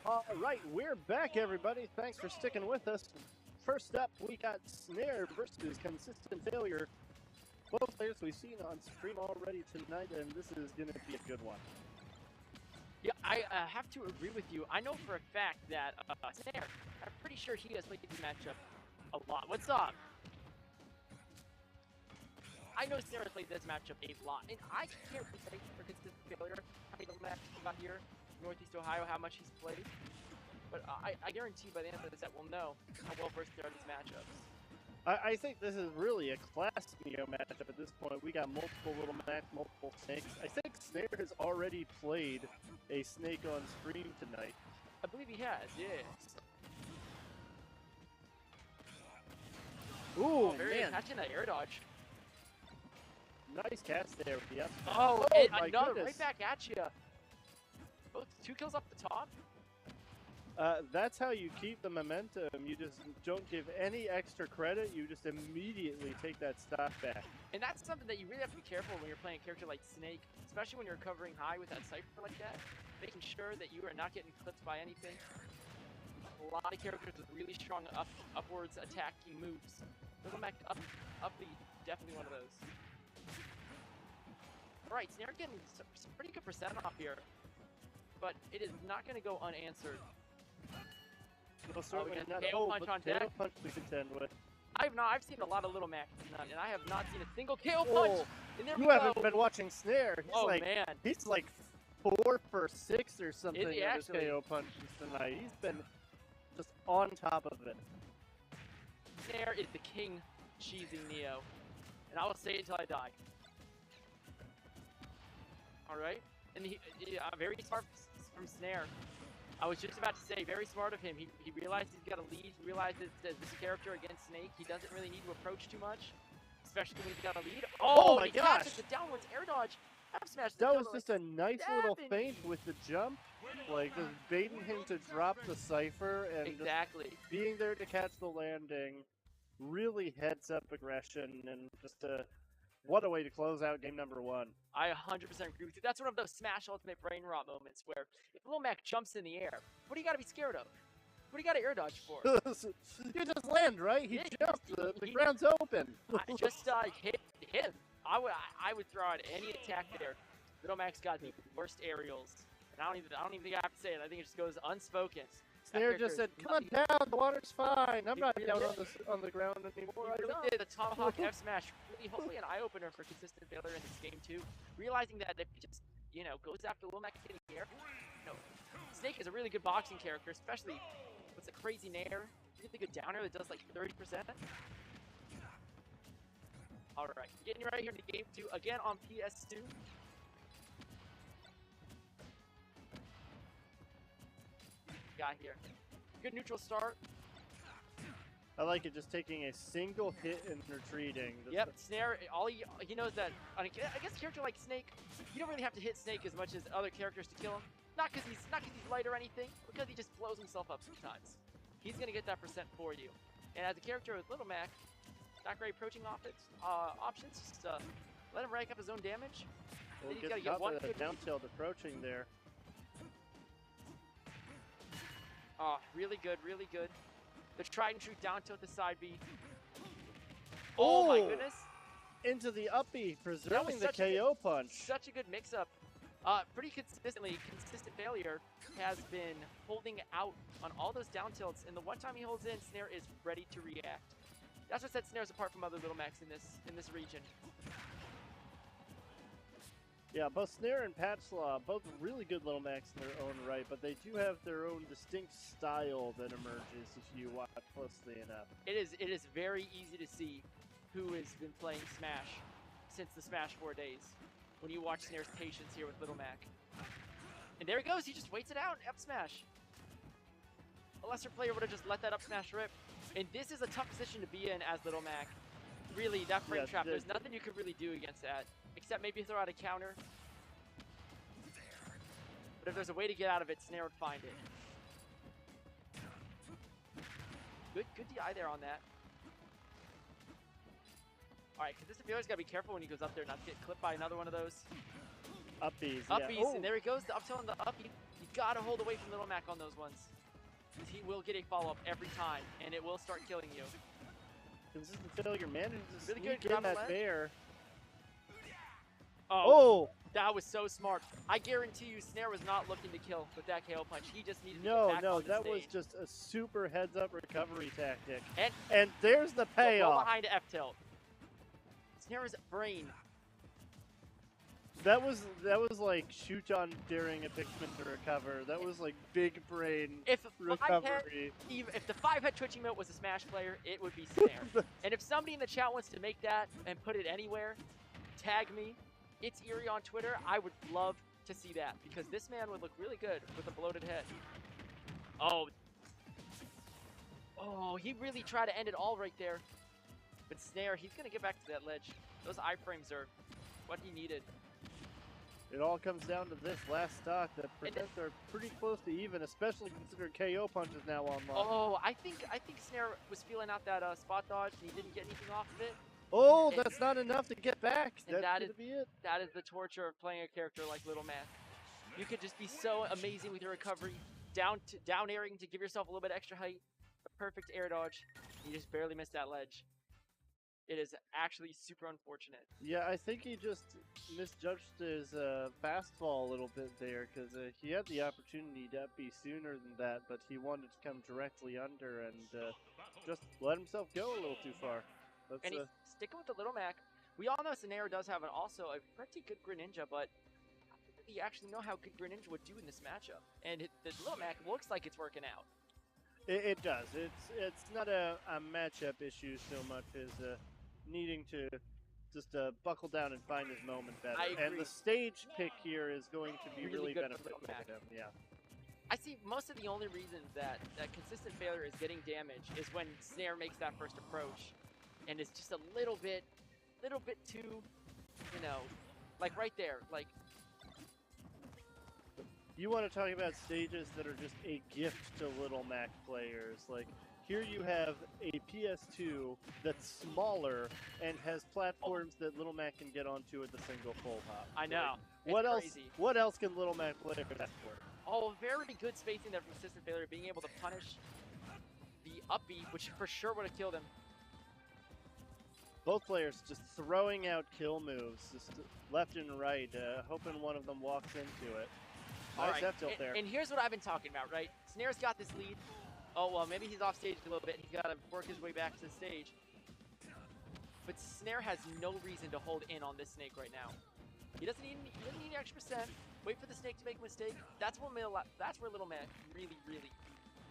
All right, we're back, everybody. Thanks for sticking with us. First up, we got Snare versus Consistent Failure. Both players we've seen on stream already tonight, and this is going to be a good one. Yeah, I have to agree with you. I know for a fact that Snare, I'm pretty sure he has played this matchup a lot. What's up? I know Snare has played this matchup a lot, and I can't really say for Consistent Failure how many little matches he got here in Northeast Ohio, how much he's played. But I guarantee by the end of this set we'll know how well versed they are in these matchups. I think this is really a classic Neo matchup at this point. We got multiple little Mac, multiple snakes. I think Snare has already played a snake on stream tonight. I believe he has, yes. Ooh, very man. catching that air dodge. Nice catch there with the F. Oh, and another goodness. right back at you. Both 2 kills off the top. That's how you keep the momentum. You just don't give any extra credit. You just immediately take that stock back. And that's something that you really have to be careful when you're playing a character like Snake, especially when you're covering high with that Cypher like that, making sure that you are not getting clipped by anything. A lot of characters with really strong upwards attacking moves. Little Mac up B, definitely one of those. Alright, Snare getting some pretty good percent off here, but it is not going to go unanswered. Well, certainly not. KO punch on deck. Punch to contend with. I've seen a lot of Little Mac tonight, and I have not seen a single KO punch. And there we You go. haven't been watching Snare. He's like 4 for 6 or something with his KO punches tonight. He's been just on top of it. Snare is the king cheesing Neo, and I will say it until I die. All right, and very smart from Snare. I was just about to say, very smart of him. He realized he's got a lead. He realizes that this character against Snake, he doesn't really need to approach too much, especially when he's got a lead. Oh my gosh! The downwards air dodge. That was just a nice little feint with the jump, like just baiting him to drop the Cypher and exactly being there to catch the landing. Really heads up aggression and just what a way to close out game number 1. I 100% agree with you. That's one of those Smash Ultimate Brain Rot moments where if Lil Mac jumps in the air, what do you got to be scared of? What do you got to air dodge for? You just land, right? He jumped. The ground's open. I just hit him. I would throw out any attack there. Little Mac's got the worst aerials, and I don't even think I have to say it. I think it just goes unspoken. Snare just said, "Come on down, the water's fine. I'm not down on the ground anymore." He really did the Tomahawk F smash. Really, hopefully an eye opener for Consistent Failure in this game too. Realizing that if he just goes after Lil Mac hitting the air, Snake is a really good boxing character, especially with a crazy nair. Really good downer that does like 30%. All right, getting right here to game 2 again on PS2. Got here. Good neutral start. I like it, just taking a single hit and retreating. Yep, Snare, all he knows that, I guess a character like Snake, you don't really have to hit Snake as much as other characters to kill him. Not because he's light or anything, because he just blows himself up sometimes. He's going to get that percent for you. And as a character with Little Mac, not great approaching options, just let him rank up his own damage. Well, then he's got to get one good down tilt approaching there. Oh, really good, really good. The tried and true down tilt to side B. Oh my goodness. Into the up B, preserving the KO punch. Such a good mix-up. Pretty consistently, Consistent Failure has been holding out on all those down tilts, and the one time he holds in, Snare is ready to react. That's what sets Snares apart from other Little Macs in this region. Yeah, both Snare and Patchlaw, both really good Little Macs in their own right, but they do have their own distinct style that emerges if you watch closely enough. It is very easy to see who has been playing Smash since the Smash 4 days when you watch Snare's patience here with Little Mac. And there he goes, he just waits it out, up smash. A lesser player would have just let that up smash rip. And this is a tough position to be in as Little Mac. Really, that frame trap, there's nothing you could really do against that. Except maybe throw out a counter. But if there's a way to get out of it, Snare would find it. Good DI there on that. Alright, because this Failure has got to be careful when he goes up there not to get clipped by another one of those. Upbees, Upbees, and there he goes, the up tilt on the up. He gotta hold away from Little Mac on those ones. He will get a follow-up every time, and it will start killing you. Consistent failure manages to Really good sneak in grab that ledge. bear. Oh, that was so smart. I guarantee you Snare was not looking to kill with that KO punch. He just needed to get back on the that stage. was just a super heads-up recovery tactic. And there's the roll payoff. behind F-tilt. Snare's brain. That was like shoot on during a Pikmin to recover. That was like big brain recovery. If the 5-head twitching mote was a Smash player, it would be Snare. And if somebody in the chat wants to make that and put it anywhere, tag me. It's Eerie on Twitter. I would love to see that because this man would look really good with a bloated head. Oh, he really tried to end it all right there. But Snare, he's going to get back to that ledge. Those iframes are what he needed. It all comes down to this last stock. The percents are pretty close to even, especially considering KO punch is now online. Oh, I think Snare was feeling out that spot dodge and he didn't get anything off of it. Oh, that's not enough to get back. That's that gonna be it. That is the torture of playing a character like Little Mac. You could just be so amazing with your recovery, down airing to give yourself a little bit extra height, a perfect air dodge. You just barely missed that ledge. It is actually super unfortunate. Yeah, I think he just misjudged his fastball a little bit there because he had the opportunity to be sooner than that, but he wanted to come directly under and just let himself go a little too far. And he's sticking with the Little Mac. We all know Scenario does have also a pretty good Greninja, but I don't think we actually know how good Greninja would do in this matchup. And the Little Mac looks like it's working out. It does. It's not a matchup issue so much as needing to just buckle down and find his moment better. I agree. And the stage pick here is going to be really beneficial to him. Yeah. I see most of the only reason that consistent failure is getting damage is when Snare makes that first approach. And it's just a little bit too, you know, like right there, like. You want to talk about stages that are just a gift to Little Mac players. Like, here you have a PS2 that's smaller and has platforms that Little Mac can get onto with a single full hop. I know. Like, crazy. What else can Little Mac play for that for? Oh, very good spacing there from consistent failure, being able to punish the up B, which for sure would have killed him. Both players just throwing out kill moves, just left and right, hoping one of them walks into it. Nice F-tilt there. And here's what I've been talking about, right? Snare's got this lead. Oh, well, maybe he's off stage a little bit. He's got to work his way back to the stage. But Snare has no reason to hold in on this snake right now. He doesn't need any extra percent. Wait for the snake to make a mistake. That's where Little Mac really, really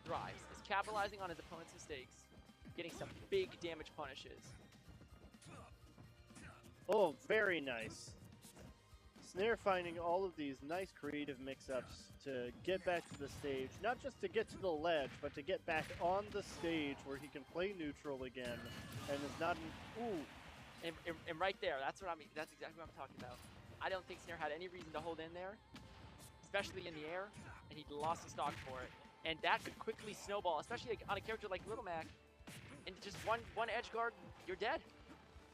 thrives, is capitalizing on his opponent's mistakes, getting some big damage punishes. Oh, very nice. Snare finding all of these nice creative mix-ups to get back to the stage. Not just to get to the ledge, but to get back on the stage where he can play neutral again. And is not an... Ooh. And right there, that's what I mean. That's exactly what I'm talking about. I don't think Snare had any reason to hold in there, especially in the air, and he lost the stock for it. And that could quickly snowball, especially on a character like Little Mac. And just one edge guard, you're dead.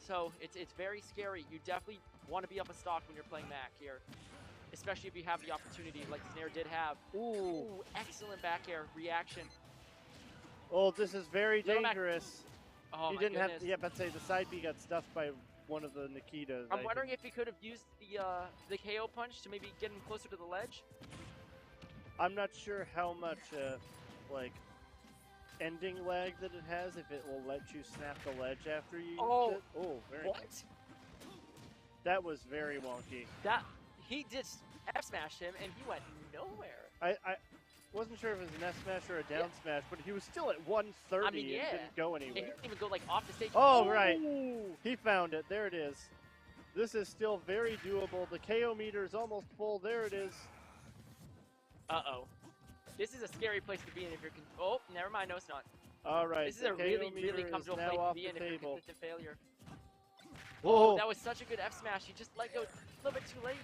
So it's very scary. You definitely want to be up a stock when you're playing Mac here, especially if you have the opportunity like Snare did have. Ooh, excellent back air reaction. Oh, this is very dangerous. Oh, he didn't have. Yeah, but say the side B got stuffed by one of the Nikitas. I'm wondering if he could have used the KO punch to maybe get him closer to the ledge. I'm not sure how much like ending lag that it has, if it will let you snap the ledge after you use it. Oh, very nice. That was very wonky. He did F smash him and he went nowhere. I wasn't sure if it was an F smash or a down smash, but he was still at 130 and didn't go anywhere. And he didn't even go like off the stage. Oh, right. He found it. There it is. This is still very doable. The KO meter is almost full. There it is. Uh-oh. This is a scary place to be in if you're... Oh, never mind. No, it's not. All right. This is a really, really comfortable place to be in if you're consistent failure. Whoa. Oh, that was such a good F smash. He just let go a little bit too late.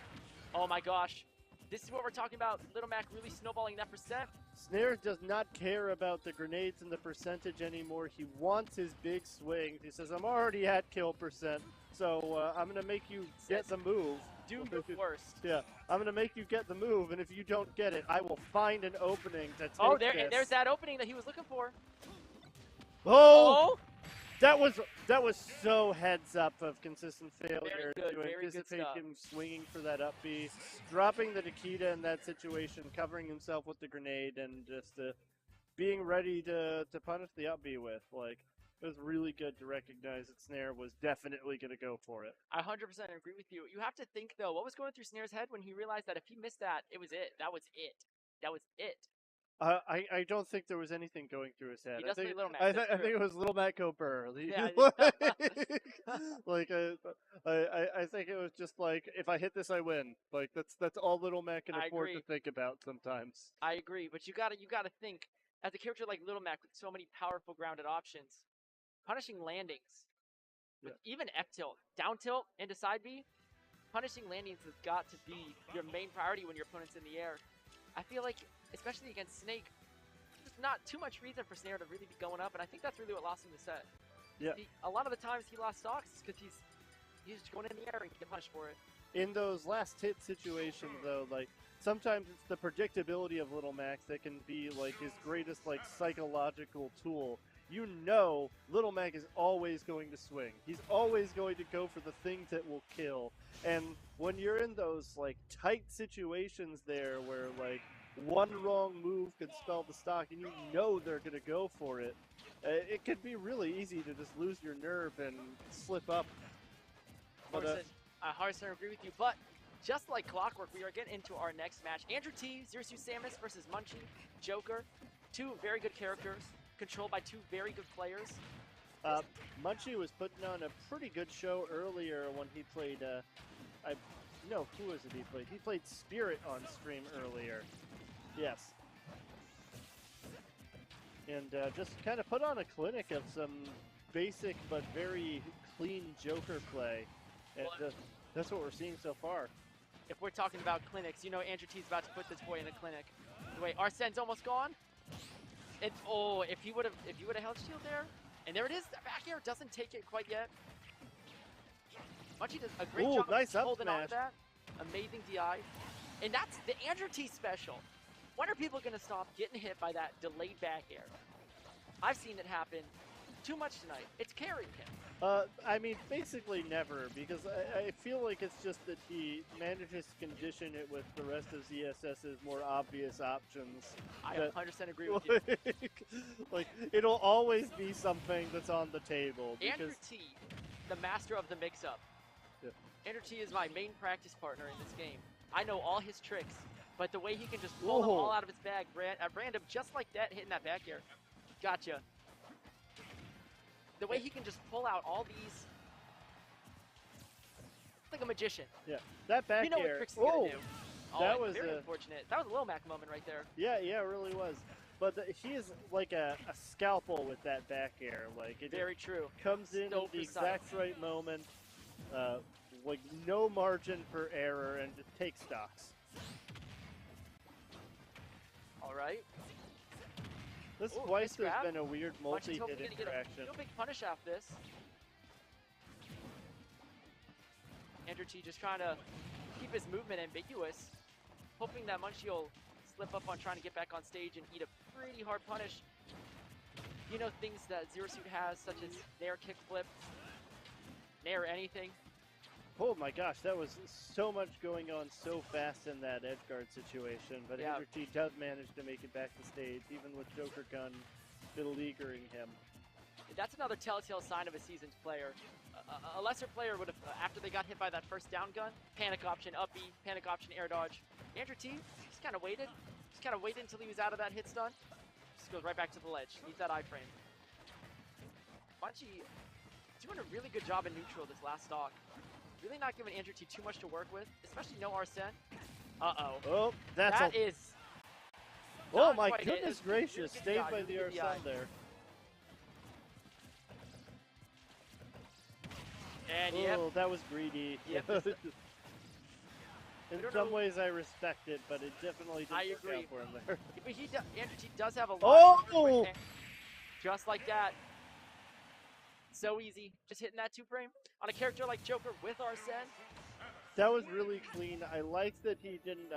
Oh my gosh. This is what we're talking about. Little Mac really snowballing that percent. Snare does not care about the grenades and the percentage anymore. He wants his big swings. He says, I'm already at kill percent, so I'm going to make you get the move. Do your worst. Yeah, I'm going to make you get the move, and if you don't get it, I will find an opening to take there's that opening that he was looking for. Oh! That was so heads up of consistent failure to anticipate him swinging for that up B, dropping the Nikita in that situation, covering himself with the grenade, and just being ready to punish the up B with. Like, it was really good to recognize that Snare was definitely going to go for it. I 100% agree with you. You have to think, though, what was going through Snare's head when he realized that if he missed that, it was it. That was it. That was it. I don't think there was anything going through his head. He does play Little Mac. I think it was Little Mac go burr. Yeah, like I think it was just like, if I hit this, I win. Like that's all Little Mac can afford to think about sometimes. I agree, but you gotta think, as a character like Little Mac with so many powerful grounded options, punishing landings, with even F tilt, down tilt into side B, punishing landings has got to be your main priority when your opponent's in the air. I feel like, especially against Snake, there's not too much reason for Snare to really be going up, and I think that's really what lost him the set. Yeah. A lot of the times he lost stocks because he's just going in the air and getting punished for it. In those last hit situations, though, like, sometimes it's the predictability of Little Mac that can be like his greatest like psychological tool. You know, Little Mac is always going to swing. He's always going to go for the thing that will kill. And when you're in those like tight situations there where like one wrong move could spell the stock and you know they're going to go for it, it could be really easy to just lose your nerve and slip up. But, I 100% agree with you, but just like clockwork, we are getting into our next match. Andrew T, 0-2 Samus versus Munchie, Joker. Two very good characters, controlled by two very good players. Munchie was putting on a pretty good show earlier when he played, who was it he played? He played Spirit on stream earlier. Yes. And just kind of put on a clinic of some basic but very clean Joker play. And that's what we're seeing so far. If we're talking about clinics, you know Andrew T's about to put this boy in a clinic. Wait, Arsene's almost gone? If he would have held shield there, and there it is. The back air doesn't take it quite yet. Munchie does a great job of holding on to that. Amazing DI, and that's the Andrew T special. When are people gonna stop getting hit by that delayed back air? I've seen it happen too much tonight. It's carrying him. I mean, basically never, because I feel like it's just that he manages to condition it with the rest of ZSS's more obvious options. I 100% agree with you. Like, it'll always be something that's on the table. Andrew T, the master of the mix-up. Yeah. Andrew T is my main practice partner in this game. I know all his tricks, but the way he can just pull them all out of his bag at random, just like that, hitting that back air. Gotcha. The way he can just pull out all these, like a magician. Yeah, that back you know air. What tricks he's gonna do. That was very unfortunate. That was a Lil Mac moment right there. Yeah, it really was. But he is like a scalpel with that back air. Like it very true. Comes in at the exact right moment. Like no margin for error, and just takes stocks. All right. This twice has been a weird multi-hit interaction. No big punish off this. Andrew T just trying to keep his movement ambiguous, hoping that Munchie will slip up on trying to get back on stage and eat a pretty hard punish. You know, things that Zero Suit has, such as Nair kickflip, Nair anything. Oh my gosh, that was so much going on so fast in that edge guard situation, but Andrew T does manage to make it back to stage, even with Joker Gun beleaguering him. That's another telltale sign of a seasoned player. A lesser player would have, after they got hit by that first down gun, panic option, up B, panic option, air dodge. Andrew T just kind of waited. Just kind of waited until he was out of that hit stun. Just goes right back to the ledge. Needs that iframe. Munchie doing a really good job in neutral this last stock. Really not giving Andrew T too much to work with, especially no Arsene. Uh-oh. Oh, that is... Oh my goodness gracious, stayed by the Arsene there. And that was greedy. Yep, In some ways, I respect it, but it definitely didn't work out for him there. But Andrew T does have a lot. Oh! Just like that. So easy. Just hitting that 2-frame on a character like Joker with Arsene. That was really clean. I liked that he didn't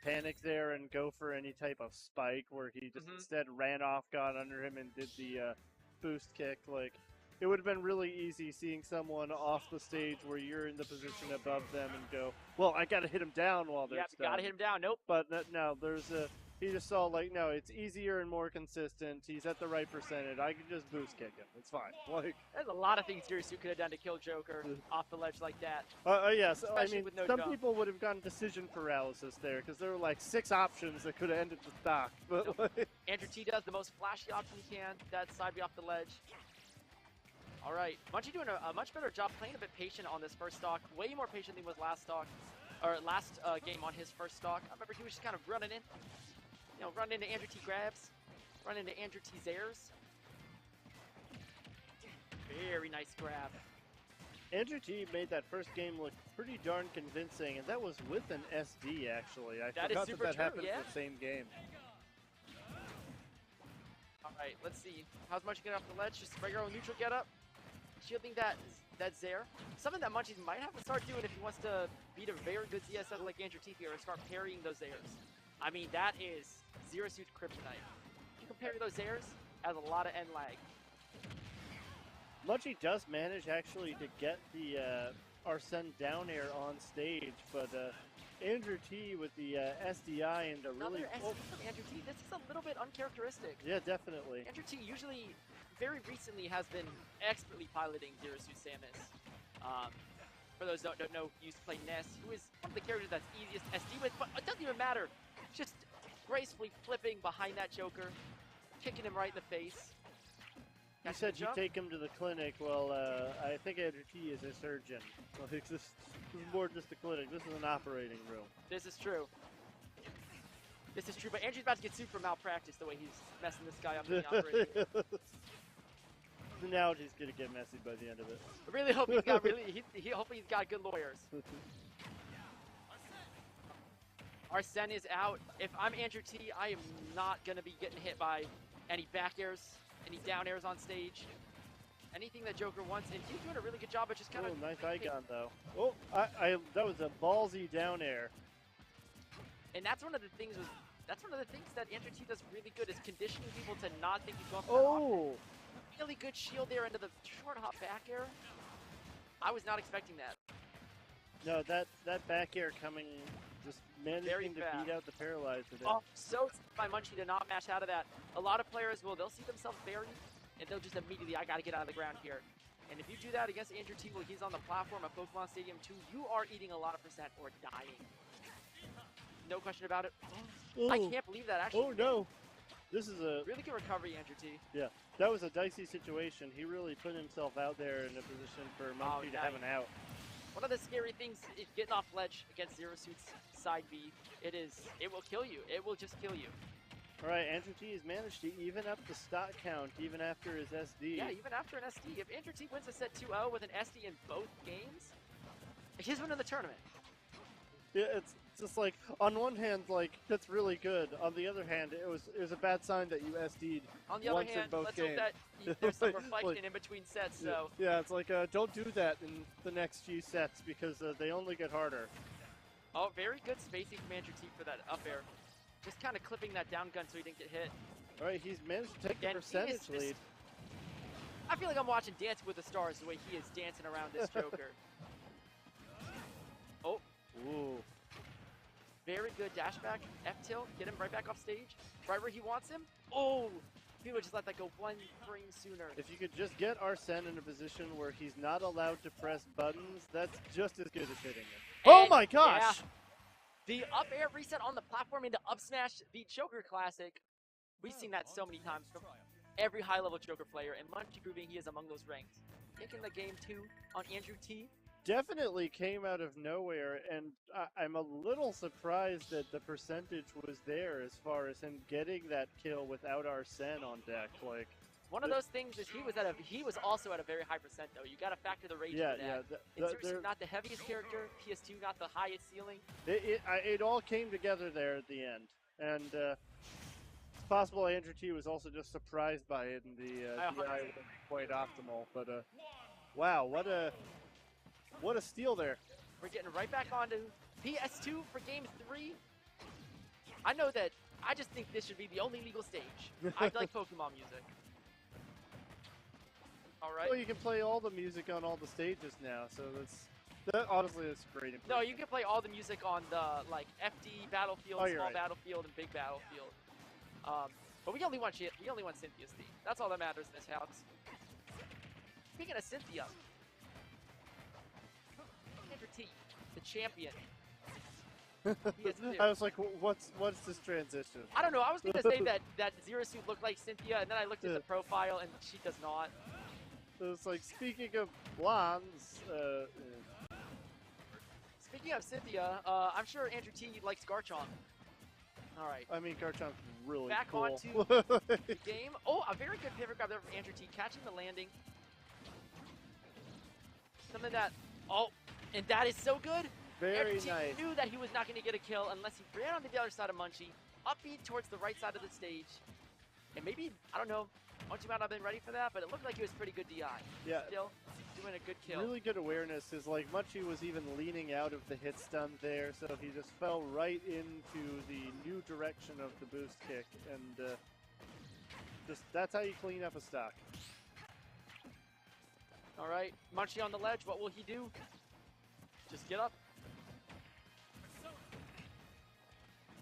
panic there and go for any type of spike where he just instead ran off, got under him, and did the boost kick. Like, it would have been really easy seeing someone off the stage where you're in the position above them and go, well, I got to hit him down while they're stunned. Got to hit him down. Nope. But no, he just saw, like, no, it's easier and more consistent. He's at the right percentage. I can just boost kick him. It's fine. Like, there's a lot of things Zerasu could have done to kill Joker off the ledge like that. Yes. I mean, no some jump. people would have gotten decision paralysis there because there were like 6 options that could have ended the stock. But like, Andrew T does the most flashy option he can. That side B off the ledge. All right, Munchie doing a much better job playing a bit patient on this first stock. Way more patient than he was last game on his first stock. I remember he was just kind of running in. Run into Andrew T grabs, run into Andrew T's airs. Very nice grab. Andrew T made that first game look pretty darn convincing, and that was with an SD, actually. I forgot that happened in the same game. All right, let's see. How's Munchie getting off the ledge? Just regular neutral get up. Shielding that Zaire. Something that Munchie might have to start doing if he wants to beat a very good ZSS like Andrew T here and start parrying those Zairs. I mean, that is Zerasu's kryptonite. You can parry those Zairs, has a lot of end lag. Munchie does manage actually to get the Arsene down air on stage, but Andrew T with the SDI and a really... Another SD from Andrew T. This is a little bit uncharacteristic. Yeah, definitely. Andrew T usually, very recently, has been expertly piloting Zerasu Samus. For those who don't know, he used to play Ness, who is one of the characters that's easiest to SD with, but it doesn't even matter. Just gracefully flipping behind that Joker, kicking him right in the face. You said you take him to the clinic. Well, I think Andrew T is a surgeon. Well, this is more just a clinic. This is an operating room. This is true. This is true, but Andrew's about to get sued for malpractice the way he's messing this guy up in the operating room. The analogy's gonna get messy by the end of it. I really hope he's got hopefully he's got good lawyers. Arsene is out. If I'm Andrew T, I am not gonna be getting hit by any back airs, any down airs on stage, anything that Joker wants, and he's doing a really good job of just kind of... nice icon, though. Oh, that was a ballsy down air. And that's one of the things that Andrew T does really good, is conditioning people to not think he's going for an off. Really good shield there into the short hop back air. I was not expecting that. No, that back air coming, just managing to beat out the paralyzed today. Oh, so by Munchie to not mash out of that. A lot of players they'll see themselves buried, and they'll just immediately, I gotta get out of the ground here. And if you do that against Andrew T while he's on the platform at Pokemon Stadium 2, you are eating a lot of percent or dying. No question about it. Oh, I can't believe that actually. Oh no. This is a really good recovery, Andrew T. Yeah, that was a dicey situation. He really put himself out there in a position for Munchie to have an out. One of the scary things is getting off ledge against Zerasu's side B. It will kill you. It will just kill you. All right, Andrew T has managed to even up the stock count even after his SD. Yeah, even after an SD. If Andrew T wins a set 2-0 with an SD in both games, he's winning the tournament. Yeah, it's just like, on one hand, like, that's really good. On the other hand, it was a bad sign that you SD'd on the other once hand, in both let's games. hope that there's some reflection in between sets. So yeah, it's like, don't do that in the next few sets because they only get harder. Oh, very good spacing from Andrew T for that up air. Just kind of clipping that down gun so he didn't get hit. All right, he's managed to take the percentage lead. I feel like I'm watching Dancing with the Stars the way he is dancing around this Joker. Oh. Ooh. Very good dash back, F-tilt, get him right back off stage, right where he wants him. Oh, he would just let that go 1 frame sooner. If you could just get Arsene in a position where he's not allowed to press buttons, that's just as good as hitting him. Oh my gosh! Yeah, the up air reset on the platform into up smash beat Joker classic. We've seen that so many times from every high level Joker player, and Munchie proving he is among those ranks. Taking the game 2 on Andrew T. Definitely came out of nowhere, and I'm a little surprised that the percentage was there as far as him getting that kill without Arsene on deck. Like, One of those things is he was also at a very high percent though. You got to factor the rage into that. It's not the heaviest character. PS2 not the highest ceiling. It all came together there at the end, and it's possible Andrew T was also just surprised by it, and the DI wasn't quite optimal. But wow, what a steal there! We're getting right back onto PS2 for Game 3. I know that. I just think this should be the only legal stage. I like Pokemon music. All right. Well, you can play all the music on all the stages now, so honestly, that's great. No, you can play all the music on the FD battlefield, small battlefield, and big battlefield. But we only want Cynthia's theme. That's all that matters in this house. Speaking of Cynthia, Andrew T, the champion. I was like, what's this transition? I don't know. I was going to say that Zero Suit looked like Cynthia, and then I looked at the profile, and she does not. So it's like, speaking of blondes, speaking of Cynthia, I'm sure Andrew T likes Garchomp. All right. I mean, Garchomp's really back cool. onto the game. Oh, a very good pivot grab there from Andrew T, catching the landing. Something that, and that is so good. Very Andrew T nice. knew that he was not going to get a kill unless he ran on the other side of Munchie, upbeat towards the right side of the stage. And maybe, I don't know, Munchie might not have been ready for that, but it looked like it was pretty good DI. Yeah. Still doing a good kill. Really good awareness. Is like Munchie was even leaning out of the hit stun there, so he just fell right into the new direction of the boost kick, and that's how you clean up a stock. All right, Munchie on the ledge. What will he do? Just get up.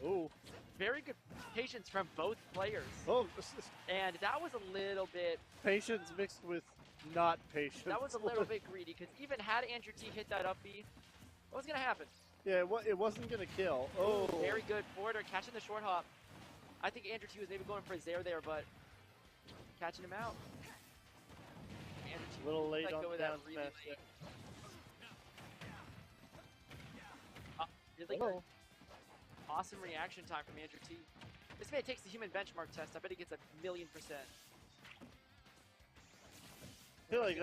Oh. Very good patience from both players. Oh. And that was a little bit... Patience mixed with not patience. That was a little bit greedy, because even had Andrew T hit that up B, what was going to happen? Yeah, it wasn't going to kill. Oh. Very good forwarder, catching the short hop. I think Andrew T was maybe going for a Zaire there, but catching him out. Andrew T a little late let on go of the that down really smash late. Really good. Awesome reaction time from Andrew T. This man takes the human benchmark test. I bet he gets 1,000,000%. I feel like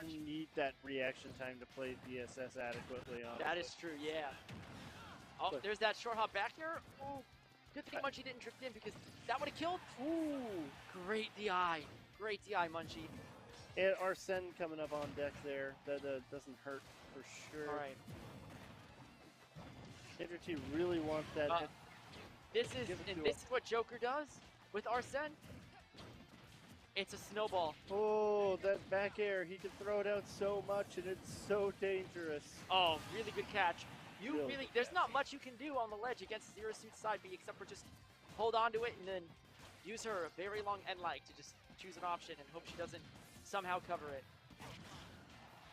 you need that reaction time to play DSS adequately. Honestly. That is true, yeah. Oh, there's that short hop back here. Ooh, good thing Munchie didn't drift in, because that would have killed. Ooh, great DI. Great DI, Munchie. And Arsene coming up on deck there. That doesn't hurt for sure. All right. Andrew T really wants that hit. This is what Joker does with Arsene. It's a snowball. Oh, that back air. He can throw it out so much, and it's so dangerous. Oh, really good catch. There's not much you can do on the ledge against Zero Suit side B except for just hold on to it and then use her very long end-like to just choose an option and hope she doesn't somehow cover it.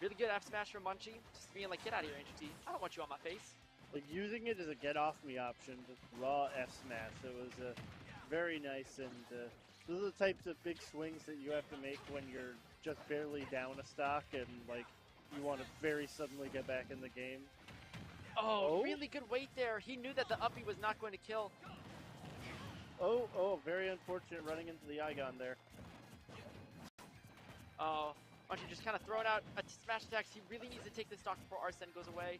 Really good F smash from Munchie. Just being like, get out of here, Andrew T. I don't want you on my face. Like using it as a get-off-me option, just raw F smash. It was very nice, and those are the types of big swings that you have to make when you're just barely down a stock and like you want to very suddenly get back in the game. Oh, really good weight there. He knew that the uppie was not going to kill. Oh, very unfortunate running into the Igon there. Oh, Munchie just kind of throwing out a smash attacks. He really needs to take this stock before Arsene goes away.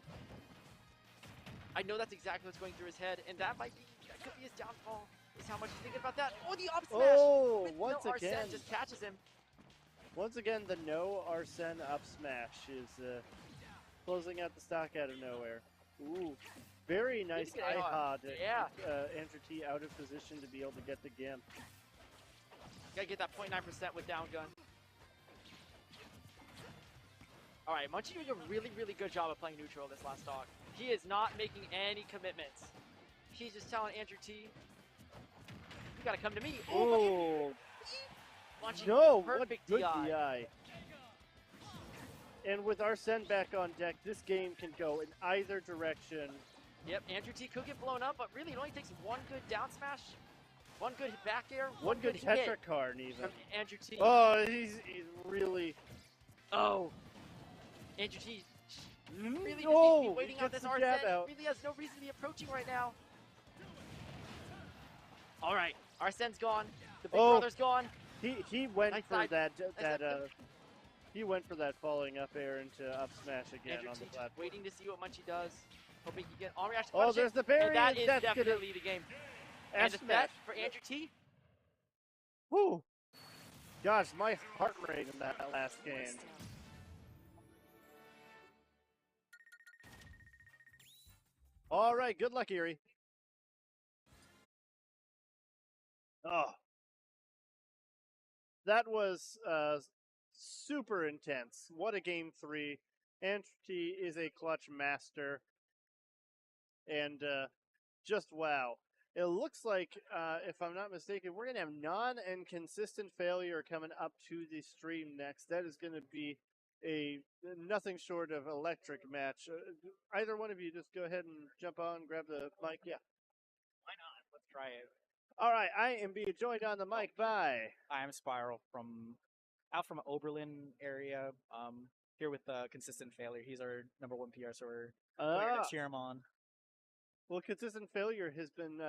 I know that's exactly what's going through his head, and that could be his downfall, is how much he's thinking about that. Oh, the up smash! Oh, once again. Arsene just catches him. Once again, the no Arsene up smash is closing out the stock out of nowhere. Ooh, very nice IHOD. Yeah. Andrew T out of position to be able to get the GIMP. Gotta get that 0.9% with down gun. Alright, Munchie doing a really, really good job of playing neutral this last stock. He is not making any commitments. He's just telling Andrew T, you gotta come to me. Oh, Munchie, no, perfect what good DI. DI. And with Arsene back on deck, this game can go in either direction. Yep, Andrew T could get blown up, but really it only takes one good down smash, one good back air, one good hit Tetracard even. from Andrew T. Oh, he's really... Oh, Andrew T really needs to be waiting on this Arsene. Really has no reason to be approaching right now. All right, Arsene's gone. The big brother's gone. He went I for thought- that he went for that falling up air into up smash again Andrew on T the just platform. waiting to see what Munchie does. Hoping he can on reaction. Oh, punish it, there's the berry, and that is that's gonna definitely the game. F And the smash. bet for Andrew T. Whew. Gosh, my heart rate in that last game. All right, good luck, Erie. Oh, that was super intense. What a game 3. Andrew is a clutch master, and just wow. It looks like, if I'm not mistaken, we're gonna have non and consistent failure coming up to the stream next. That is gonna be a nothing short of electric match. Either one of you, just go ahead and jump on, grab the mic. Yeah. Why not? Let's try it. All right, I am being joined on the mic by. I am Spiral out from Oberlin area. Here with Consistent Failure. He's our #1 PR, so we're going to cheer him on. Well, consistent failure has been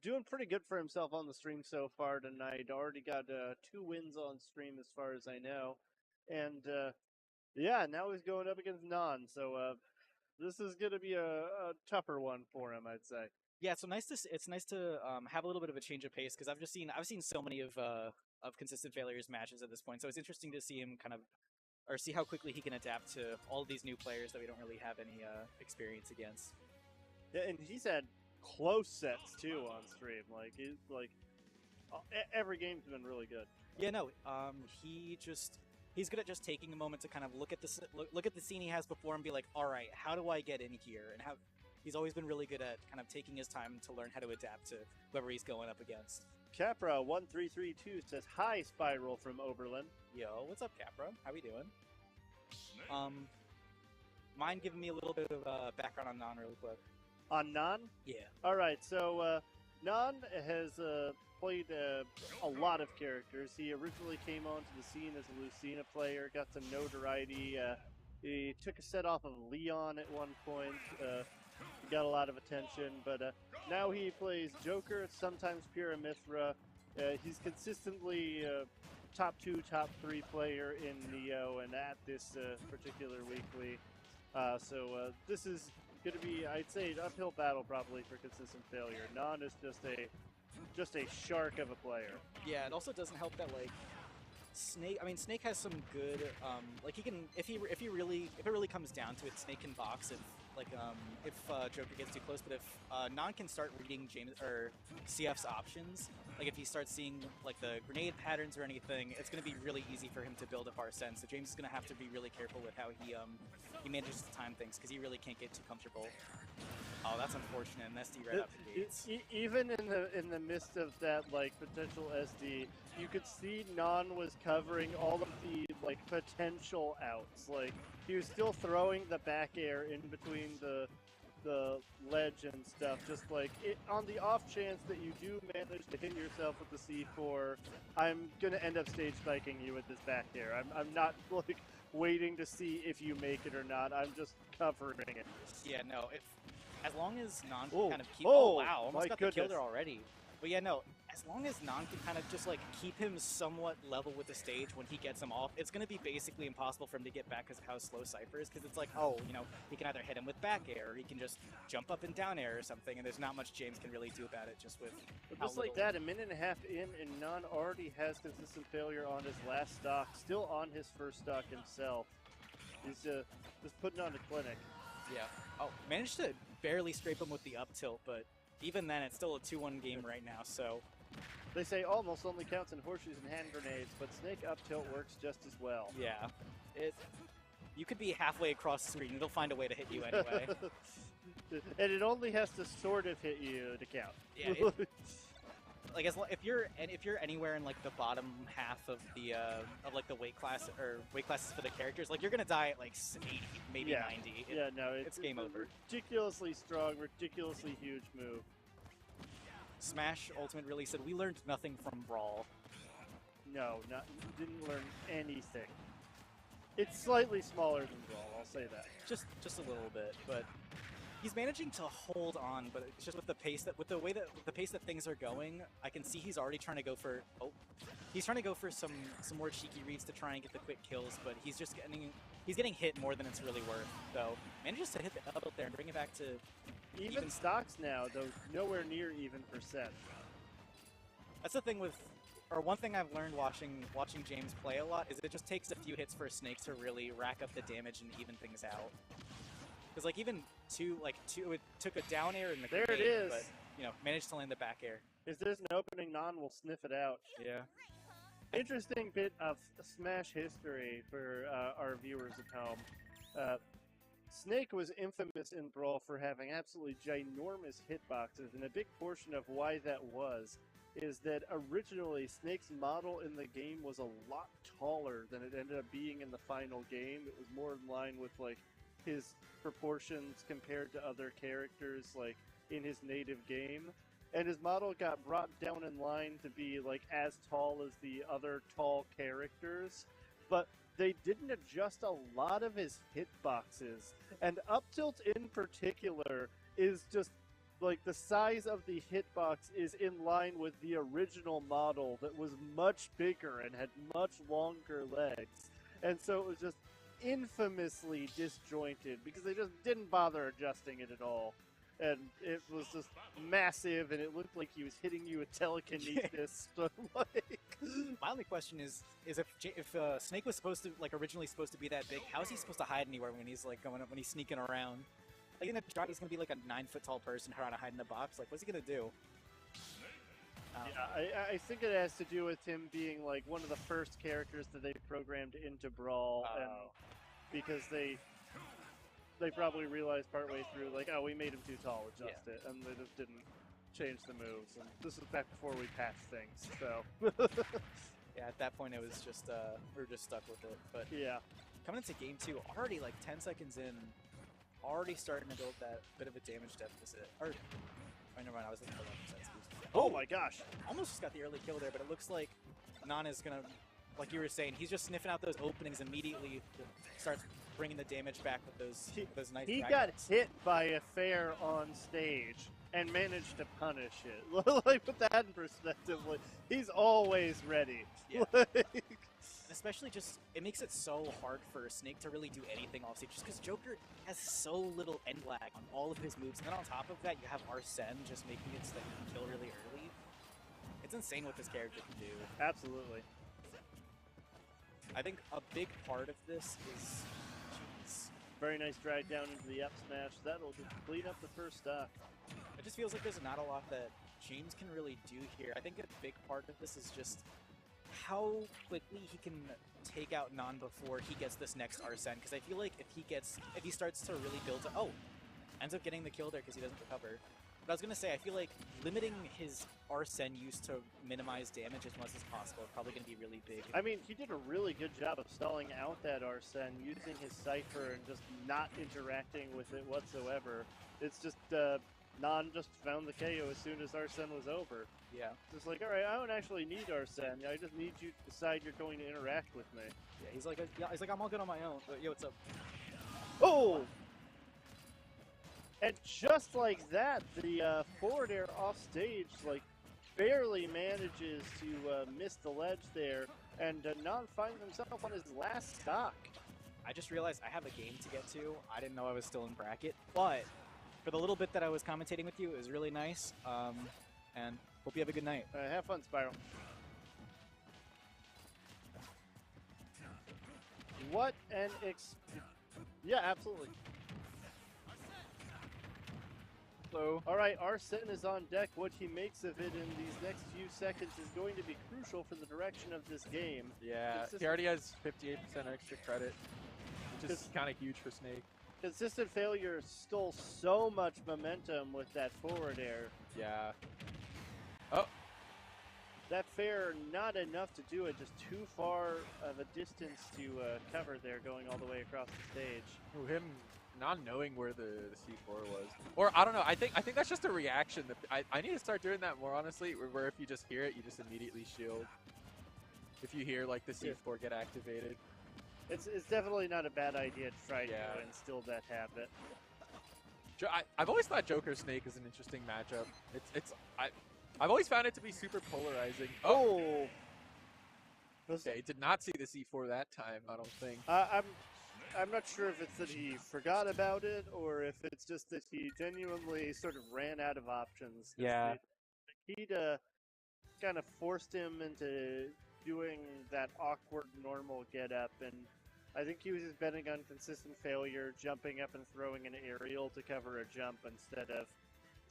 doing pretty good for himself on the stream so far tonight. Already got 2 wins on stream as far as I know, and yeah, now he's going up against Non. So this is going to be a tougher one for him, I'd say. Yeah, so it's nice to have a little bit of a change of pace because I've seen so many of Consistent Failure's matches at this point. So it's interesting to see him see how quickly he can adapt to all of these new players that we don't really have any experience against. Yeah, and he's had close sets too on stream. Every game's been really good. Yeah, no, he's good at just taking a moment to kind of look at the scene he has before and be like, all right, how do I get in here? And he's always been really good at kind of taking his time to learn how to adapt to whoever he's going up against. Capra 1332 says hi, Spiral from Oberlin. Yo, what's up, Capra? How we doing? Mind giving me a little bit of background on Non really quick? On Non? Yeah. All right, so Non has played a lot of characters. He originally came onto the scene as a Lucina player, got some notoriety. He took a set off of Leon at one point. He got a lot of attention, but now he plays Joker, sometimes Pura Mithra. He's consistently top 2, top 3 player in Neo, and at this particular weekly. So this is going to be, I'd say, an uphill battle probably for Consistent Failure. Non is just a shark of a player. Yeah, it also doesn't help that Snake has some good he can if it really comes down to it, Snake can box if Joker gets too close, but if Non can start reading James or CF's options, if he starts seeing the grenade patterns or anything, it's going to be really easy for him to build up our sense. So James is going to have to be really careful with how he manages to time things because he really can't get too comfortable. Oh, that's unfortunate. And SD right out the gates. Even in the midst of that potential SD, you could see Non was covering all of the potential outs. He was still throwing the back air in between the ledge and stuff. Just on the off chance that you do manage to hit yourself with the C4, I'm gonna end up stage spiking you with this back air. I'm not waiting to see if you make it or not. I'm just covering it. Yeah, no. As long as Non Oh, can kind of keep... oh, wow, almost my got the kill goodness. there already. But yeah, no, as long as Non can kind of just keep him somewhat level with the stage when he gets him off, it's going to be basically impossible for him to get back because of how slow Cypher is, because it's he can either hit him with back air, or he can just jump up and down air or something, and there's not much James can really do about it just with But just like that, a minute and a half in, and Non already has Consistent Failure on his last stock, still on his first stock himself. He's just putting on a clinic. Yeah. Oh, managed to barely scrape him with the up tilt, but even then, it's still a 2-1 game right now, so... They say almost only counts in horseshoes and hand grenades, but Snake up tilt works just as well. Yeah. You could be halfway across the screen, it'll find a way to hit you anyway. And it only has to sort of hit you to count. Yeah. If you're anywhere in the bottom half of the weight classes for the characters, you're gonna die at 80, maybe 90. It's game over. Ridiculously strong, ridiculously huge move. Smash Ultimate really said we learned nothing from Brawl. No, didn't learn anything. It's slightly smaller than Brawl, I'll say that. Just a little bit, but He's managing to hold on, but it's just with the pace that the pace that things are going, I can see he's already trying to go for some more cheeky reads to try and get the quick kills, but he's getting hit more than it's really worth. So manages to hit the up there and bring it back to even stocks now, though nowhere near even percent. That's the thing with, or one thing I've learned watching James play a lot is it just takes a few hits for Snake to really rack up the damage and even things out. Because like even it took a down air in the there grenade, it is, but managed to land the back air. If there's an opening, Non will sniff it out. Yeah. Interesting bit of Smash history for our viewers at home. Snake was infamous in Brawl for having absolutely ginormous hitboxes, and a big portion of why that was is that originally Snake's model in the game was a lot taller than it ended up being in the final game. It was more in line with like his proportions compared to other characters like in his native game. And his model got brought down in line to be like as tall as the other tall characters, but they didn't adjust a lot of his hitboxes. And up tilt in particular is just like the size of the hitbox is in line with the original model that was much bigger and had much longer legs. And so it was just infamously disjointed because they just didn't bother adjusting it at all. And it was just massive, and it looked like he was hitting you with telekinesis. My only question is if Snake was originally supposed to be that big, how is he supposed to hide anywhere when he's like when he's sneaking around? Like in a drop, he's gonna be like a 9-foot tall person trying to hide in a box. Like, what's he gonna do? Yeah, I think it has to do with him being like one of the first characters that they programmed into Brawl, and because they probably realized partway through, like, oh, we made him too tall, adjust it, and they just didn't change the moves. And this was back before we patched things, so. Yeah, at that point it was just, we were just stuck with it. But yeah, coming into game 2, already like 10 seconds in, already starting to build that bit of a damage deficit. Or, never mind, I was looking for 11%. Oh my gosh! Almost just got the early kill there, but it looks like Nana's gonna, like you were saying, he's just sniffing out those openings immediately, starts bringing the damage back with those nice. He got hit by a fair on stage and managed to punish it. Like, put that in perspective, like, he's always ready. Yeah. Like, and especially just, it makes it so hard for Snake to really do anything off stage, just because Joker has so little end lag on all of his moves, and then on top of that, you have Arsene just making it so that you can kill really early. It's insane what this character can do. absolutely. I think a big part of this is Very nice drag down into the up smash. That'll just clean up the first stock. it just feels like there's not a lot that James can really do here. I think a big part of this is just how quickly he can take out Non before he gets this next Arsene. Because I feel like if he starts to really build to, ends up getting the kill there because he doesn't recover. But I was gonna say, I feel like limiting his Arsene use to minimize damage as much as possible is probably gonna be really big. I mean, he did a really good job of stalling out that Arsene, using his Cypher and just not interacting with it whatsoever. It's just, Non just found the KO as soon as Arsene was over. Yeah. Just like, alright, I don't actually need Arsene. I just need you to decide you're going to interact with me. Yeah, he's like, I'm all good on my own. But, yo, what's up? Oh! And just like that, the forward air off stage, like, barely manages to miss the ledge there, and Non finds himself on his last stock. I just realized I have a game to get to. I didn't know I was still in bracket, but for the little bit that I was commentating with you, it was really nice, and hope you have a good night. Have fun, Spiral. What an yeah, absolutely. So, Alright, Arsene is on deck. What he makes of it in these next few seconds is going to be crucial for the direction of this game. yeah, he already has 58% extra credit, which is kind of huge for Snake. Consistent Failure stole so much momentum with that forward air. Yeah. Oh, That fair, not enough to do it, just too far of a distance to cover there, going all the way across the stage. him not knowing where the C4 was. Or, I don't know, I think that's just a reaction. That I need to start doing that more, honestly, where if you just hear it, you just immediately shield. If you hear, like, the C4 get activated. It's definitely not a bad idea to try to instill that habit. I've always thought Joker Snake is an interesting matchup. I've always found it to be super polarizing. Oh! Okay, did not see the C4 that time, I don't think. I'm not sure if it's that he forgot about it or if it's just that he genuinely sort of ran out of options. Yeah. He'd kind of forced him into doing that awkward normal get-up, and I think he was just betting on consistent failure, jumping up and throwing an aerial to cover a jump instead of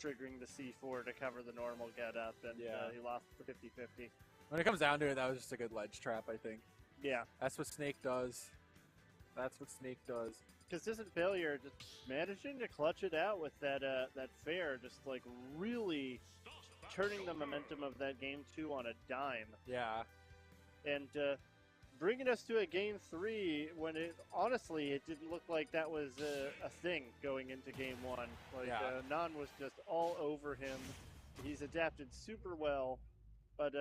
triggering the C4 to cover the normal get-up, and he lost the 50-50. When it comes down to it, that was just a good ledge trap, I think. Yeah. That's what Snake does. That's what Snake does. Consistent failure, just managing to clutch it out with that fair, just like really turning the momentum of that game 2 on a dime. Yeah. And bringing us to a game 3 when honestly it didn't look like that was a thing going into game 1. Like Nan was just all over him. He's adapted super well, but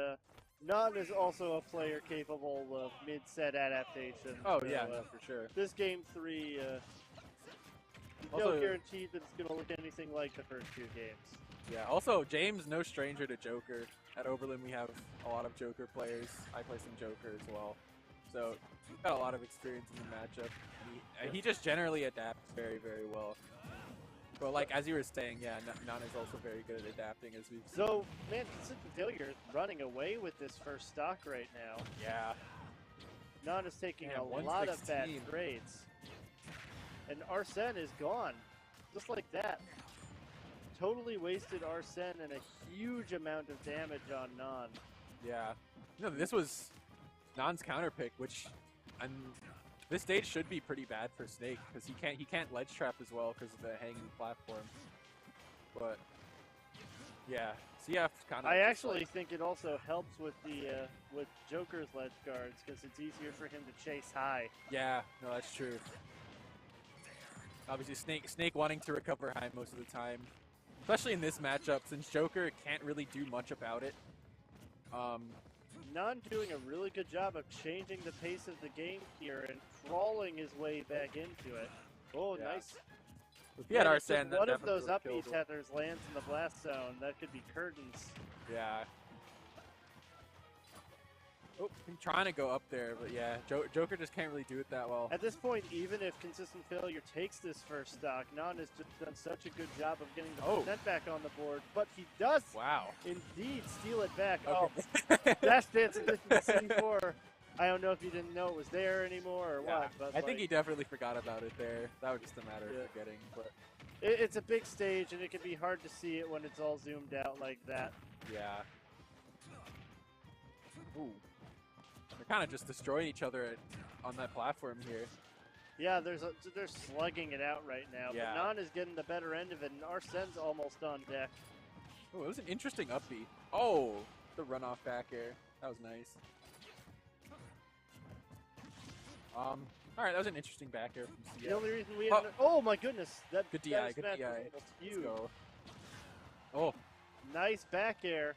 Nan is also a player capable of mid-set adaptation. Oh so, yeah, no, for sure. This game 3, Also, no guarantee that it's going to look anything like the first 2 games. Yeah, also, James, no stranger to Joker. At Oberlin, we have a lot of Joker players. I play some Joker as well. So, he's got a lot of experience in the matchup. He just generally adapts very, very well. But, like, as you were saying, yeah, Nan is also very good at adapting, as we've seen. So, man, Consistent Failure is running away with this first stock right now. Yeah. Nan is taking a 116. lot of bad trades. And Arsene is gone. Just like that. Totally wasted Arsene and a huge amount of damage on Nan. Yeah. No, this was Nan's counter pick, which, and this stage should be pretty bad for Snake because he can't ledge trap as well because of the hanging platform. But yeah, CF kind of. I actually think it also helps with the with Joker's ledge guards because it's easier for him to chase high. Yeah, no, that's true. Obviously, Snake wanting to recover high most of the time, especially in this matchup since Joker can't really do much about it. Nan doing a really good job of changing the pace of the game here and crawling his way back into it. Oh, Yeah. nice. If he had Man, Arsene, that one of those definitely up B tethers lands in the blast zone. That could be curtains. Yeah. Oh, I'm trying to go up there, but yeah, Joker just can't really do it that well. At this point, even if Consistent Failure takes this first stock, Nan has just done such a good job of getting the percent back on the board, but he does indeed steal it back. Okay. Oh, Dash Dance into the C4. I don't know if he didn't know it was there anymore or what, but I think he definitely forgot about it there. That was just a matter of forgetting. But it's a big stage, and it can be hard to see it when it's all zoomed out like that. yeah. Ooh. They're kind of just destroying each other on that platform here. Yeah, they're slugging it out right now. Yeah. But Nan is getting the better end of it, and Arsene's almost on deck. Oh, it was an interesting upbeat. Oh, the runoff back air. That was nice. All right, that was an interesting back air from CF. The only reason we had oh my goodness, that good DI, that good match DI. was almost Let's huge. go. Oh, Nice back air.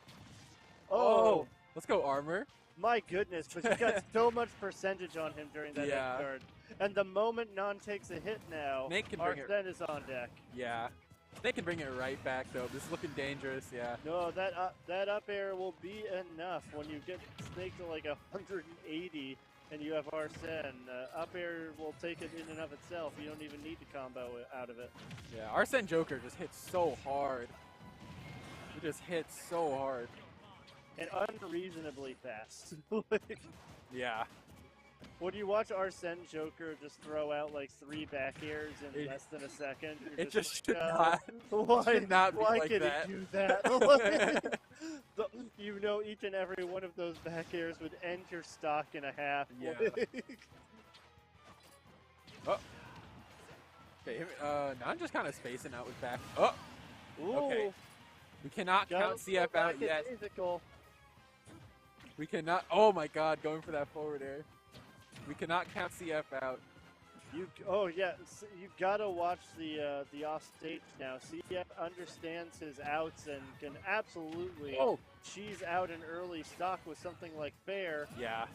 oh, let's go armor. My goodness, but he got so much percentage on him during that Yeah. end guard. And the moment Nan takes a hit now, Snake can bring it. Arsene is on deck. Yeah, they can bring it right back though. This is looking dangerous. Yeah. No, that up air will be enough when you get Snake to like 180 and you have Arsene. Up air will take it in and of itself. You don't even need to combo out of it. Yeah, Arsene Joker just hits so hard. He just hits so hard. And unreasonably fast. Yeah. When you watch Arsene Joker just throw out like 3 back airs in less than a second, you're It just should like, not. Should not be why like can that. it do that? You know, each and every one of those back airs would end your stock in a half. Yeah. Oh. Okay, now I'm just kind of spacing out with back. Oh. Ooh, Okay. We cannot count CF out yet. Physical. We cannot. Oh my God, going for that forward air. We cannot count CF out. Oh yeah, you gotta watch the off stage now. CF understands his outs and can absolutely cheese out an early stock with something like fair. Yeah.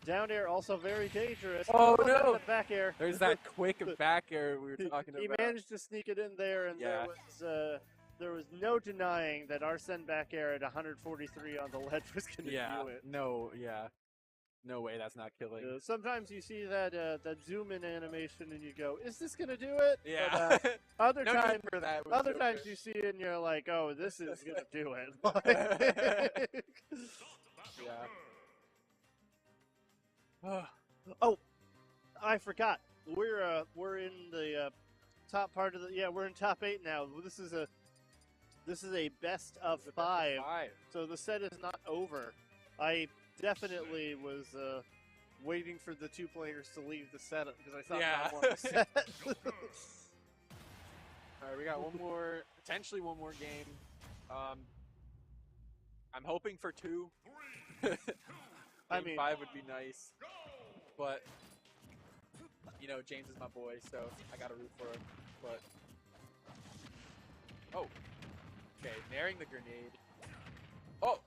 Down air also very dangerous. Oh, no. The back air. There's that quick back air we were talking He about. managed to sneak it in there, and Yeah. there was no denying that Arsene back air at 143 on the ledge was going to do it. No way that's not killing. Sometimes you see that zoom in animation and you go, "Is this going to do it?" Yeah. But, other No times, need for that with other Joker. times you see it and you're like, "Oh, this is going to do it." Yeah. Oh, I forgot. We're in the top part of the we're in top 8 now. This is a best of 5. So the set is not over. I definitely was waiting for the 2 players to leave the set because I thought Yeah. I won the set. All right, we got potentially one more game. I'm hoping for 2. Game 5 would be nice, but you know James is my boy, so I gotta root for him. But okay, naring the grenade. Oh,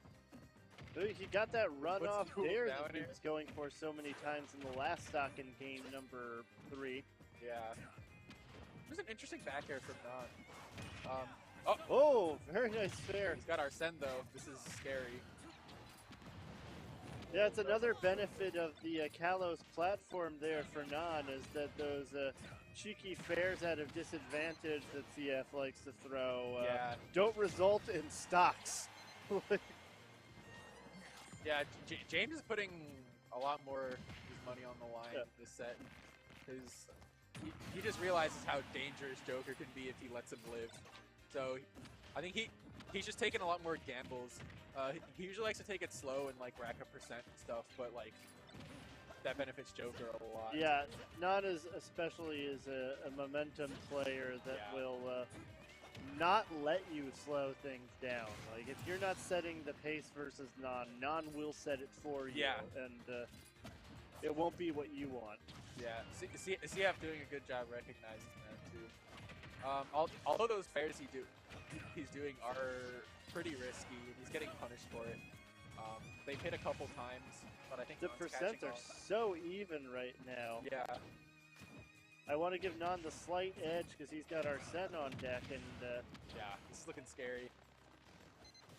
He got that run What's off the move there down that he here? was going for so many times in the last stock in game number 3. yeah. It was an interesting back air from Don. Oh, very nice fair. He's got Arsene though. This is scary. Yeah, it's another benefit of the Kalos platform there for Non is that those cheeky fairs out of disadvantage that CF likes to throw don't result in stocks. Yeah, James is putting a lot more of his money on the line this set. Because he just realizes how dangerous Joker can be if he lets him live. So I think he's just taking a lot more gambles. He usually likes to take it slow and like rack up percent and stuff, but like that benefits Joker a lot. Yeah, Non especially is a momentum player that will not let you slow things down. Like if you're not setting the pace versus Non will set it for you. Yeah. And it won't be what you want. Yeah, CF doing a good job recognizing that too. Although those fairs he's doing are pretty risky, and he's getting punished for it. They've hit a couple times, but I think The Non's percents catching are on. so even right now. Yeah, I want to give Non the slight edge because he's got Arsene on deck, and yeah, this is looking scary.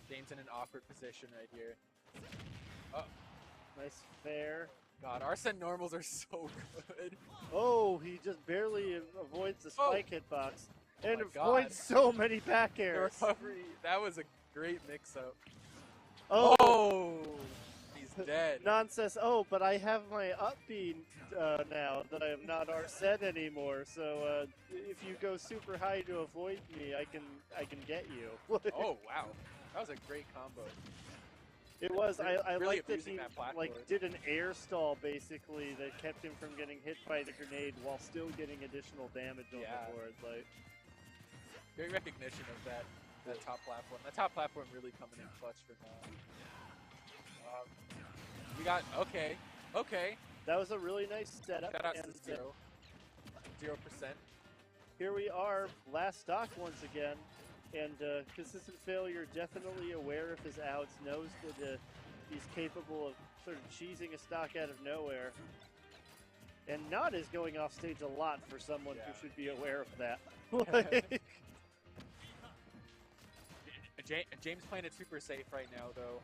James in an awkward position right here. nice fair. God, Arsene normals are so good. Oh, he just barely avoids the spike hitbox and my avoids so many back The airs. recovery, that was a great mix-up. Oh, Oh, he's dead. Non says, "Oh, but I have my up B now that I am not Arsene anymore. So if you go super high to avoid me, I can get you." Oh wow, that was a great combo. It was. I Really like that abusing he that platform. did an air stall basically that kept him from getting hit by the grenade while still getting additional damage on the board. Like, great recognition of that top platform. That top platform really coming in clutch for now. We got okay. that was a really nice setup. Shout out and to 0%. here we are, last stock once again, and consistent failure, definitely aware of his outs, knows that he's capable of sort of cheesing a stock out of nowhere. And Not is going off stage a lot for someone who should be aware of that. James playing it super safe right now, though.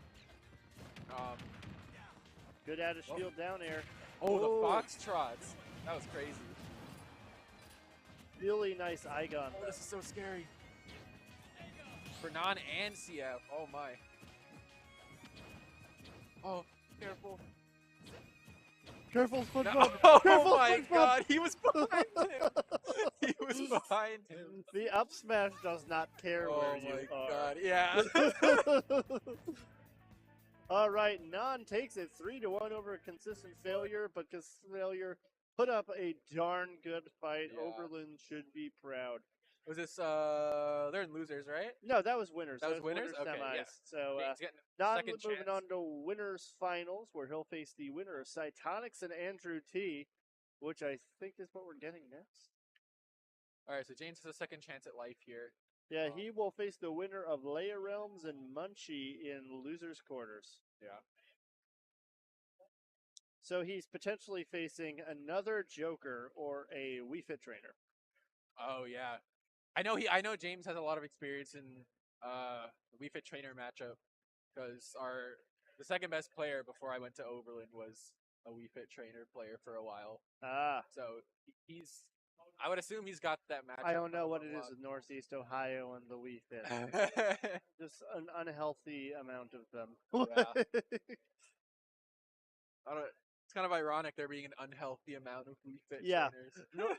Good out of shield down air. Oh, the foxtrots. That was crazy. Really nice Igon. Oh, this is so scary. For Non and CF. Oh, my. Oh, careful. Careful, SpongeBob! No. Oh, Careful, my SpongeBob! God. He was behind him. He was behind him. The up smash does not care where you Oh, are. my God. Yeah. All right, Non takes it 3-1 over consistent failure, but failure put up a darn good fight. Yeah. Oberlin should be proud. Was this, they're in losers, right? No, that was winners. That was winners? Okay, semis. yeah. So James getting Non second moving chance. on to winners finals, where he'll face the winner of Cytonics and Andrew T, which I think is what we're getting next. All right, so James has a second chance at life here. Yeah, he will face the winner of Leia Realms and Munchie in losers quarters. Yeah. So he's potentially facing another Joker or a Wii Fit trainer. Oh yeah, I know James has a lot of experience in the Wii Fit trainer matchup because the second best player before I went to Oberlin was a Wii Fit trainer player for a while. Ah, So I would assume he's got that matchup. I don't know what it is unlocked. with Northeast Ohio and the Wii Fit. Just an unhealthy amount of them. Yeah. It's kind of ironic there being an unhealthy amount of Wii Fit Yeah. trainers.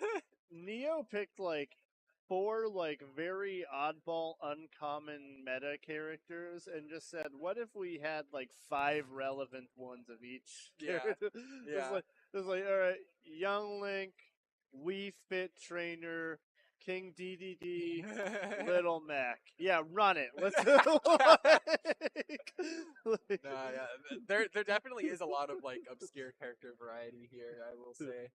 Neo picked like 4 like very oddball, uncommon meta characters and just said, "What if we had like 5 relevant ones of each?" Yeah, character?" yeah. It's like, all right, Young Link, Wii Fit trainer, King DDD, Little Mac. Yeah, run it. Let's Yeah. There definitely is a lot of like obscure character variety here, I will say.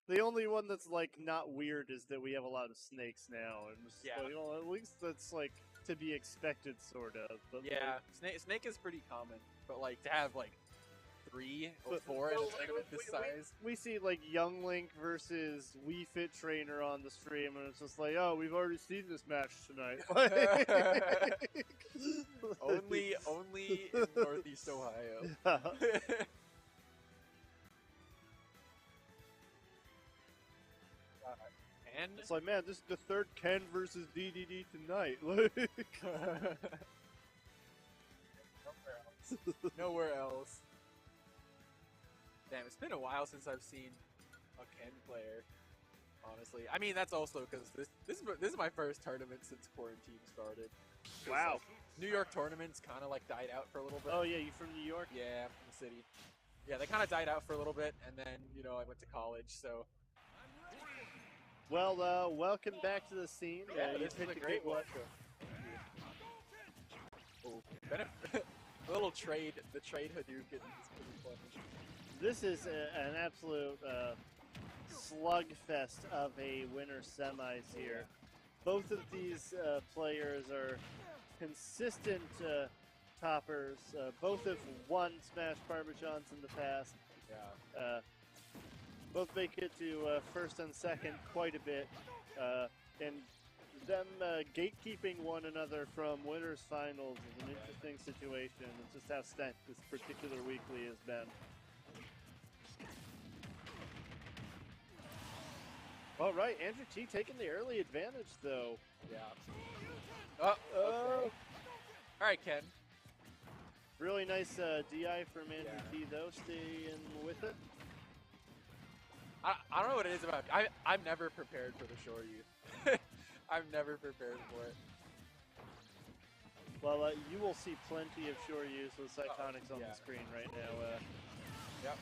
The only one that's like not weird is that we have a lot of snakes now, and it's Yeah. like, well, at least that's like to be expected, sort of. But Yeah, Snake is pretty common, but like to have like 3 or 4 in a tournament this size. we see like Young Link versus Wii Fit Trainer on the stream, and it's just like, oh, we've already seen this match tonight. only in Northeast Ohio. And It's like, man, this is the third Ken versus DDD tonight. nowhere else. Damn, it's been a while since I've seen a Ken player. Honestly, I mean that's also because this is my first tournament since quarantine started. Wow. New York tournaments kind of like died out for a little bit. Oh yeah, you from New York? Yeah, I'm from the city. Yeah, they kind of died out for a little bit, and then I went to college, so. Well, welcome back to the scene. Yeah, you this is picked a great good one. Oh, a little trade. The trade Hadouken is pretty funny. This is an absolute slugfest of a winner semis here. Both of these players are consistent toppers. Both have won Smash Parmesans in the past. Yeah. Both make it to first and second quite a bit. And them gatekeeping one another from winners finals is an interesting situation. It's just how stacked this particular weekly has been. All right, Andrew T taking the early advantage, though. Yeah. Oh. Okay. All right, Ken. Really nice DI from Andrew T, though. Staying with it. I don't know what it is about. I'm never prepared for the Shoryu. I'm never prepared for it. Well, you will see plenty of Shoryus with Cytonics on the screen right now. Yep.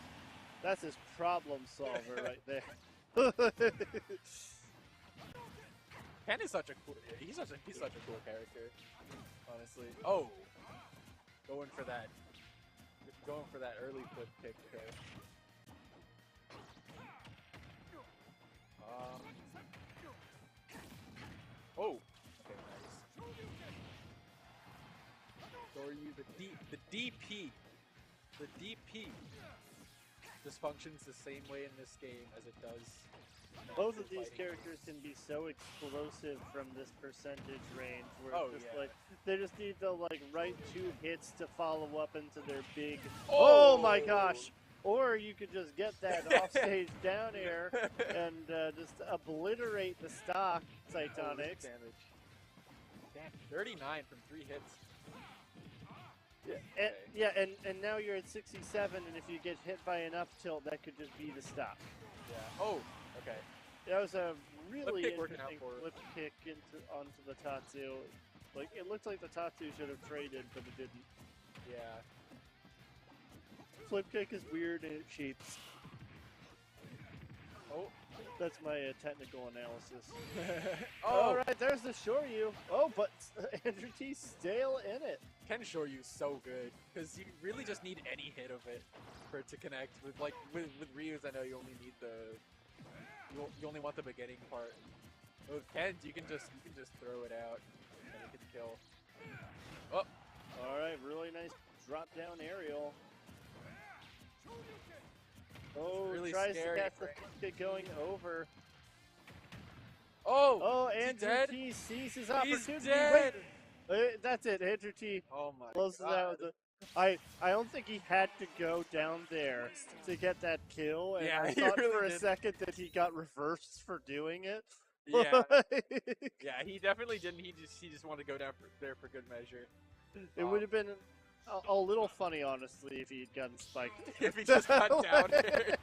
That's his problem solver right there. Ken is such a cool. He's such a cool character. Honestly. Oh. Going for that early flip kick there. Oh. Okay, nice. Shoryu, the DP. The DP just functions the same way in this game as it does. Both of these characters can be so explosive from this percentage range where it's just like they just need the right 2 hits to follow up into their big oh my gosh. Or you could just get that offstage down air and just obliterate the stock Cytonics. Damage. Damn, 39 from 3 hits. Yeah, and now you're at 67, and if you get hit by an up tilt, that could just be the stop. Yeah. Oh, okay. That was a really interesting flip flip kick onto the Tatsu. Like, it looked like the Tatsu should have traded, but it didn't. Yeah. Flip kick is weird and it cheats. Oh. That's my technical analysis. Oh. Alright, there's the Shoryu. Oh, but Andrew T's still in it. Ken Shoryu's so good, because you really just need any hit of it for it to connect. With Ryu's, I know you only need you only want the beginning part. But with Ken's, you can just throw it out and it can kill. Oh. Alright, really nice drop down aerial. Oh, really tries scary to catch for the kick going over. Oh! Oh, is he Andrew dead? T sees his He's opportunity. dead! Wait, that's it. Andrew T Oh my closes god. out. I don't think he had to go down there to get that kill, and Yeah, I he thought really for a didn't. second that he got reversed for doing it. Yeah. Yeah, he definitely didn't. He just wanted to go down there for good measure. It would have been a little funny, honestly, if he had gotten spiked. If he just got down there.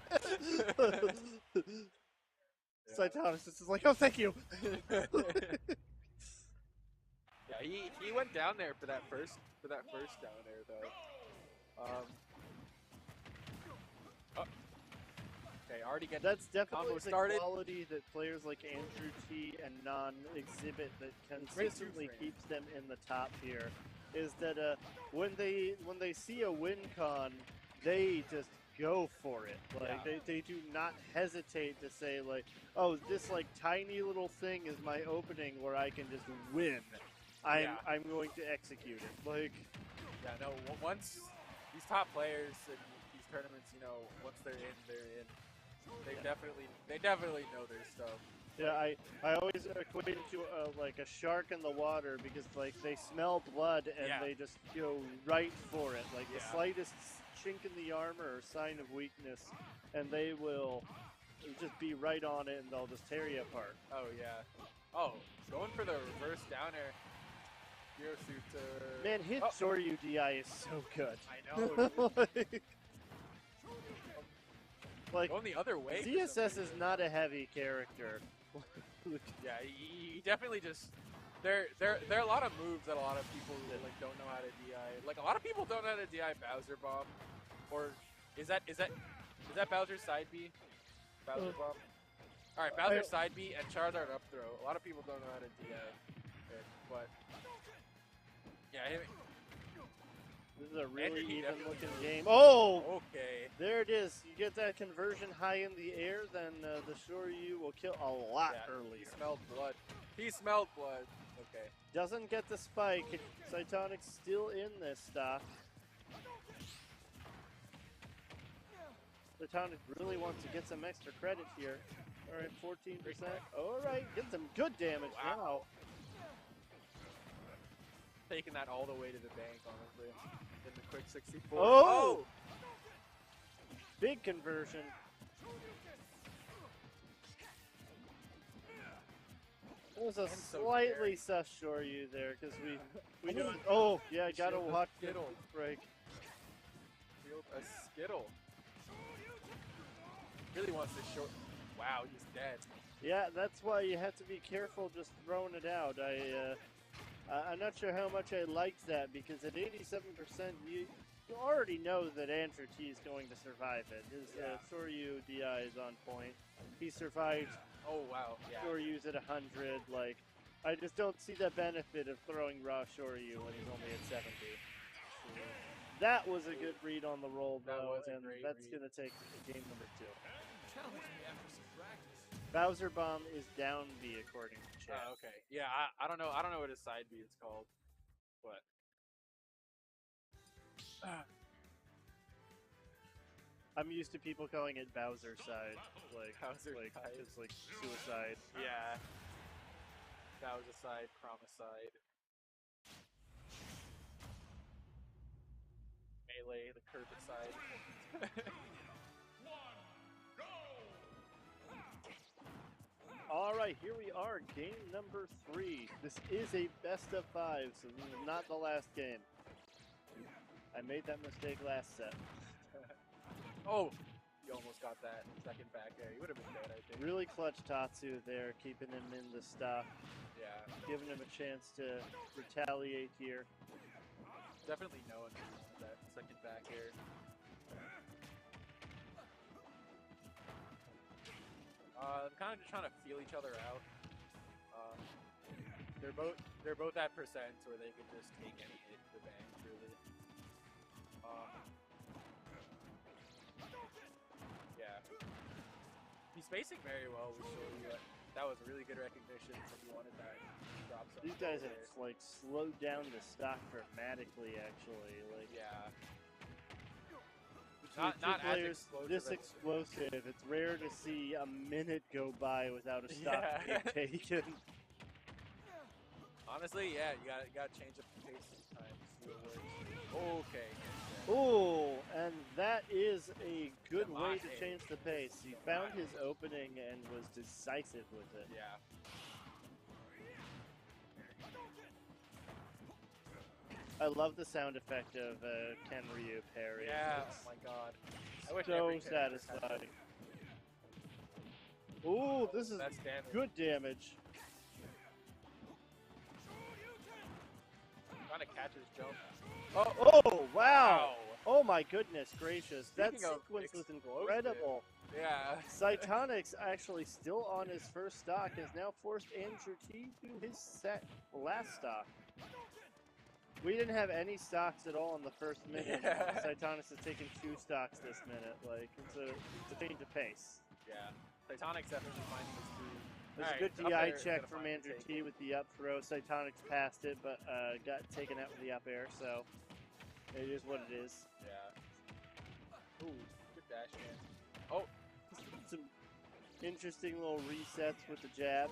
Saitonis is like, oh, thank you. Yeah, he went down there for that first down there though. Okay, already getting That's definitely combo the started. quality that players like Andrew T and Non exhibit that consistently keeps them in the top here. Is that when they see a win con, they just go for it. Like they do not hesitate to say like, oh, this like tiny little thing is my opening where I can just win. I'm going to execute it. Like, yeah, no. Once these top players in these tournaments, you know, once they're in, they're in. They definitely know their stuff. Yeah, I always equate it to like a shark in the water because like they smell blood and they just go right for it. Like the slightest chink in the armor or sign of weakness, and they will just be right on it and they'll just tear you apart. Oh yeah. Oh, going for the reverse downer. Man, his Soryu DI is so good. I know. Like, going the other way. DSS is not a heavy character. Yeah, he definitely just. There are a lot of moves that a lot of people like don't know how to DI. Like a lot of people don't know how to DI Bowser Bomb, or is that Bowser's side B? Bowser Bomb. All right, Bowser side B and Charizard up throw. A lot of people don't know how to DI it, but yeah. This is a really even-looking game. Oh! Okay. There it is. You get that conversion high in the air, then the Shoryu will kill a lot earlier. He smelled blood. He smelled blood. Okay. Doesn't get the spike. Cytonic's still in this stock. Cytonic really wants to get some extra credit here. All right, 14%. All right, get some good damage now. Taking that all the way to the bank, honestly. In the quick 64. Oh! Big conversion. It was a slightly sus Shoryu there because we know. Oh yeah, I gotta watch the break. Field a Skittle. Really wants to short. Wow, he's dead. Yeah, that's why you have to be careful just throwing it out. I'm not sure how much I liked that because at 87%, you already know that Andrew T is going to survive it. His Soryu DI is on point. He survived. Oh wow! Yeah. Shoryu's at 100. Like, I just don't see the benefit of throwing raw Shoryu when he's only at 70. That was a good read on the roll, though, and that's going to take game number 2. Bowser Bomb is down B according to chat. Oh, okay. Yeah, I don't know. I don't know what his side B is called, but I'm used to people calling it Bowser side, like Bowser side. Just like suicide. Yeah. Bowser side, Chroma side. Melee, the curved side. All right, here we are, game number 3. This is a best of 5, so this is not the last game. I made that mistake last set. Oh, you almost got that second back there. You would have been dead, I think. Really clutch Tatsu there, keeping him in the stock. Yeah. Giving him a chance to retaliate here. Definitely knowing that second back here. I'm kind of just trying to feel each other out. They're both at percents where they could just take any hit to the bank, really. Yeah. He's spacing very well with Shoryu. That was really good recognition if you wanted that drop. These guys have like slowed down the stock dramatically, actually. Like, yeah. with two not as players explosive this as- explosive, it's rare to see a minute go by without a stock Yeah. being taken. Honestly, yeah, you gotta change up the pace sometimes. See what works. Okay. Ooh, and that is a good The way to Mahe. change the pace. He found his opening and was decisive with it. Yeah. I love the sound effect of Ken Ryu parry. Yeah. It's Oh my god. I wish so every character had that. satisfying. Ooh, this is That's damage. good damage. Trying to catch his jump. Oh, wow. Oh my goodness gracious. That Speaking of sequence was explosive. incredible. Yeah. Cytonix actually still on his first stock has now forced Andrew T to his last stock. We didn't have any stocks at all in the first minute. Yeah. Cytonix has taken 2 stocks this minute. Like, it's a change of pace. Yeah. Titanic's definitely finding his groove. There's a Alright, good up DI air is check gonna from find Andrew the T take. with the up throw. Cytonix passed it, but got taken out with the up air, so it is what it is. Yeah. Ooh, good dash in. Oh, Some interesting little resets with the jab.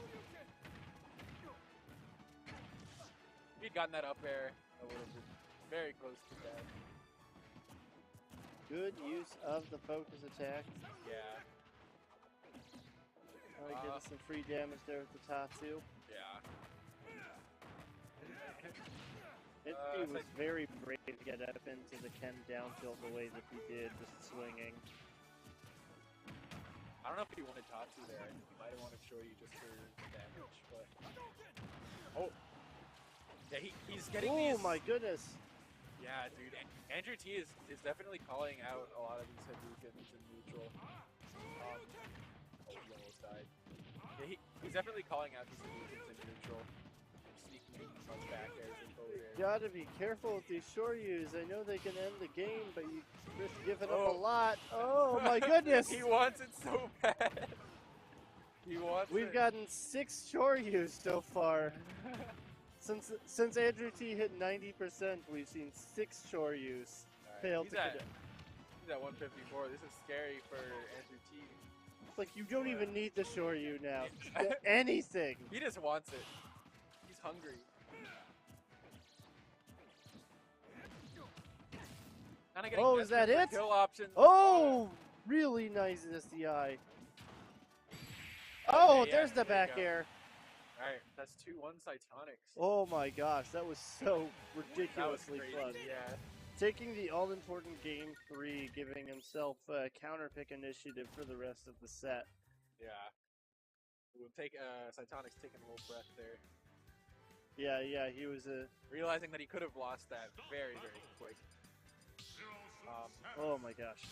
if he'd gotten that up air, I would have been very close to that. Good use of the focus attack. Yeah. Getting some free damage there with the Tatsu. Yeah. It was very brave to get up into the Ken down tilt the way that he did, just swinging. I don't know if he wanted Tatsu there. I think he might have wanted Shoryu just for damage, but... Oh! Yeah, he's getting Oh these... my goodness! Yeah, dude. Andrew T is definitely calling out a lot of these Hadoukens in neutral. Oh, he almost died. Yeah, he's definitely calling out these Hadoukens in neutral. Sneaking in much back airs and forward airs. Gotta be careful with these Shoryus. I know they can end the game, but you risk giving up a Oh. lot. Oh my goodness! He wants it so bad. He wants We've it. gotten 6 Shoryus so far. Since Andrew T hit 90%, we've seen 6 Shoryus Alright, fail he's to at, connect. he's at 154. This is scary for Andrew T. Like, you don't even need the Shoryu now. Anything. He just wants it. He's hungry. Kinda getting Oh, is that desperate for it? Kill options. Oh, really nice SDI. Oh, Okay, yeah, there's the there you back go. air. Alright, that's 2-1 Cytonics. Oh my gosh, that was so That was ridiculously crazy, fun. yeah. Taking the all-important game 3, giving himself counter-pick initiative for the rest of the set. Yeah. We'll take Cytonics taking a little breath there. Yeah, he was Realizing that he could have lost that very, very quick. oh my gosh,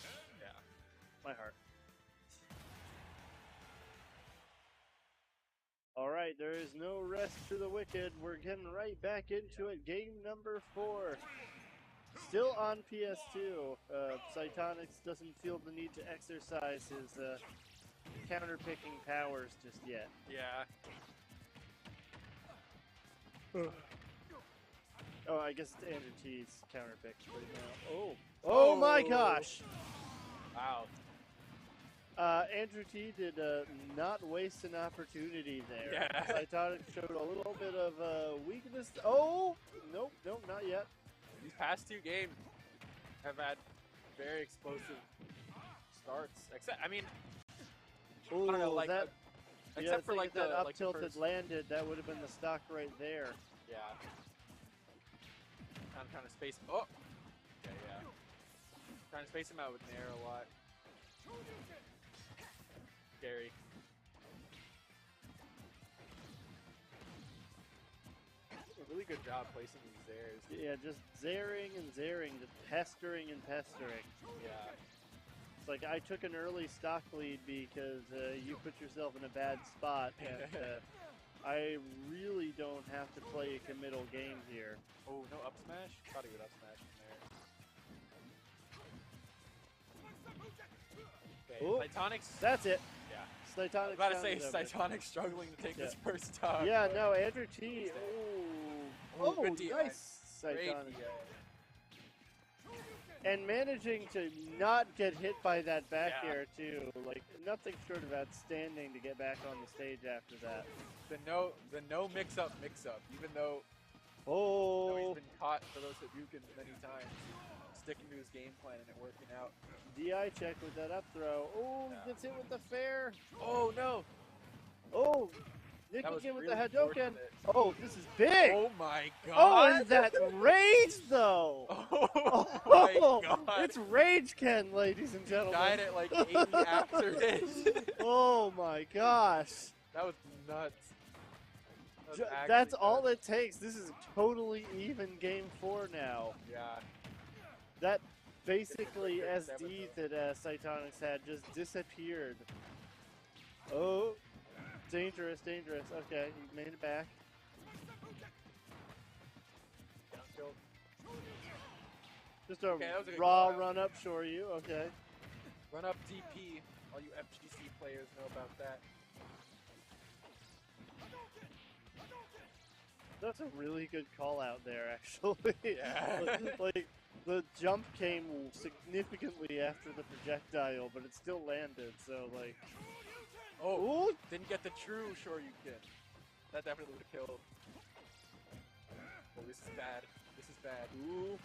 Yeah. my heart. All right, there is no rest to the wicked. We're getting right back into it. Game number 4. Still on PS2. Cytonics doesn't feel the need to exercise his counter-picking powers just yet. Yeah. Oh, I guess it's Andrew T's counter-pick right now. Oh my gosh! Wow. Andrew T did not waste an opportunity there. Yeah. Cytonics showed a little bit of weakness. Oh! Nope, not yet. These past 2 games have had very explosive starts. Except, I mean, Ooh, I don't know, like, that, except for think like if that the up like the tilt had first, landed, that would have been the stock right there. yeah. I'm trying to space. Oh. Okay, yeah. Trying to space him out with Nair a lot. Scary. A really good job placing these airs. Yeah, just zaring and zaring, just pestering and pestering. Yeah. It's like I took an early stock lead because you put yourself in a bad spot, and I really don't have to play a committal game here. Oh, no up smash? Thought he would up smash from there. Okay, Oh, Cytonics. That's it. Yeah. I Cytonics. was about to say, found it over. Cytonics struggling to take Yeah. this first stock. Yeah, no, Andrew T. Oh, Oh, good DI. nice. Great Cytonics. DI. And managing to not get hit by that back Yeah. air too, like nothing short of outstanding to get back on the stage after that. The no mix up, even though Oh, he's been caught for those Hadouken many times, sticking to his game plan and it working out. DI check with that up throw. Oh, Yeah. gets hit with the fair. Oh no! Oh, That Nick was again with really the Hadouken. fortunate. Oh, this is big. Oh my Oh, god! and that rage though. Oh my god! It's Rage Ken, ladies and gentlemen. Died at like 80 after it. Oh my gosh. That was nuts. That was That's actually all nuts. it takes. This is totally even game 4 now. Yeah. That basically Great SD that Cytonics had just disappeared. Oh, dangerous, dangerous. Okay, he made it back. Down tilt. Just a Okay, that was a good raw call out. run up, shore you. Okay. Run up DP. All you FGC players know about that. That's a really good call out there, actually. Yeah. like, the jump came significantly after the projectile, but it still landed, so, like. Oh, Ooh! didn't get the true sure you can. That definitely would have killed. Oh, this is bad. This is bad. Ooh!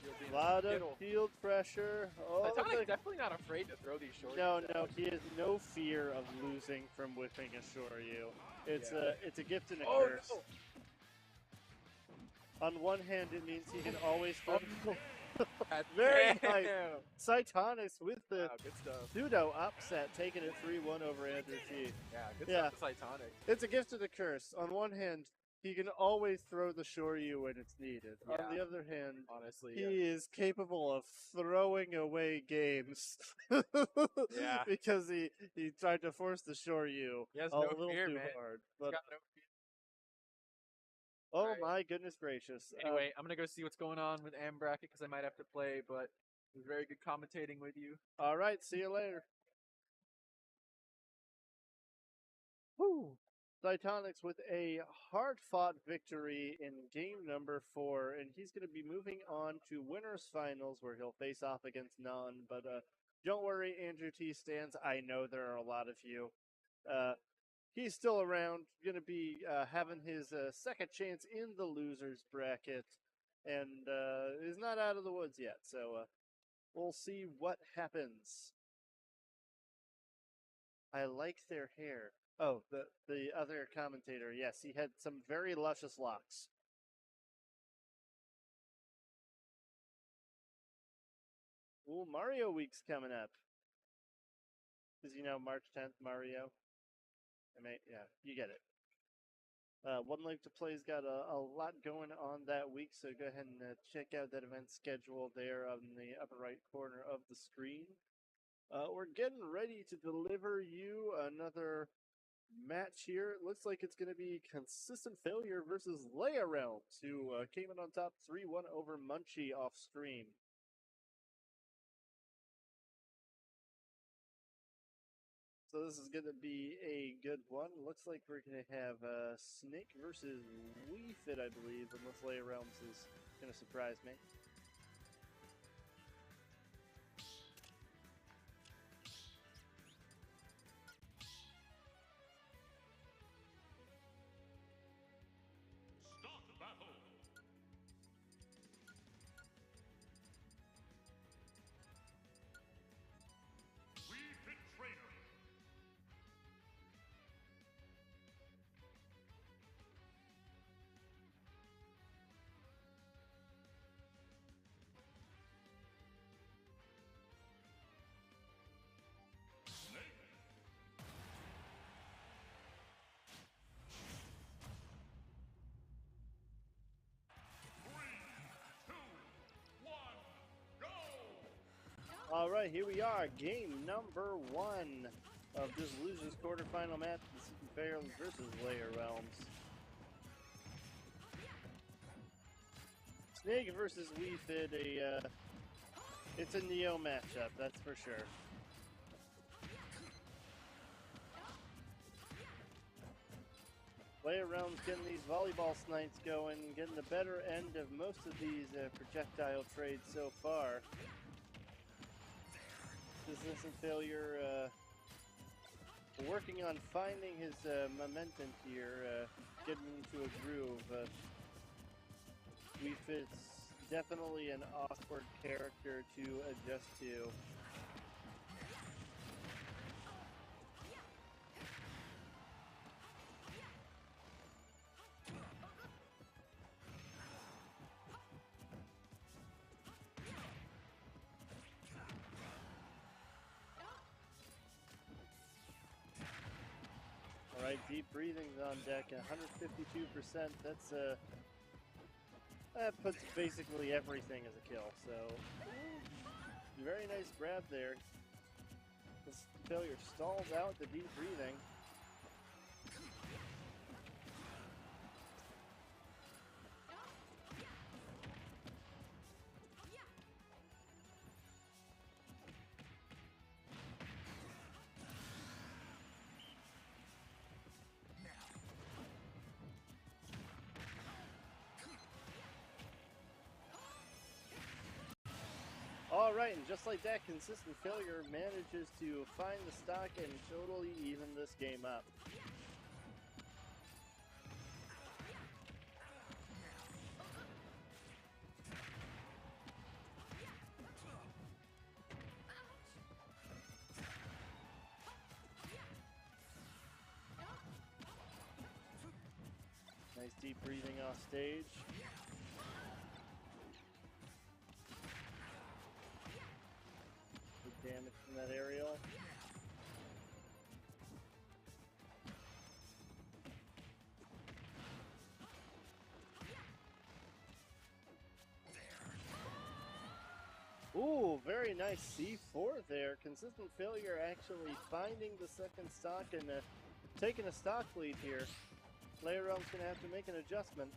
Shield being A lot of skittle. field pressure. Oh, Titonic's definitely not afraid to throw these short. no, he has no fear of losing from whipping a Shoryu. It's a gift and a Oh curse. no! On one hand, it means he can always throw. God Very damn. nice. Cytonics with the Wow, good stuff. pseudo upset, taking it 3-1 over Andrew G. Yeah, good Yeah. stuff to Cytonic. It's a gift and a curse. On one hand, he can always throw the Shoryu when it's needed. On Yeah. the other hand, Honestly, he yeah. is capable of throwing away games. Yeah. Because he tried to force the Shoryu He has a no little fear, too man. hard. He's But got no fear. oh Alright. my goodness gracious! Anyway, I'm gonna go see what's going on with Am Bracket because I might have to play, but it was very good commentating with you. All right, see you later. Whew. Cytonics with a hard-fought victory in game number 4, and he's going to be moving on to winners finals where he'll face off against Nan. But don't worry, Andrew T stands. I know there are a lot of you. He's still around, going to be having his second chance in the losers bracket, and is not out of the woods yet. So we'll see what happens. I like their hair. Oh, the other commentator. Yes, he had some very luscious locks. Ooh, Mario Week's coming up. Because, March 10th, Mario. Yeah, you get it. 1Life2Play's got a lot going on that week, so go ahead and check out that event schedule there on the upper right corner of the screen. We're getting ready to deliver you another match here. It looks like it's going to be Consistent Failure versus Leia Realms, who came in on top 3-1 over Munchie off stream. So this is going to be a good one. Looks like we're going to have Snake versus Wii Fit, I believe, unless Leia Realms is going to surprise me. All right, here we are, game number 1 of this losers quarterfinal match, Consistent Failure versus Leia Realms. Snake versus Wii Fit, it's a Neo matchup, that's for sure. Layer Realm's getting these volleyball snipes going, getting the better end of most of these projectile trades so far. Consistent Failure working on finding his momentum here, getting into a groove. It's definitely an awkward character to adjust to. Alright, deep breathing's on deck, 152%. That puts basically everything as a kill, so very nice grab there. This Failure stalls out the deep breathing. Alright, and just like that, Consistent Failure manages to find the stock and totally even this game up. Nice deep breathing off stage. Damage from that aerial. Ooh, very nice C4 there. Consistent Failure actually finding the second stock and taking a stock lead here. Layer Realm's going to have to make an adjustment.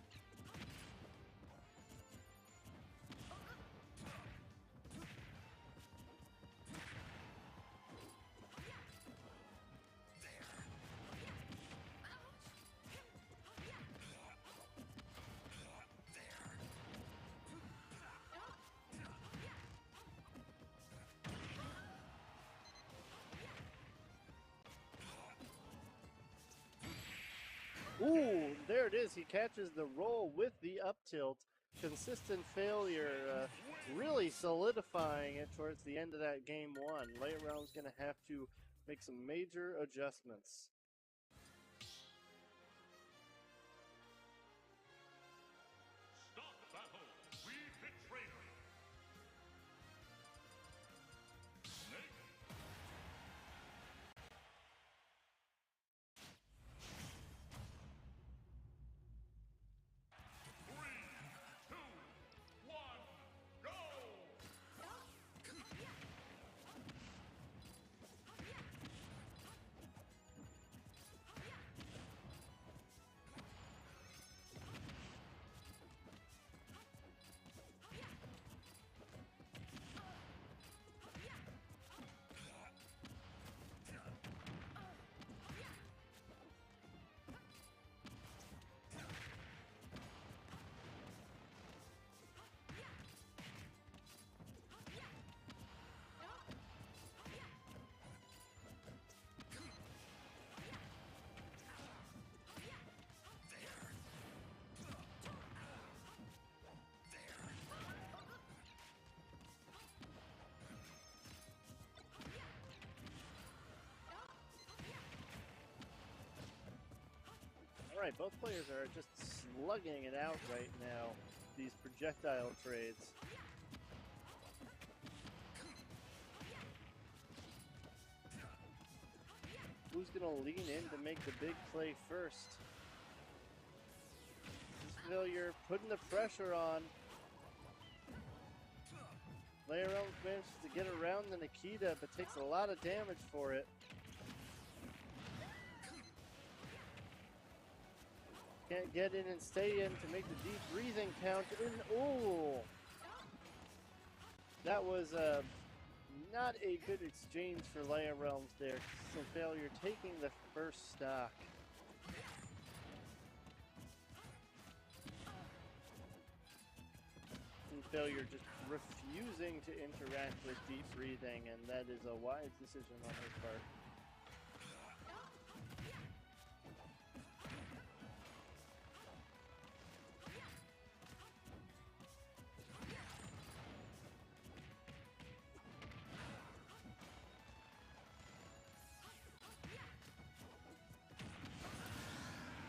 Ooh, there it is. He catches the roll with the up tilt. Consistent Failure really solidifying it towards the end of that game one. Layer Realm's going to have to make some major adjustments. Alright, both players are just slugging it out right now, these projectile trades. Who's going to lean in to make the big play first? Failure putting the pressure on. Layer Realm manages to get around the Nikita, but takes a lot of damage for it. Can't get in and stay in to make the deep breathing count. Oh! That was not a good exchange for Layer Realms there. Some Failure taking the first stock. Failure just refusing to interact with deep breathing, and that is a wise decision on his part.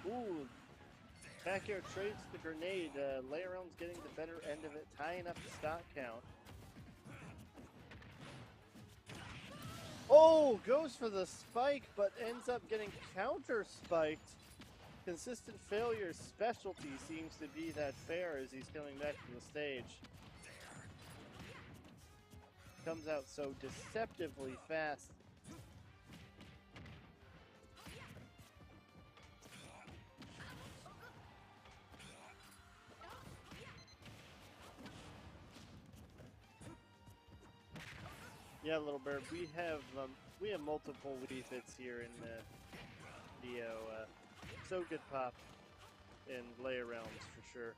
Ooh, back air trades the grenade. Layaround's getting the better end of it, tying up the stock count. Oh, goes for the spike, but ends up getting counter spiked. Consistent Failure's specialty seems to be that fair as he's coming back to the stage. Comes out so deceptively fast. Yeah, Little Bird, we have multiple Wii Fits here in the video. So good pop in layer realms for sure.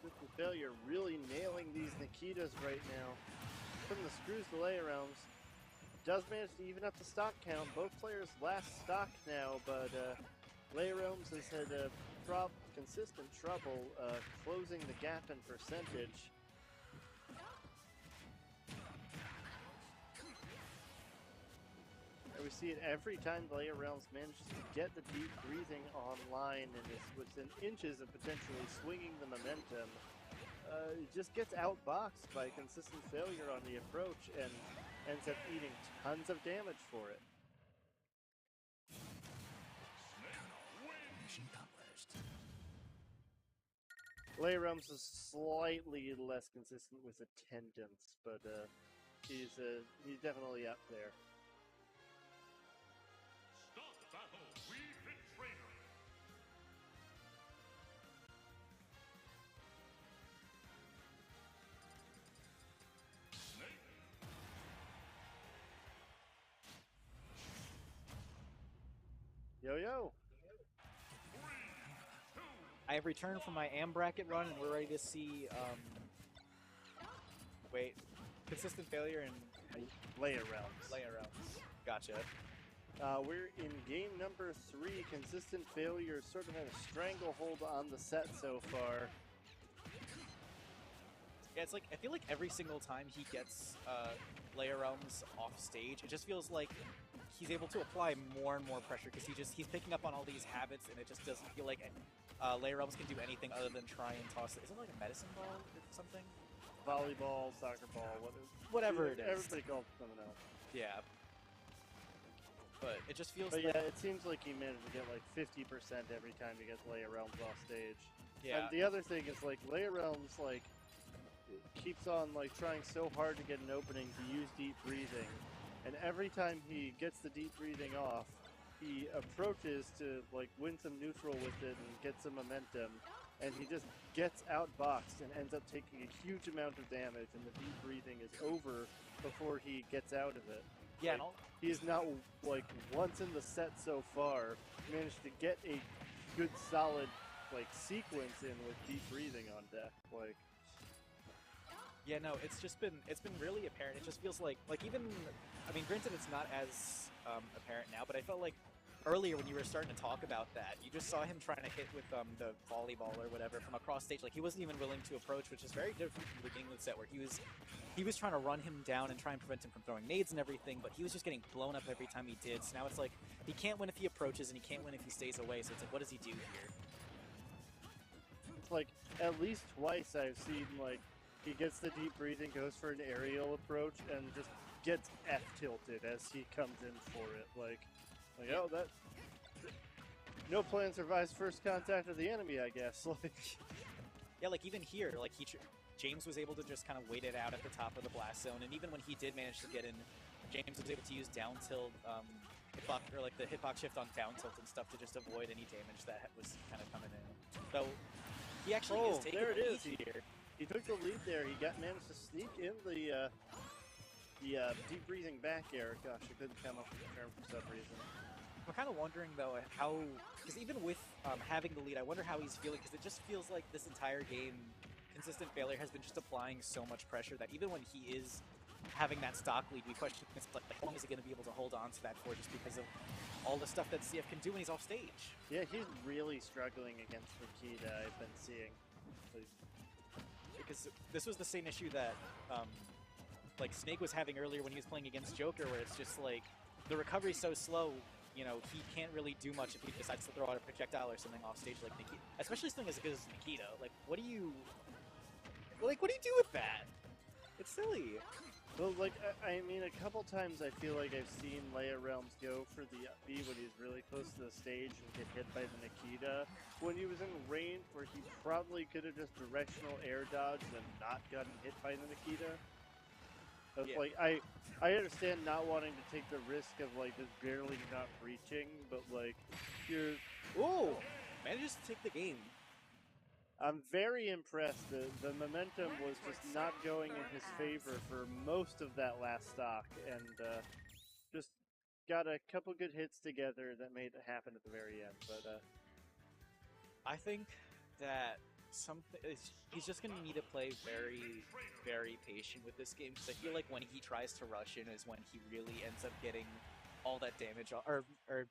Consistent Failure really nailing these Nikitas right now. Putting the screws to layer realms. Does manage to even up the stock count. Both players last stock now, but Layer Realms has had consistent trouble closing the gap in percentage. And we see it every time Layer Realms manages to get the deep breathing online and is within inches of potentially swinging the momentum. It just gets outboxed by Consistent Failure on the approach and ends up eating tons of damage for it. Mission accomplished. Layer Realms is slightly less consistent with attendance, but he's definitely up there. Stop battle, Wii Fit Trainer. Snake. Yo-yo! I have returned from my AM bracket run, and we're ready to see. Wait, Consistent Failure and Layer Realms. Layer Realms. Gotcha. We're in game number 3. Consistent Failure sort of had a stranglehold on the set so far. Yeah, it's like I feel like every single time he gets Layer Realms off stage, it just feels like he's able to apply more and more pressure because he's picking up on all these habits, and it just doesn't feel like Layer Realms can do anything other than try and toss it. Is it like a medicine ball or something? Volleyball, soccer ball, Whatever it is. Everybody calls it something else. Yeah. But it just feels But like... yeah, it seems like he managed to get like 50% every time he gets Layer Realms off stage. Yeah. And the other thing is like Layer Realms like keeps on like trying so hard to get an opening to use deep breathing, and every time he gets the deep breathing off, he approaches to like win some neutral with it and get some momentum, and he just gets outboxed and ends up taking a huge amount of damage, and the deep breathing is over before he gets out of it. Yeah, Like, he has not, like, once in the set so far, managed to get a good, solid, like, sequence in with deep breathing on deck. Like, yeah, no, it's been really apparent. It just feels like even, I mean, granted it's not as apparent now, but I felt like earlier when you were starting to talk about that, you just saw him trying to hit with the volleyball or whatever from across stage. Like, he wasn't even willing to approach, which is very different from the beginning of the set, where he was trying to run him down and try and prevent him from throwing nades and everything, but he was just getting blown up every time he did. So now it's like, he can't win if he approaches, and he can't win if he stays away, so it's like, what does he do here? it's like, at least twice I've seen, like, he gets the deep breathing, goes for an aerial approach, and just gets F-tilted as he comes in for it. Like, oh, that... No plan survives first contact with the enemy, I guess. Like, Yeah, like even here, like James was able to just kind of wait it out at the top of the blast zone, and even when he did manage to get in, James was able to use down tilt, hitbox, or like the hitbox shift on down tilt and stuff to just avoid any damage that was kind of coming in. So he actually is taking there it the is lead here. He took the lead there. He managed to sneak in the The deep breathing back air, gosh, I couldn't come up with the term for some reason. I'm kind of wondering though how, because even with having the lead, I wonder how he's feeling, because it just feels like this entire game, consistent failure has been just applying so much pressure that even when he is having that stock lead, we question like how long is he going to be able to hold on to that for, just because of all the stuff that CF can do when he's off stage. Yeah, he's really struggling against Nikita, I've been seeing. Because this was the same issue that like Snake was having earlier when he was playing against Joker, where it's just like the recovery's so slow, you know, he can't really do much if he decides to throw out a projectile or something off stage like Nikita. Especially something as good as Nikita. Like, what do you do with that? It's silly. Well, like, I mean, a couple times I feel like I've seen Leia Realms go for the up B when he's really close to the stage and get hit by the Nikita. When he was in range where he probably could have just directional air dodged and not gotten hit by the Nikita. Yeah. Like, I understand not wanting to take the risk of, like, just barely not reaching, but, like, you're... Ooh! Manages to take the game. I'm very impressed. The momentum was just not going in his favor for most of that last stock, and just got a couple good hits together that made it happen at the very end. But I think that he's just going to need to play very, very patient with this game, because I feel like when he tries to rush in is when he really ends up getting all that damage off, or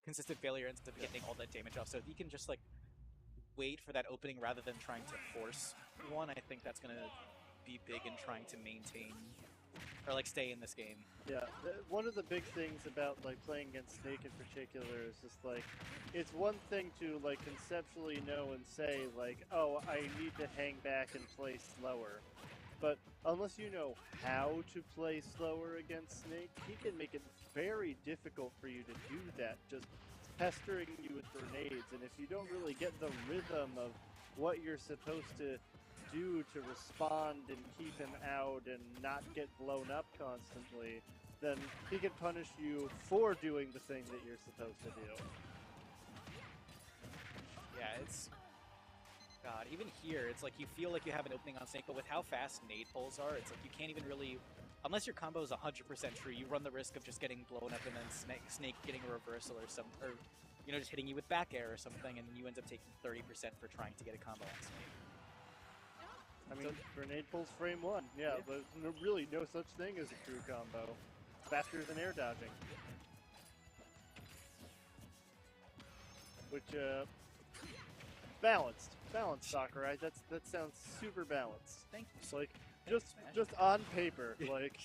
consistent failure ends up getting all that damage off. So if he can just like wait for that opening rather than trying to force one, I think that's going to be big in trying to maintain or like stay in this game. yeah, one of the big things about like playing against Snake in particular is just like, it's one thing to like conceptually know and say like, oh, I need to hang back and play slower. But unless you know how to play slower against Snake, he can make it very difficult for you to do that, just pestering you with grenades. And if you don't really get the rhythm of what you're supposed to do to respond and keep him out and not get blown up constantly, then he can punish you for doing the thing that you're supposed to do. Yeah, it's... God, even here, it's like you feel like you have an opening on Snake, but with how fast nade pulls are, it's like you can't even really... Unless your combo is 100% true, you run the risk of just getting blown up and then Snake getting a reversal or some... Or, you know, just hitting you with back air or something, and then you end up taking 30% for trying to get a combo on Snake. I mean, grenade pulls frame 1, yeah, but there's really no such thing as a true combo. Faster than air dodging. Which, balanced. Balanced, Sakurai. That sounds super balanced. Thank you. Like, just on paper, like,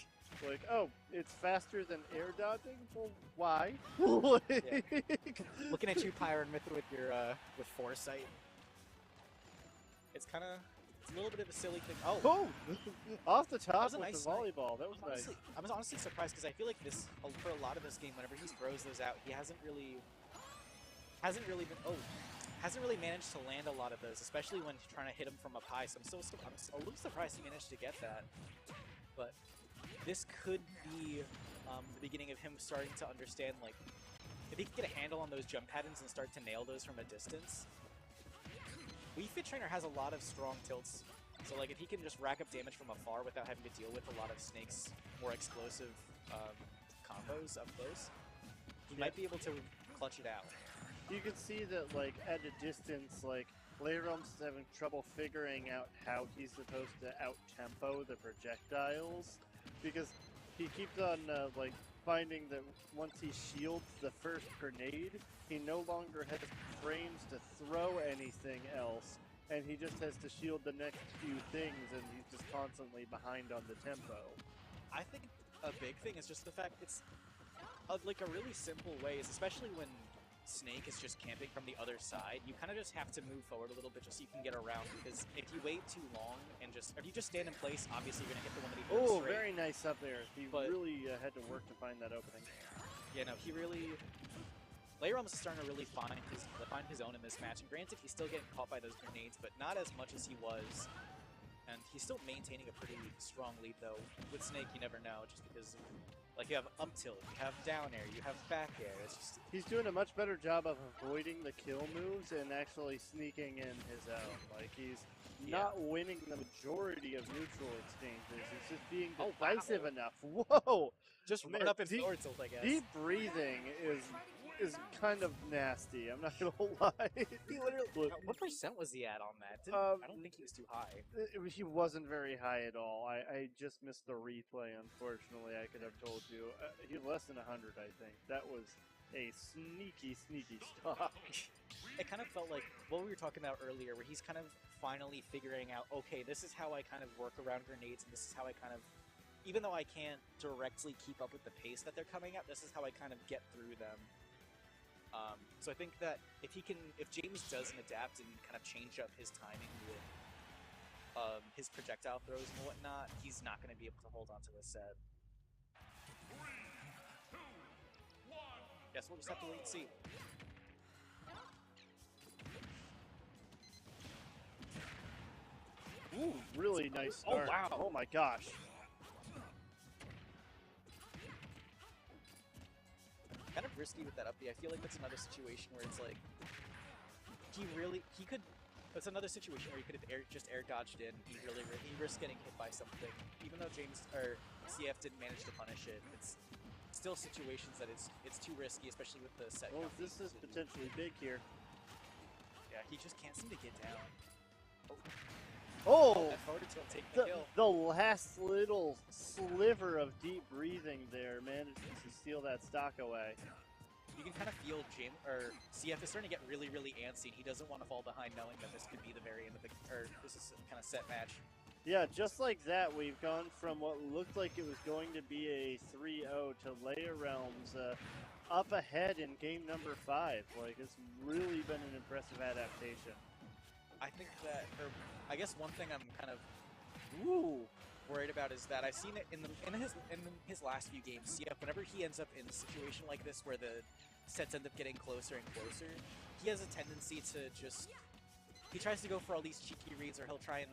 oh, it's faster than air dodging? Well, why? Looking at you, Pyron, with your, with Foresight. It's kind of... It's a little bit of a silly thing. Oh! Oh! Off the top That was a with nice the volleyball. That was nice. I was honestly surprised, because I feel like this, for a lot of this game, whenever he throws those out, he hasn't really managed to land a lot of those, especially when trying to hit them from up high. So I'm a little surprised he managed to get that. But this could be the beginning of him starting to understand, like, if he can get a handle on those jump patterns and start to nail those from a distance. Wii Fit Trainer has a lot of strong tilts, so like if he can just rack up damage from afar without having to deal with a lot of Snake's more explosive combos up close, he might be able to clutch it out. You can see that, like, at a distance, like, Leirum's is having trouble figuring out how he's supposed to out-tempo the projectiles, because he keeps on, like, finding that once he shields the first grenade, he no longer has frames to throw anything else, and he just has to shield the next few things, and he's just constantly behind on the tempo. I think a big thing is just the fact it's like a really simple way, is especially when Snake is just camping from the other side, you kind of just have to move forward a little bit just so you can get around, because if you wait too long and if you just stand in place, obviously you're going to get the one that he Oh, straight. very nice up there. He really had to work to find that opening. Yeah, no, he really... Leirums is starting to really find his own in this match, and granted, he's still getting caught by those grenades, but not as much as he was And he's still maintaining a pretty strong lead, though. With Snake, you never know, just because, like, you have up tilt, you have down air, you have back air. It's just He's doing a much better job of avoiding the kill moves and actually sneaking in his own. Like, he's not winning the majority of neutral exchanges. He's just being decisive enough. Whoa! just Man, run up and deep- forward tilt, I guess. Deep breathing is kind of nasty. I'm not gonna lie. He literally. Look, What percent was he at on that? I don't think he was too high. he wasn't very high at all. I just missed the replay, unfortunately. I could have told you. He was less than 100, I think. That was a sneaky stock. It kind of felt like what we were talking about earlier, where he's kind of finally figuring out, okay, this is how I kind of work around grenades, and this is how I kind of, even though I can't directly keep up with the pace that they're coming at, this is how I kind of get through them. So I think that if James doesn't adapt and kind of change up his timing with his projectile throws and whatnot, he's not going to be able to hold on to this set. 3, 2, 1. Guess we'll just have to wait and see. Ooh, really nice start. Oh, wow. Oh my gosh. Kind of risky with that up B. I feel like that's another situation where it's like It's another situation where he could have just air dodged in. He risked getting hit by something, even though CF didn't manage to punish it. It's still situations that it's too risky, especially with the set. Well, count this is being so potentially big here. Yeah, he just can't seem to get down. Oh! That forward tilt taking the kill. The last little sliver of deep breathing there manages to steal that stock away. You can kind of feel CF is starting to get really, really antsy. He doesn't want to fall behind, knowing that this could be the very end of this is a kind of set match. Yeah, just like that, we've gone from what looked like it was going to be a 3-0 to Leia Realms up ahead in game number 5. Like, it's really been an impressive adaptation. I think that, I guess one thing I'm kind of worried about is that I've seen it in his last few games. CF, whenever he ends up in a situation like this where the sets end up getting closer and closer, he has a tendency to he tries to go for all these cheeky reads, or he'll try and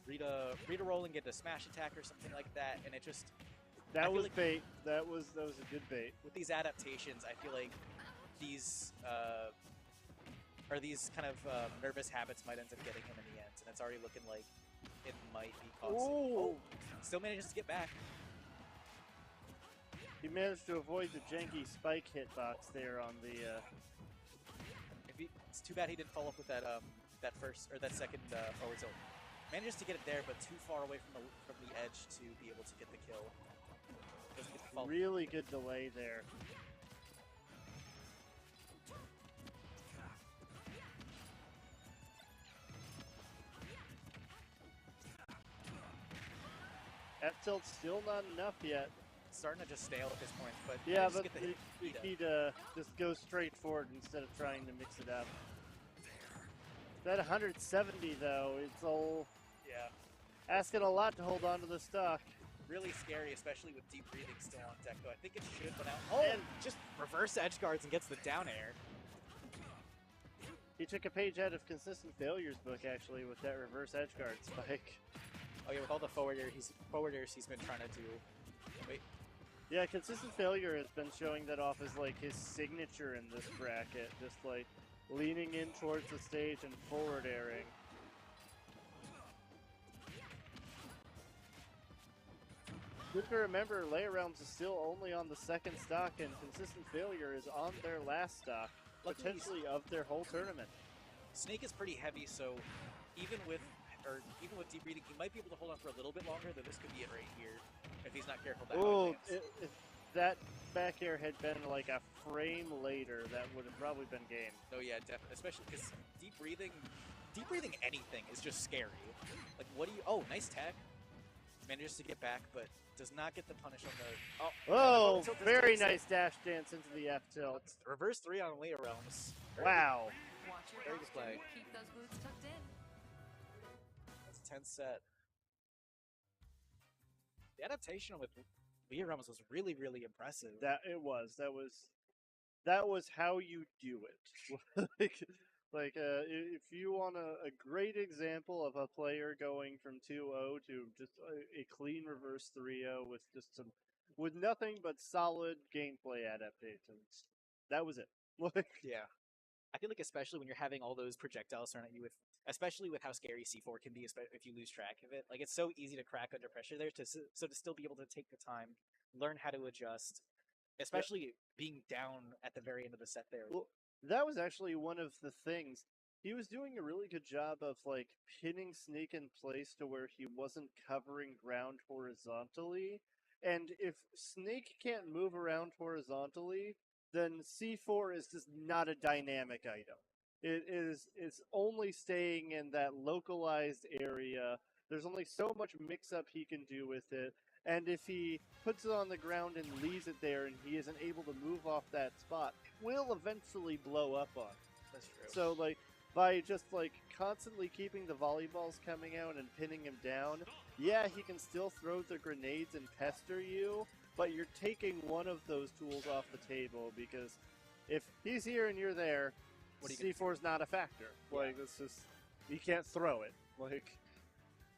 read a roll and get a smash attack or something like that, and it just that was like bait. That was a good bait. With these adaptations, I feel like these kind of nervous habits might end up getting him in the end, and it's already looking like it might be costing. Oh! Still manages to get back. He managed to avoid the janky spike hitbox there on the. It's too bad he didn't follow up with that second forward tilt. Manages to get it there, but too far away from the edge to be able to get the kill. Doesn't get the follow. Really good delay there. F-tilt's still not enough yet. It's starting to just stale at this point, but yeah, but get you need to just go straight forward instead of trying to mix it up. That 170 though, it's all asking a lot to hold on to the stock. Really scary, especially with deep breathing still on deck, though. I think it should, but now and just reverse edge guards and gets the down air. He took a page out of Consistent Failures book actually with that reverse edge guard spike. Oh yeah, with all the forward airs he's been trying to do. Wait. Yeah, Consistent Failure has been showing that off as like his signature in this bracket, just like leaning in towards the stage and forward airing. Good to remember, Leia Realms is still only on the second stock, and Consistent Failure is on their last stock, potentially of their whole tournament. Snake is pretty heavy, so even with deep breathing, he might be able to hold on for a little bit longer, though this could be it right here, if he's not careful. If that back air had been like a frame later, that would have probably been game. Oh yeah, definitely, especially because deep breathing anything is just scary. Like, what do you, nice tech. Manages to get back, but does not get the punish on the, oh, very nice dash dance into the F-tilt. Reverse 3 on Leia Realms. Wow. Very good play. Keep those boots tucked in. That's a 10 set. The adaptation with Leia Realms was really, really impressive. That was how you do it. Like, Like, if you want a great example of a player going from 2-0 to just a clean reverse 3-0 with just with nothing but solid gameplay adaptations, that was it. Like, Yeah. I feel like especially when you're having all those projectiles thrown at you, especially with how scary C4 can be, if you lose track of it. Like, it's so easy to crack under pressure there. So to still be able to take the time, learn how to adjust, especially being down at the very end of the set there. well, that was actually one of the things. He was doing a really good job of like pinning Snake in place to where he wasn't covering ground horizontally. And if Snake can't move around horizontally, then C4 is just not a dynamic item. It's only staying in that localized area. There's only so much mix up he can do with it. And if he puts it on the ground and leaves it there and he isn't able to move off that spot, it will eventually blow up on him. That's true. So, like, by just, like, constantly keeping the volleyballs coming out and pinning him down, yeah, he can still throw the grenades and pester you, but you're taking one of those tools off the table because if he's here and you're there, C4 is not a factor. Yeah. Like, it's just, you can't throw it. Like,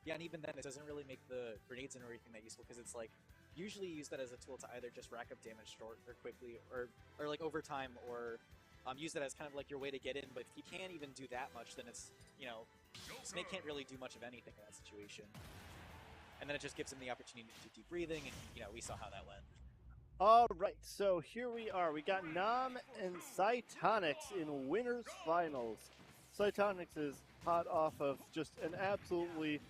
Yeah, and even then, it doesn't really make the grenades and everything that useful, because it's like, usually you use that as a tool to either just rack up damage short or quickly, or like over time, or use that as kind of like your way to get in. But if you can't even do that much, then it's, you know, Snake can't really do much of anything in that situation. And then it just gives him the opportunity to do deep breathing, and, you know, we saw how that went. alright, so here we are. We got Nam and Cytonix in winners finals. Cytonix is hot off of just an absolutely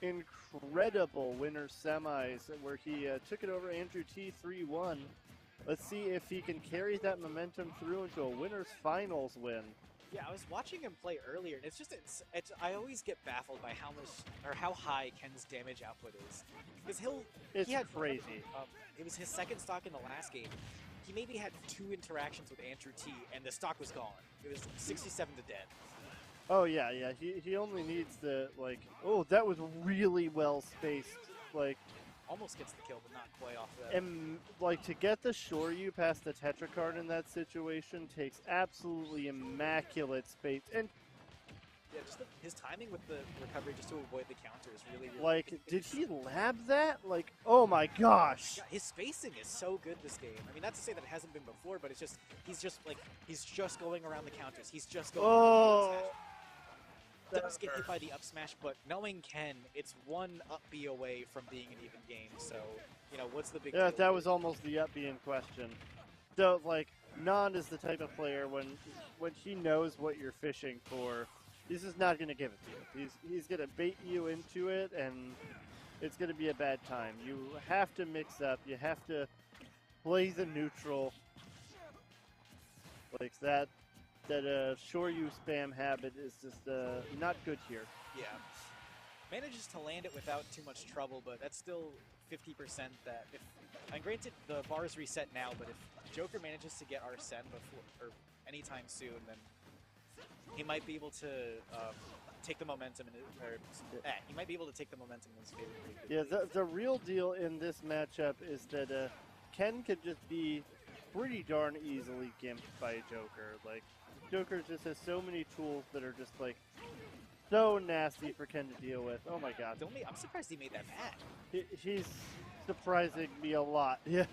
incredible winners semis where he took it over Andrew T 3-1. Let's see if he can carry that momentum through into a winners finals win. Yeah, I was watching him play earlier, and it's just, I always get baffled by how much, or how high Ken's damage output is. Because he had crazy. It was his second stock in the last game. He maybe had 2 interactions with Andrew T, and the stock was gone. It was 67 to dead. Oh yeah, he only needs the, like, oh, that was really well spaced, like, Almost gets the kill, but not quite off that. and, like, to get the Shoryu past the Tetra card in that situation takes absolutely immaculate space, and, Yeah, just his timing with the recovery just to avoid the counter is really, really like, good. did he lab that? Like, oh my gosh! Yeah, his spacing is so good this game. I mean, not to say that it hasn't been before, but it's just, he's just going around the counters. He's just going Oh! around the smash. Does get hit by the up smash, but knowing Ken, it's one up B away from being an even game, so, you know, what's the big Yeah, deal? that was almost the up B in question. So, like, Nan is the type of player when he knows what you're fishing for, he's just not going to give it to you. He's going to bait you into it, and it's going to be a bad time. You have to mix up. You have to play the neutral. Like, that Shoryu spam habit is just not good here. Yeah. Manages to land it without too much trouble, but that's still 50% that if... And granted, the bar is reset now, but if Joker manages to get Arsene before, or anytime soon, then he might be able to take the momentum he might be able to take the momentum in his favor pretty Yeah, quickly. the real deal in this matchup is that Ken could just be pretty darn easily gimped by Joker. Like, Joker just has so many tools that are just, like, so nasty for Ken to deal with. Oh my god. I'm surprised he made that bad. He's surprising me a lot. Yeah.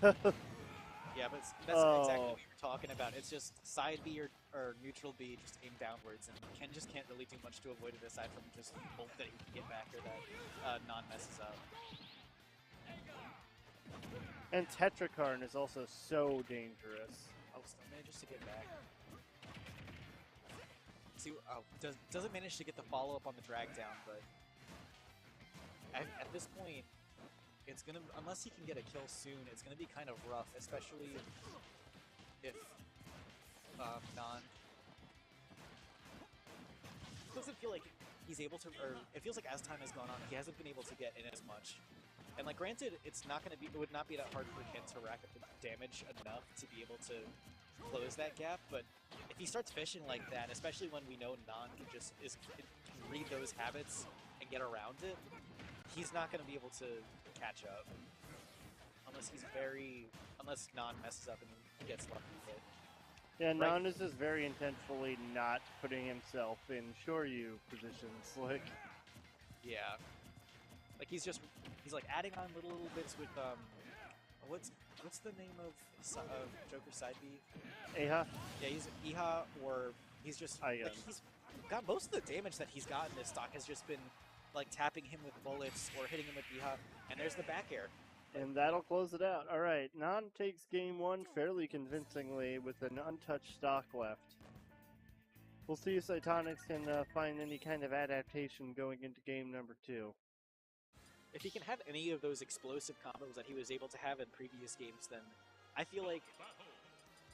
Yeah, but that's Oh. exactly what we were talking about. It's just side B or neutral B, just aim downwards, and Ken just can't really do much to avoid it aside from just hope that he can get back or that non messes up. And Tetrakarn is also so dangerous. Oh, still manages to get back. See, doesn't manage to get the follow up on the drag down, but at this point, it's gonna, unless he can get a kill soon, it's gonna be kind of rough, especially if Non doesn't feel like he's able to, or it feels like as time has gone on, he hasn't been able to get in as much. And like, granted, it's not gonna be, it would not be that hard for Ken to rack up the damage enough to be able to close that gap, but if he starts fishing like that, especially when we know Non can just can read those habits and get around it, he's not going to be able to catch up unless Non messes up and gets lucky with it. Yeah, Right. Nan is just very intentionally not putting himself in Shoryu positions. Like, Yeah. Like he's like adding on little bits with what's the name of Joker's side B? Aha. Yeah, he's Iha, or he's just Ion. like he's got most of the damage that he's gotten this stock has just been like tapping him with bullets or hitting him with Iha, and there's the back air. And that'll close it out. All right, Nan takes game one fairly convincingly with an untouched stock left. We'll see if Cytonics can find any kind of adaptation going into game number two. If he can have any of those explosive combos that he was able to have in previous games, then I feel like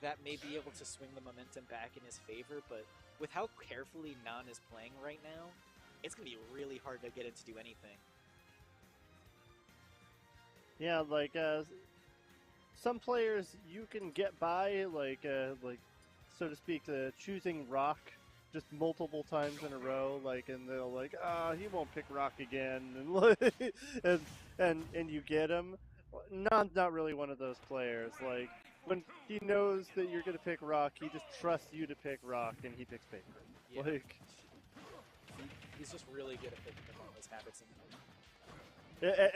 that may be able to swing the momentum back in his favor, but with how carefully Nan is playing right now, it's going to be really hard to get it to do anything. Yeah, like some players you can get by, like so to speak, choosing rock just multiple times in a row, like, and they'll like, he won't pick rock again, and you get him. Not really one of those players. Like when he knows that you're gonna pick rock, he just trusts you to pick rock, and he picks paper. Yeah. Like He's just really good at picking up on those habits.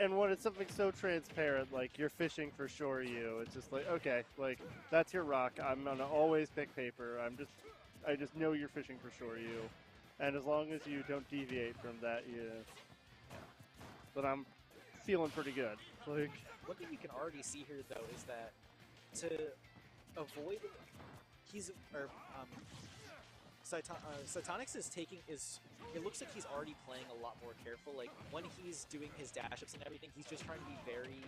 and when it's something so transparent, like you're fishing for Shoryu, it's just like, okay, like that's your rock. I'm gonna always pick paper. I just know you're fishing for Shoryu, and as long as you don't deviate from that, but I'm feeling pretty good. Like One thing you can already see here, though, is that to avoid Cytonix is it looks like he's already playing a lot more careful. Like when he's doing his dash ups and everything, he's just trying to be very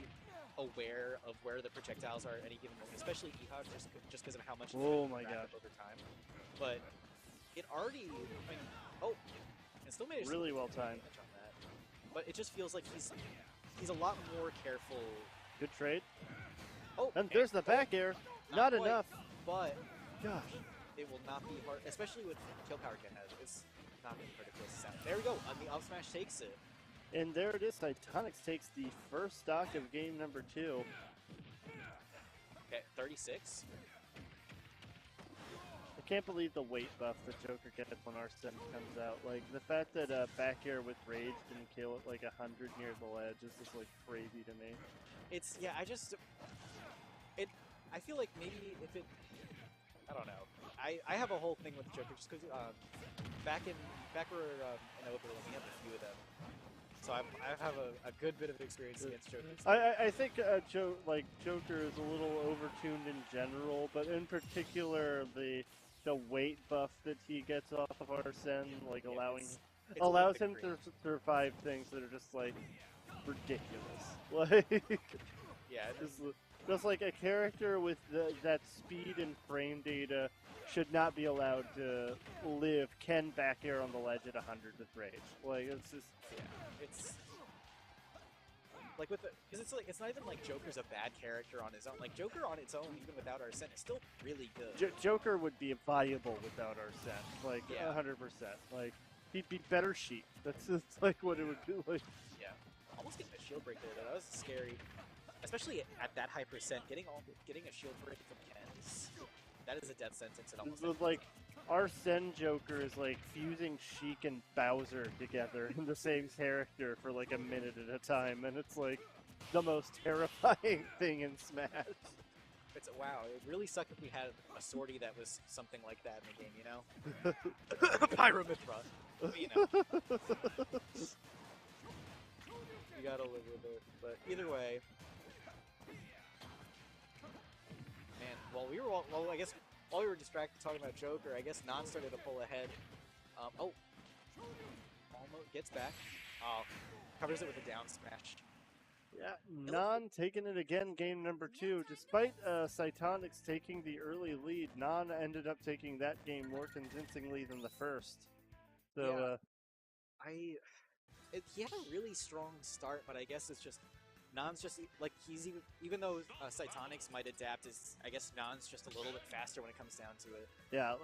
aware of where the projectiles are at any given moment, especially Iha, just because of how much it's Oh been my rapid gosh. over time. But it already, it still managed Really to well get timed. damage on that. But it just feels like he's a lot more careful. good trade. Oh, And there's the back air. Not quite, enough. but Gosh. it will not be hard, especially with kill power Ken has. It's not going to be hard to close this out. There we go. And the up smash takes it. And there it is. Cytonix takes the first stock of game number two. Okay, 36. I can't believe the weight buff that Joker gets when Arsene comes out. Like, the fact that back air with Rage didn't kill it like 100 near the ledge is just, like, crazy to me. It's, yeah, I feel like maybe if it, I don't know. I have a whole thing with Joker just because back where in Oberlin we have a few of them. So I have a good bit of experience against Joker. I think Joker is a little overtuned in general, but in particular the weight buff that he gets off of Arsene, like Yeah, allowing it's a allows little him bit to crazy. survive things that are just like ridiculous. Like Yeah, just like a character with that speed and frame data should not be allowed to live Ken back air on the ledge at 100 with Rage. Like it's just it's like because it's like it's not even like Joker's a bad character on his own. Like Joker on its own, even without Arsene, is still really good. Joker would be viable without Arsene, like Yeah. 100%. Like he'd be better sheep. That's just like what it would be like. Yeah, almost getting a shield break there. That was scary, especially at that high percent. Getting a shield break from Ken that is a death sentence. It almost It's like Arsene Joker is like fusing Sheik and Bowser together in the same character for like a minute at a time, and it's like the most terrifying thing in Smash. It's wow. It would really suck if we had a sortie that was something like that in the game, you know? Pyromithra. But, you know. You gotta live with it. But either way. Man, I guess while we were distracted talking about Joker, I guess Nan started to pull ahead. Almost gets back. Oh, covers it with a down smash. Yeah, Nan taking it again, game number two. Despite Cytonix taking the early lead, Nan ended up taking that game more convincingly than the first. So, He had a really strong start, but I guess it's just Nan's just like even though Cytonix might adapt, I guess Nan's just a little bit faster when it comes down to it. yeah,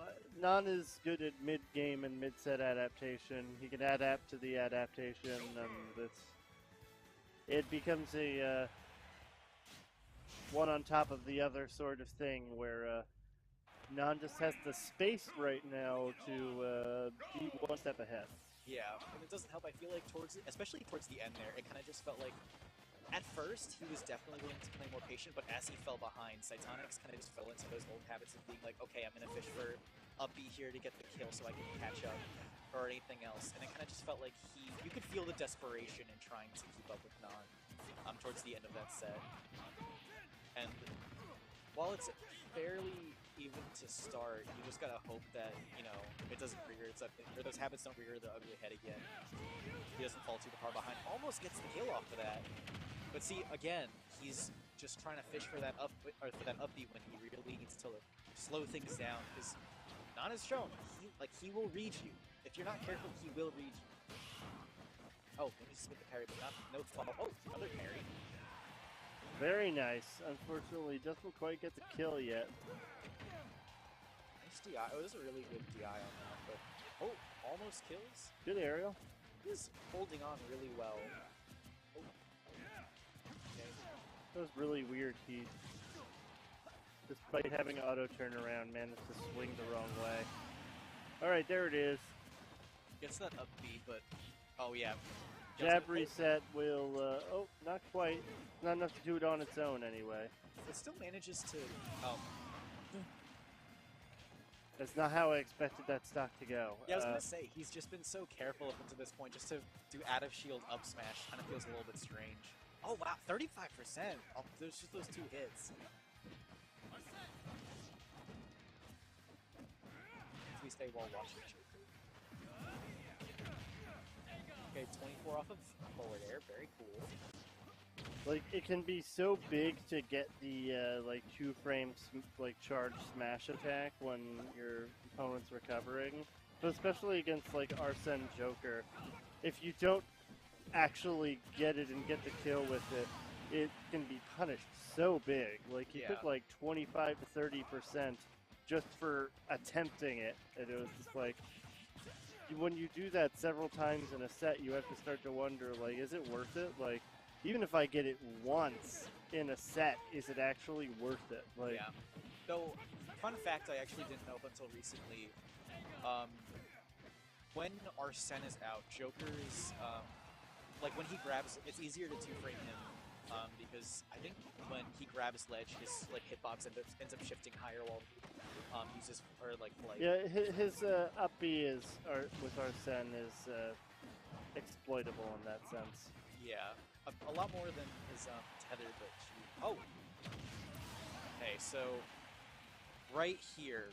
Nan is good at mid-game and mid-set adaptation. He can adapt to the adaptation, and it becomes a one on top of the other sort of thing where Non just has the space right now to be one step ahead. Yeah, and it doesn't help. I feel like especially towards the end there, it kind of just felt like, at first, he was definitely willing to play more patient, but as he fell behind, Cytonix kind of just fell into those old habits of being like, okay, I'm going to fish for a B here to get the kill so I can catch up, or anything else. And it kind of just felt like you could feel the desperation in trying to keep up with Non towards the end of that set. And while it's fairly even to start, you just gotta hope that, you know, it doesn't rear its ugly, or those habits don't rear the ugly head again. He doesn't fall too far behind. Almost gets the kill off of that. But see, again, he's just trying to fish for that up B when he really needs to slow things down. Because Non has shown he will read you. If you're not careful, he will read you. Oh, let me just make the parry, but no follow. Oh, another parry. Very nice. Unfortunately, doesn't quite get the kill yet. Nice DI. Oh, this is a really good DI on that. But oh, almost kills. Good aerial. He's holding on really well. Oh. Okay. That was really weird. He, despite having auto turnaround, managed to swing the wrong way. All right, there it is. Gets that up B, but oh yeah. Jab reset will, oh, not quite. Not enough to do it on its own anyway. It still manages to, That's not how I expected that stock to go. yeah, I was gonna say, he's just been so careful up until this point, just to do out of shield up smash kind of feels a little bit strange. Oh wow, 35%! Oh, there's just those two hits. We stay while watching Joker. Okay, 24 off of forward air, very cool. Like, it can be so big to get the, like, 2-frame, like, charge smash attack when your opponent's recovering. But especially against, like, Arsene Joker, if you don't actually get it and get the kill with it, it can be punished so big. Like, he took, like, 25 to 30% just for attempting it. And it was just like, when you do that several times in a set, you have to start to wonder, like, is it worth it? Like, even if I get it once in a set, is it actually worth it? Like, yeah. Though, fun fact I actually didn't know up until recently, when Arsene is out, Joker's, like when he grabs, it's easier to 2-frame him, because I think when he grabs ledge, his like hitbox ends up shifting higher while he uses, or like flight. Yeah, his up B is, with Arsene is exploitable in that sense. Yeah, a lot more than his tether, but oh! Okay, so right here,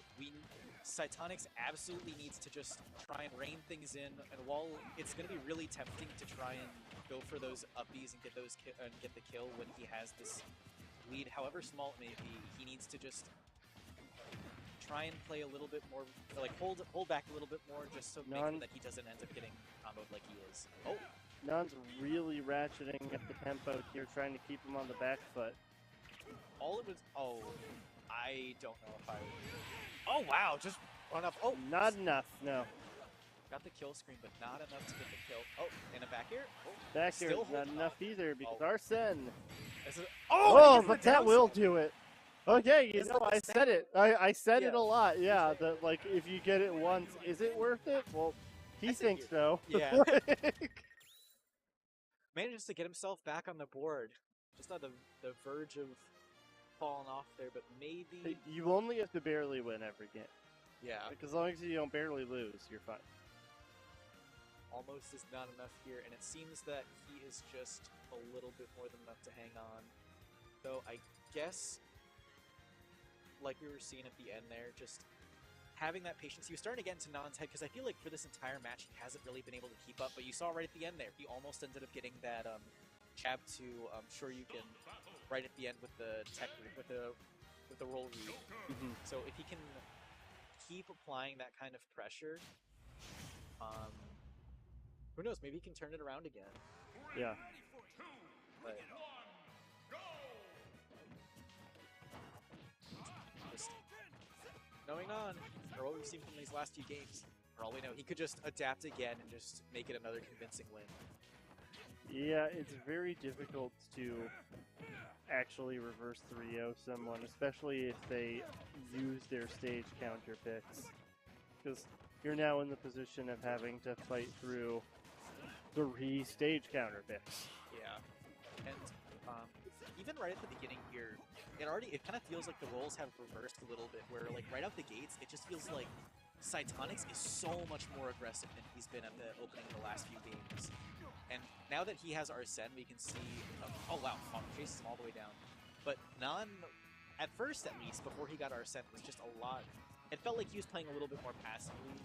Cytonix absolutely needs to just try and rein things in, and while it's going to be really tempting to try and go for those up Bs and get those get the kill when he has this lead, however small it may be, he needs to just try and play a little bit more, like hold back a little bit more, just so make sure that he doesn't end up getting comboed like he is. Oh! Non's really ratcheting up the tempo here, trying to keep him on the back foot. All it was, oh, I don't know if I would. Oh wow, just run up, oh! Not enough, no. Got the kill screen, but not enough to get the kill. Oh, and a back here? Oh, back here is not enough either, because Arsene. Oh, but that will do it. Okay, you know, I said it. I said it a lot, yeah, that, like, if you get it once, is it worth it? Well, he thinks so. Yeah. Manages to get himself back on the board. Just on the verge of falling off there, but maybe... You only have to barely win every game. Yeah. Like, as long as you don't barely lose, you're fine. Almost is not enough here, and it seems that he is just a little bit more than enough to hang on. So I guess, like we were seeing at the end there, just having that patience. He was starting to get into Non's head, because I feel like for this entire match, he hasn't really been able to keep up, but you saw right at the end there, he almost ended up getting that jab to Shoryuken right at the end with the tech, with the roll read. So if he can keep applying that kind of pressure, who knows, maybe he can turn it around again. Yeah. But just knowing on, or what we've seen from these last few games, for all we know, he could just adapt again and just make it another convincing win. Yeah, it's very difficult to actually reverse 3-0 someone, especially if they use their stage counter picks. Because you're now in the position of having to fight through 3 stage counter picks. Yeah, and even right at the beginning here, it kind of feels like the roles have reversed a little bit. Where like right out the gates, it just feels like Cytonix is so much more aggressive than he's been at the opening of the last few games. And now that he has Arsene, we can see. Oh wow, Funk chases him all the way down. But Nan, at first at least, before he got Arsene, was just a lot. It felt like he was playing a little bit more passively.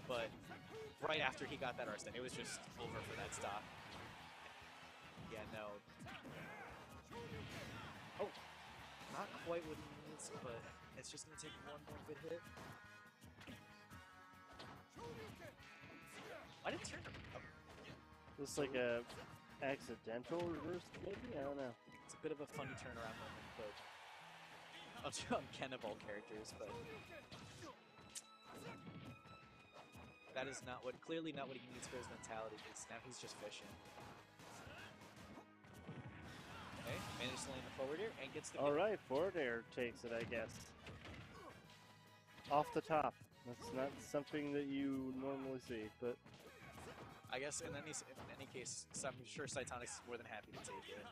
But right after he got that Arsene, it was just over for that stock. Yeah, no. Oh, not quite what he needs, but it's just gonna take one more good hit. Why did it turn him? Oh. Looks like a accidental reverse, maybe? I don't know. It's a bit of a funny turnaround moment, but Ken of all characters, but that is not what, clearly not what he needs for his mentality, because now he's just fishing. Okay, manages to land the forward air and gets the Alright, forward air takes it, I guess. Off the top. That's not something that you normally see, but I guess in any case, I'm sure Cytonix is more than happy to take it.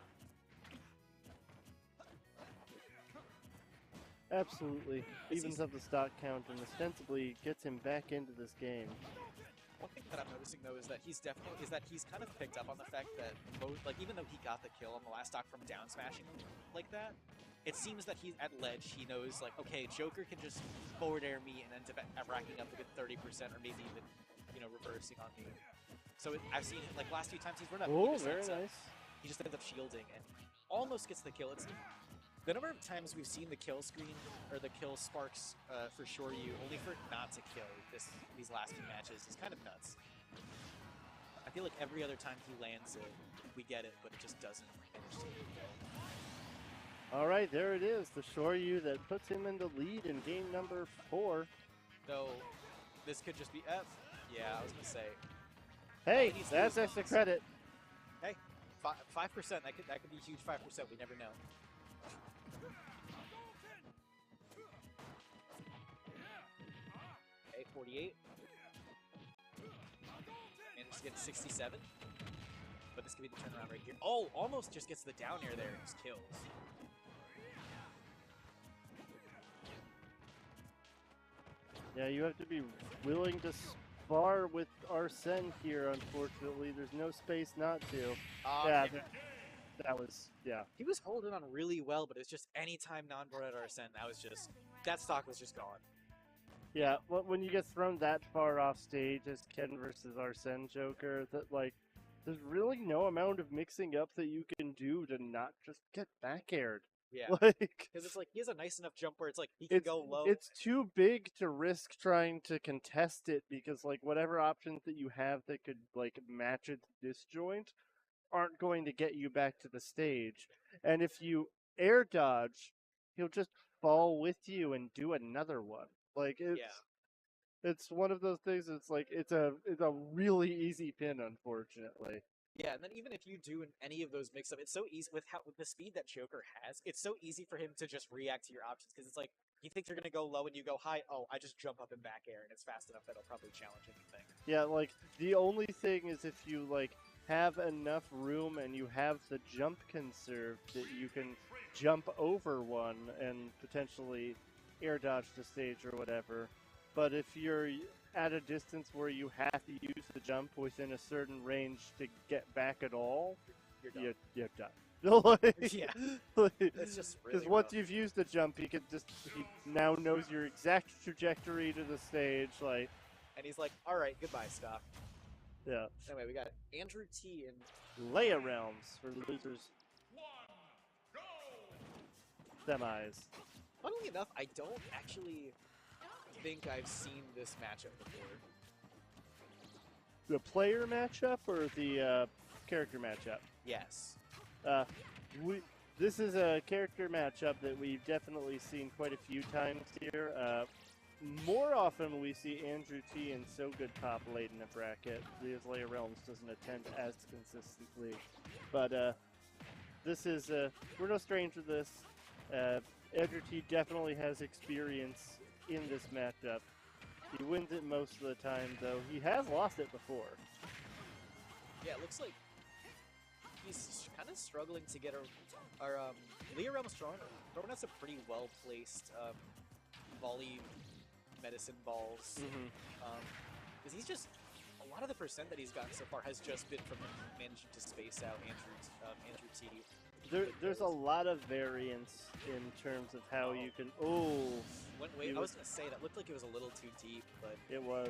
absolutely. Evens up the stock count and ostensibly gets him back into this game. One thing that I'm noticing though is that he's kind of picked up on the fact that even though he got the kill on the last stock from down smashing like that, it seems that he's at ledge. He knows like, okay, Joker can just forward air me and end up racking up a good 30% or maybe even reversing on me. So I've seen it like last few times he's run up. Oh, very nice. He just ends up shielding and almost gets the kill. It's the number of times we've seen the kill screen or the kill sparks for Shoryu only for it not to kill these last few matches is kind of nuts. I feel like every other time he lands it, we get it, but it just doesn't manage to kill. All right, there it is. The Shoryu that puts him in the lead in game number 4. Though this could just be F. Yeah, I was gonna say. Hey, that's extra credit. Hey, 5%. That could be a huge 5%. We never know. Okay, 48. Managed to get 67. But this could be the turnaround right here. Oh, almost just gets the down air there and just kills. Yeah, you have to be willing to spar with Arsene here, unfortunately. There's no space not to. Yeah, that was, yeah. He was holding on really well, but it's just anytime non-board at Arsene, that stock was just gone. Yeah, when you get thrown that far off stage as Ken versus Arsene Joker, that like, there's really no amount of mixing up that you can do to not just get back aired. Yeah, like, because it's like he has a nice enough jump where it's like he can go low. It's too big to risk trying to contest it because like whatever options that you have that could like match its disjoint aren't going to get you back to the stage. And if you air dodge, he'll just fall with you and do another one. Like it's one of those things. It's like it's a really easy pin, unfortunately. Yeah, and then even if you do any of those mix-up, it's so easy with the speed that Joker has. It's so easy for him to just react to your options because it's like you think you're gonna go low and you go high. Oh, I just jump up and back air, and it's fast enough that it'll probably challenge anything. Yeah, like the only thing is if you like have enough room and you have the jump conserved that you can jump over one and potentially air dodge the stage or whatever. But if you're at a distance where you have to use the jump within a certain range to get back at all, you're done. like, Yeah, like, it's just really because once you've used the jump, he now knows your exact trajectory to the stage. Like, and he's like, "All right, goodbye, stock." yeah. Anyway, we got Andrew T and Leia Realms for losers. Semis. funnily enough, I don't actually think I've seen this matchup before. The player matchup or the character matchup? Yes. This is a character matchup that we've definitely seen quite a few times here. More often we see Andrew T and So Good top late in the bracket. The Leia Realms doesn't attend as consistently. But this is we're no stranger to this. Andrew T definitely has experience in this matchup. He wins it most of the time, though. He has lost it before. Yeah, it looks like he's kind of struggling to get our Leo Realm's throwing us a pretty well-placed volley medicine balls. Because he's just, a lot of the percent that he's gotten so far has just been from managing to space out Andrew T. There's a lot of variance in terms of how you can. Wait, I was gonna say that looked like it was a little too deep, but it was.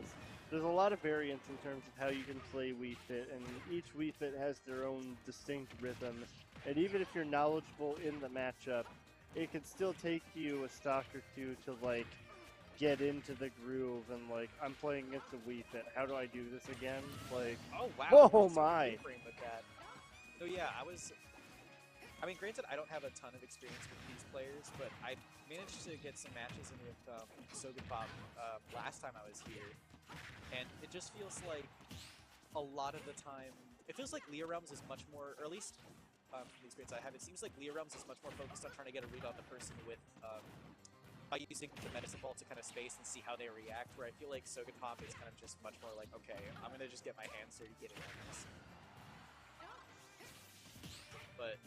There's a lot of variance in terms of how you can play Wii Fit, and each Wii Fit has their own distinct rhythm. And even if you're knowledgeable in the matchup, it could still take you a stock or two to like get into the groove and like I'm playing against a Wii Fit. How do I do this again? Like, oh wow! Oh my! With that. So yeah, I mean, granted, I don't have a ton of experience with these players, but I managed to get some matches in with Sogan Pop last time I was here, and it just feels like a lot of the time, it feels like Leo Realms is much more, or at least from the experience I have, it seems like Leo Realms is much more focused on trying to get a read on the person with, by using the medicine ball to kind of space and see how they react, where I feel like Sogan Pop is kind of just much more like, okay, I'm going to just get my hands dirty getting on this. But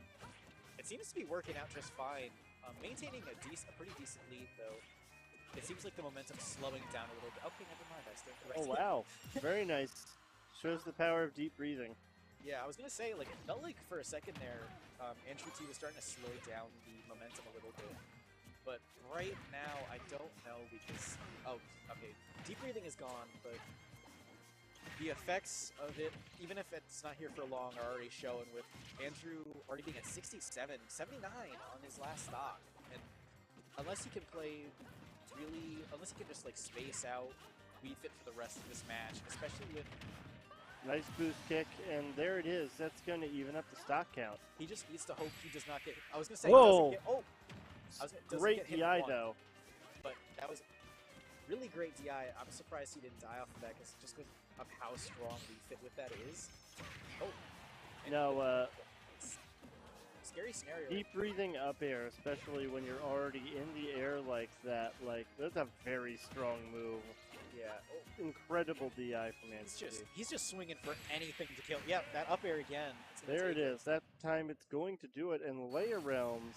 it seems to be working out just fine. Maintaining a pretty decent lead, though. It seems like the momentum's slowing down a little bit. Okay, never mind. I stand corrected. Oh wow, very nice. Shows the power of deep breathing. Yeah, I was gonna say, like, it felt like for a second there, Andrew T was starting to slow down the momentum a little bit. But right now, I don't know because okay, deep breathing is gone, but the effects of it, even if it's not here for long, are already showing with Andrew already being at 67, 79 on his last stock. And unless he can unless he can just like space out Wii Fit for the rest of this match, especially with nice boost kick, and there it is. That's going to even up the stock count. he just needs to hope he does not get. I was gonna say, whoa! Great DI though. But that was really great DI. I'm surprised he didn't die off of that, just because of how strong Wii Fit with that is. Oh. No, scary scenario. deep breathing up air, especially when you're already in the air like that, like, that's a very strong move. Yeah. Oh. Incredible DI from Andrew. He's just swinging for anything to kill. Yeah, that up air again. There it is. That time it's going to do it, and Leia Realms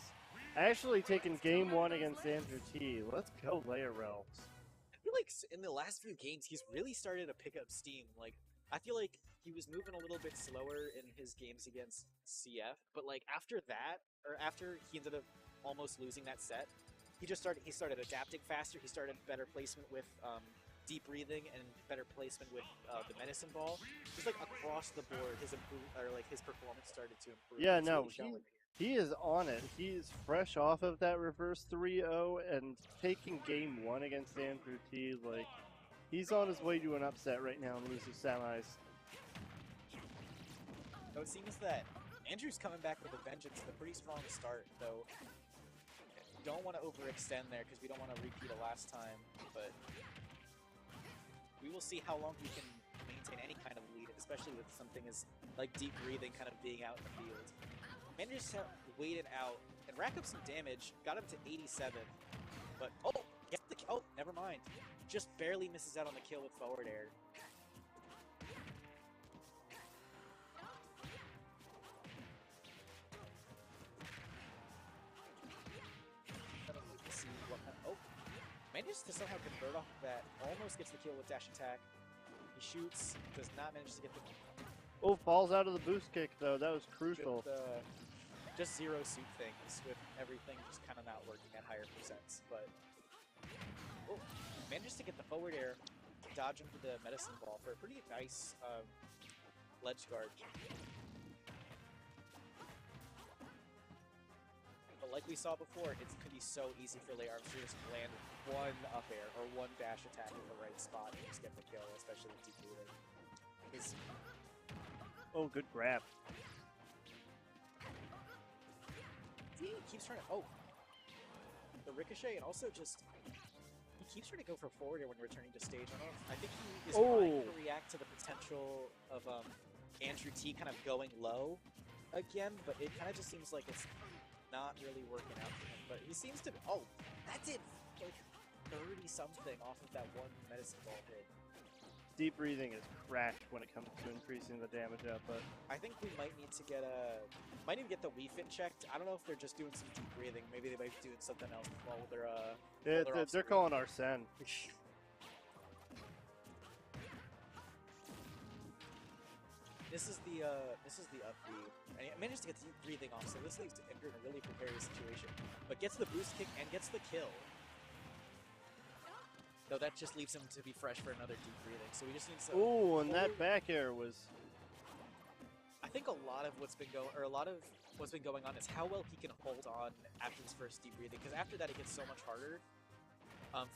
actually taking game one against Andrew T. Let's go, Leia Realms. I feel like in the last few games, he's really started to pick up steam. Like, I feel like he was moving a little bit slower in his games against CF, but like after that, or after he ended up almost losing that set, he started adapting faster. He started better placement with deep breathing and better placement with the medicine ball. Just like across the board, his performance started to improve. Yeah, no, he is on it. He's fresh off of that reverse 3-0 and taking game one against Andrew T. Like, he's on his way to an upset right now in losing semis. So it seems that Andrew's coming back with a vengeance, a pretty strong start, though. Don't want to overextend there because we don't want to repeat it last time, but we will see how long he can maintain any kind of lead, especially with something as like deep breathing kind of being out in the field. Managed to wait it out and rack up some damage, got him to 87, but never mind. Just barely misses out on the kill with forward air. Manages to somehow convert off of that, almost gets the kill with dash attack. He shoots, does not manage to get the... Oh, falls out of the boost kick though, that was crucial. Just zero suit things with everything just kind of not working at higher percents, but... Oh, manages to get the forward air, dodge into the medicine ball for a pretty nice ledge guard. But like we saw before, it could be so easy for Leia Arms to just land one up air or one dash attack in the right spot and just get the kill, especially with deep breathing. Oh, good grab. He keeps trying to... Oh! The ricochet, and also just... He keeps trying to go for forward air when returning to stage. I think he is trying to react to the potential of Andrew T kind of going low again, but it kind of just seems like it's not really working out for him. But he seems to. Oh, that did like 30 something off of that one medicine ball hit. Deep breathing is cracked when it comes to increasing the damage output. I think we might need to get the Wii Fit checked. I don't know if they're just doing some deep breathing. Maybe they might be doing something else while they're They're calling Arsene. This is the up B, and he manages to get deep breathing off, so this leaves Edgar in a really precarious situation. But gets the boost kick and gets the kill. Though that just leaves him to be fresh for another deep breathing. So we just need some. Ooh, and that back air was. I think a lot of what's been going on is how well he can hold on after his first deep breathing. Because after that, it gets so much harder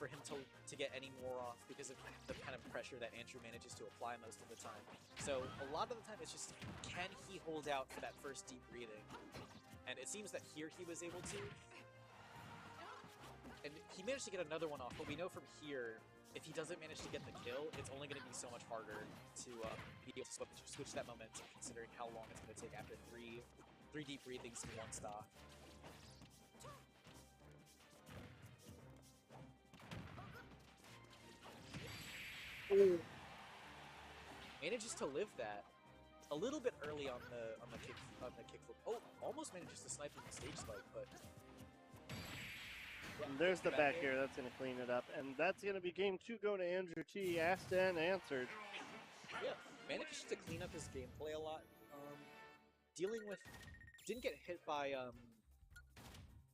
for him to get any more off because of the kind of pressure that Andrew manages to apply most of the time. So a lot of the time, it's just can he hold out for that first deep breathing? And it seems that here he was able to. And he managed to get another one off, but we know from here, if he doesn't manage to get the kill, it's only going to be so much harder to be able to switch that momentum, considering how long it's going to take after three deep breathings in one stock. Ooh. Manages to live that a little bit early on the kickflip. Oh, almost manages to snipe him the stage spike, but. And there's the back air. That's going to clean it up. And that's going to be game 2 going to Andrew T. Asked and answered. Yeah, manages to clean up his gameplay a lot. Dealing with... Didn't get hit by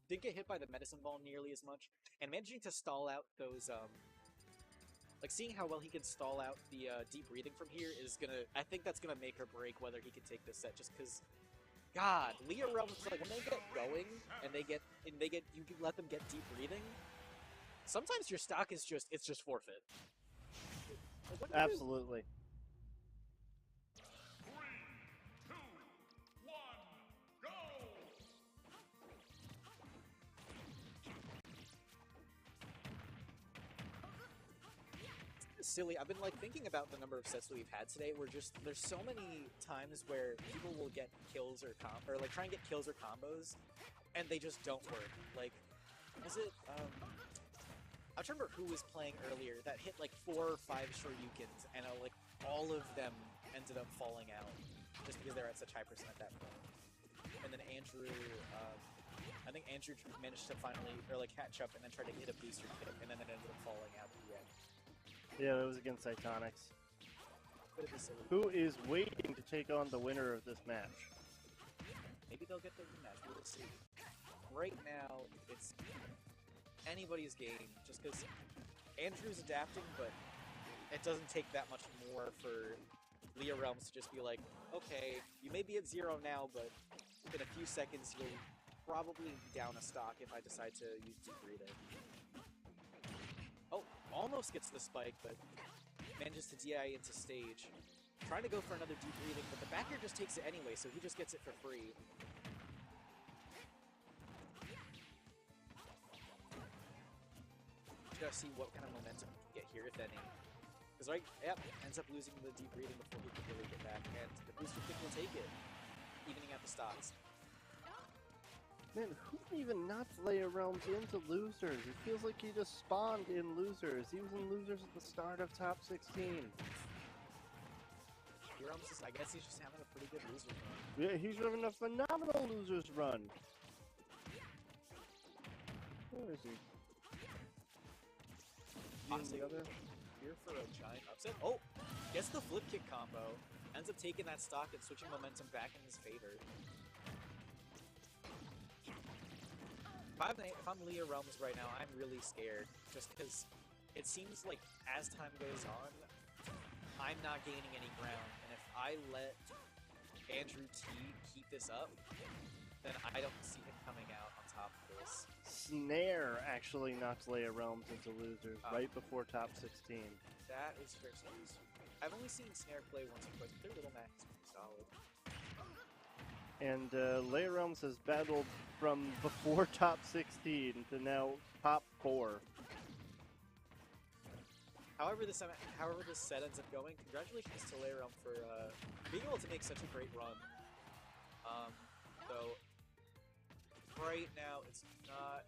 the medicine ball nearly as much. And managing to stall out those... like, seeing how well he can stall out the deep breathing from here is going to... I think that's going to make or break whether he can take this set, just because... God, Leah Realms, like, when they get going, and you can let them get deep breathing, sometimes your stock is just, it's just forfeit. Like, Absolutely. 3, 2, 1, go! Silly. I've been like thinking about the number of sets that we've had today. Where just there's so many times where people will get kills or like try and get kills or combos, and they just don't work. Like, was it? I don't remember who was playing earlier that hit like 4 or 5 Shoryukens, and like all of them ended up falling out just because they're at such high percent at that point. And then Andrew, I think Andrew managed to finally catch up and then try to hit a booster kick, and then it ended up falling out at the end. Yeah, that was against Cytonics. Who is waiting to take on the winner of this match? Maybe they'll get the rematch. We'll see. Right now, it's anybody's game, just because Andrew's adapting, but it doesn't take that much more for Leah Realms to just be like, okay, you may be at 0 now, but in a few seconds you'll probably down a stock if I decide to use deep breathing. Oh, almost gets the spike, but manages to DI into stage. Trying to go for another deep breathing, but the back air just takes it anyway, so he just gets it for free. Just gotta see what kind of momentum we can get here, if any. Because, right, yep, ends up losing the deep breathing before he can really get back, and the booster kick will take it, evening out the stocks. Man, who even knocked Leia Realms into losers? It feels like he just spawned in losers. He was in losers at the start of top 16. I guess he's just having a pretty good loser run. Yeah, he's having a phenomenal losers run. Where is he? Honestly, here for a giant upset. Oh, gets the flip kick combo. Ends up taking that stock and switching momentum back in his favor. If I'm Leah Realms right now, I'm really scared. Just because it seems like as time goes on, I'm not gaining any ground. And if I let Andrew T keep this up, then I don't see him coming out on top of this. Snare actually knocked Leia Realms into losers right before top 16. That is fair. I've only seen Snare play once or twice, but their little match is pretty solid. And Leia Realms has battled from before top 16 to now top 4. However this set ends up going, congratulations to Leia Realm for being able to make such a great run. Though right now it's not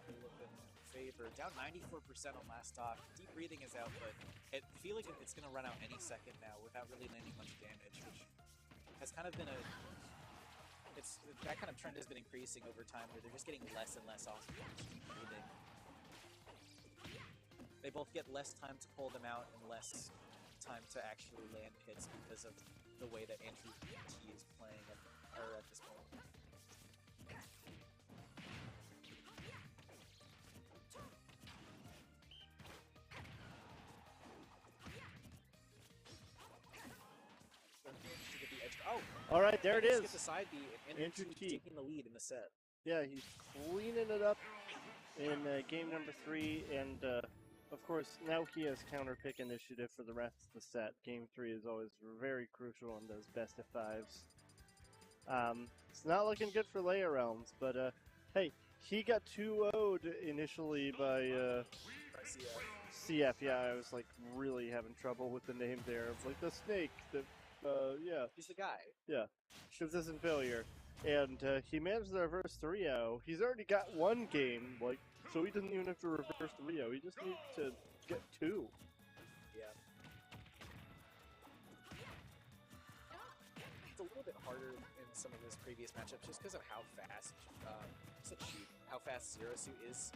looking in favor. Down 94% on last stock. Deep breathing is out, but I feel like it's going to run out any second now without really landing much damage, which has kind of been that kind of trend has been increasing over time, where they're just getting less and less off deep breathing. They both get less time to pull them out and less time to actually land hits because of the way that Andrew T is playing at this moment. All right, there it Let's is. get the side B, and Andrew T. taking the lead in the set. Yeah, he's cleaning it up in game number 3, and of course, now he has counter pick initiative for the rest of the set. Game 3 is always very crucial in those best of 5s. It's not looking good for Leia Realms, but hey, he got 2-0'd initially by CF. Yeah, I was like really having trouble with the name there. Of like the snake, yeah. He's the guy. Yeah, consistent failure. And he managed the reverse 3-0. He's already got 1 game, like, so he doesn't even have to reverse 3-0. He just needs to get 2. Yeah. It's a little bit harder in some of his previous matchups just because of how fast, how fast Zero Suit is,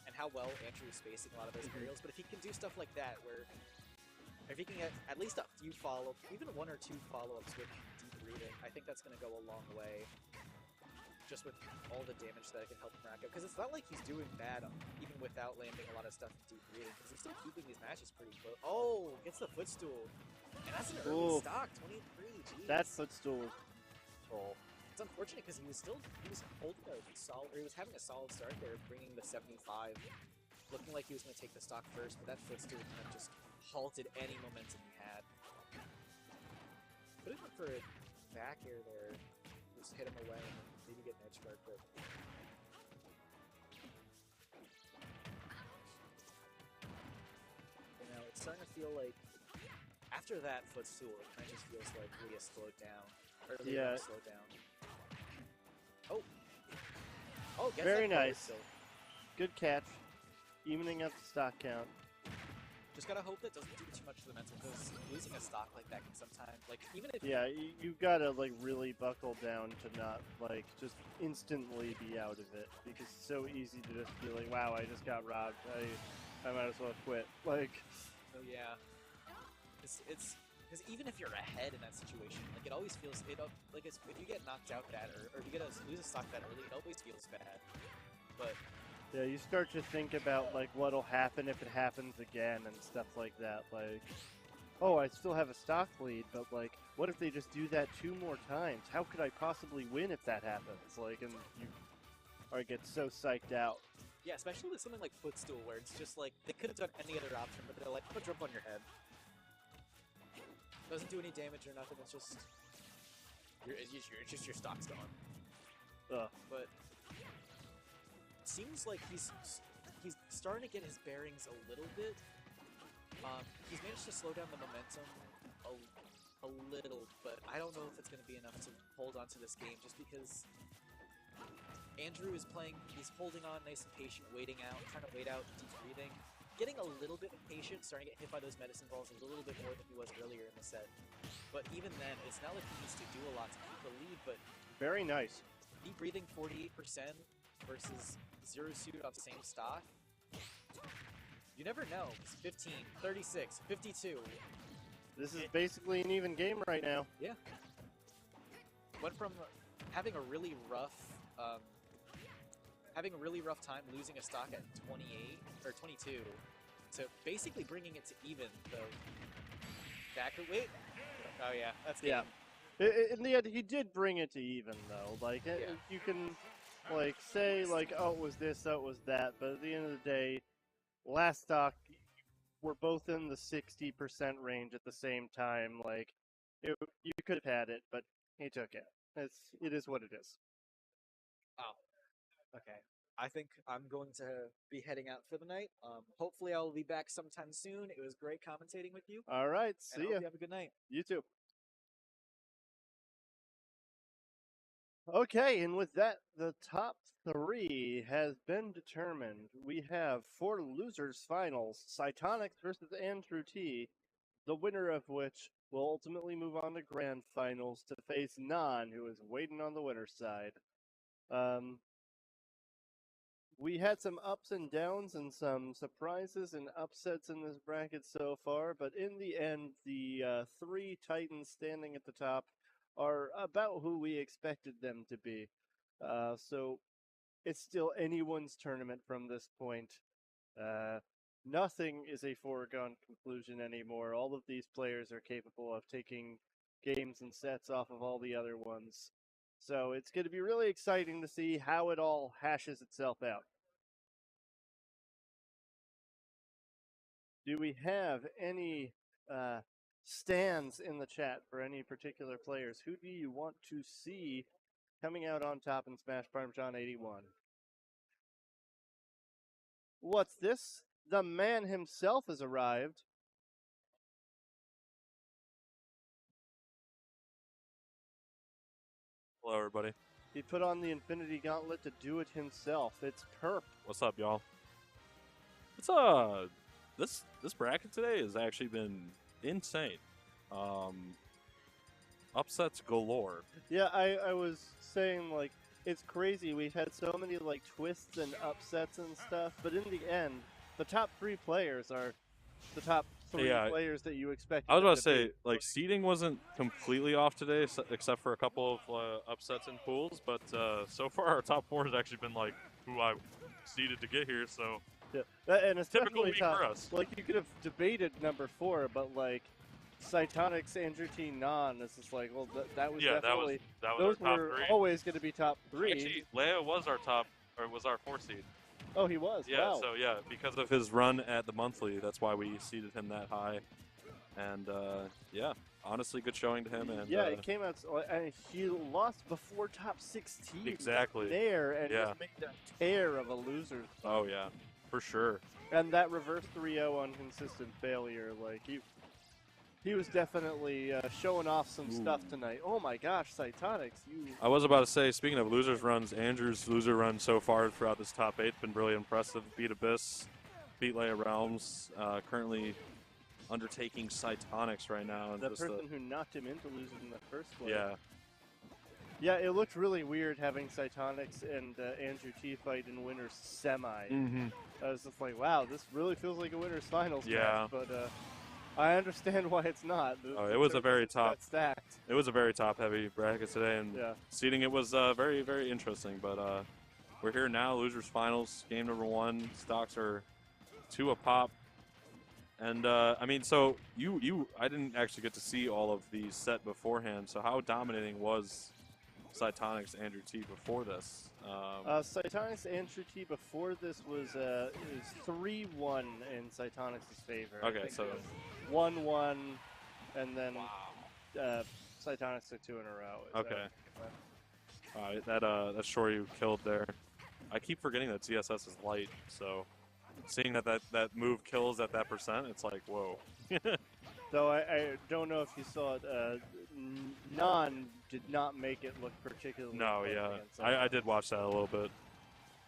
and how well Andrew is spacing a lot of those aerials. But if he can do stuff like that, where if he can get at least a few even 1 or 2 follow-ups with deep breathing, I think that's going to go a long way. Just with all the damage that it can help him rack up. Because it's not like he's doing bad, even without landing a lot of stuff in deep breathing. Because he's still keeping these matches pretty close. Oh, gets the footstool. And that's an early stock, 23, jeez. That footstool was full. It's unfortunate because he was holding a solid, or he was having a solid start there, bringing the 75. Looking like he was going to take the stock first, but that footstool kind of just halted any momentum he had. But he went for a back air there. Just hit him away and maybe get an edge guard, but you know, it's starting to feel like after that footstool, it kind of just feels like Leah slowed down. Or Leah slowed down. Oh, gets very that nice. Good catch. Evening up the stock count. Just gotta hope that doesn't do too much to the mental, because losing a stock like that can sometimes, like, even if... Yeah, you gotta, like, really buckle down to not, like, just instantly be out of it, because it's so easy to just be like, wow, I just got robbed, I might as well quit, like... Oh, yeah. It's because even if you're ahead in that situation, like, it always feels, like, if you get knocked out that, or if you lose a stock that early, it always feels bad, but... Yeah, you start to think about, like, what'll happen if it happens again and stuff like that. Like, oh, I still have a stock lead, but, like, what if they just do that 2 more times? How could I possibly win if that happens? Like, and you get so psyched out. Yeah, especially with something like Footstool, where it's just like, they could have done any other option, but they're like, put a jump on your head. Doesn't do any damage or nothing, it's just... It's just your stock's gone. But... seems like he's starting to get his bearings a little bit. He's managed to slow down the momentum a little, but I don't know if it's going to be enough to hold on to this game, just because Andrew is playing, he's holding on nice and patient, waiting out, trying to wait out, deep breathing, getting a little bit impatient, starting to get hit by those medicine balls a little bit more than he was earlier in the set. But even then, it's not like he needs to do a lot to keep the lead, but... Very nice. Deep breathing 48% versus Zero Suit on the same stock. You never know. It's 15, 36, 52. This is basically an even game right now. Yeah. Went from having a really rough time losing a stock at 28 or 22 to basically bringing it to even. Though wait. Oh yeah, that's game. Yeah. In the end, he did bring it to even though. Like you can. Like, say, like, oh, it was this, oh, it was that, but at the end of the day, last stock, we're both in the 60% range at the same time. Like, you could have had it, but he took it. It is what it is. Oh, okay. I think I'm going to be heading out for the night. Hopefully I'll be back sometime soon. It was great commentating with you. All right, see ya. You have a good night. You too. Okay, and with that, the top 3 has been determined. We have 4 losers finals, Cytonics versus Andrew T, the winner of which will ultimately move on to grand finals to face Nan, who is waiting on the winner's side. We had some ups and downs and some surprises and upsets in this bracket so far, but in the end, the 3 Titans standing at the top are about who we expected them to be. So it's still anyone's tournament from this point. Nothing is a foregone conclusion anymore. All of these players are capable of taking games and sets off of all the other ones. So it's going to be really exciting to see how it all hashes itself out. Do we have any stands in the chat for any particular players? Who do you want to see coming out on top in Smash Parmesan 81? What's this? The man himself has arrived. Hello, everybody. He put on the Infinity Gauntlet to do it himself. It's Perp. What's up, y'all? It's this bracket today has actually been insane. Upsets galore. Yeah, I was saying, like, it's crazy. We've had so many, like, twists and upsets and stuff, but in the end, the top 3 players are the top 3 players that you expect. I was about to say, like, seeding wasn't completely off today, except for a couple of upsets in pools, but so far our top 4 has actually been, like, who I seeded to get here, so... Yeah, and it's typical definitely week tough. for us. Like, you could have debated number 4, but, like, Cytonics, Andrew T. Non is just like, well, that was definitely... that was those our top were 3. always going to be top 3. Actually, Leo was our top, or was our 4th seed. Oh, he was? Yeah, Wow. so yeah, because of his run at the monthly, that's why we seeded him that high. And yeah, honestly, good showing to him. And yeah, it came out, and he lost before top 16. Exactly. There, and just made a tear of a loser. Oh, yeah, for sure. And that reverse 3-0 on consistent failure, like, he was definitely showing off some stuff tonight. Oh my gosh, Cytonics, you... I was about to say, speaking of losers runs, Andrew's loser run so far throughout this top 8 has been really impressive. Beat Abyss, beat Leia Realms, currently undertaking Cytonics right now. And the person who knocked him into losing in the first place. Yeah. Yeah, it looked really weird having Cytonics and Andrew T fight in winners semi. I was just like, wow, this really feels like a winners finals match, but I understand why it's not. It was a very stacked. It was a very top-heavy bracket today, and seeding it was very, very interesting. But we're here now, losers finals, game number 1. Stocks are 2 a pop. And I mean, so I didn't actually get to see all of these set beforehand. So how dominating was Cytonics Andrew T before this? Cytonics Andrew T before this was 3-1 in Cytonics' favor. Okay, so 1-1, and then Cytonics took 2 in a row. Okay. All right, that short you killed there. I keep forgetting that CSS is light, so seeing that move kills at that percent, it's like, whoa. Though I don't know if you saw it, Non did not make it look particularly I did watch that a little bit.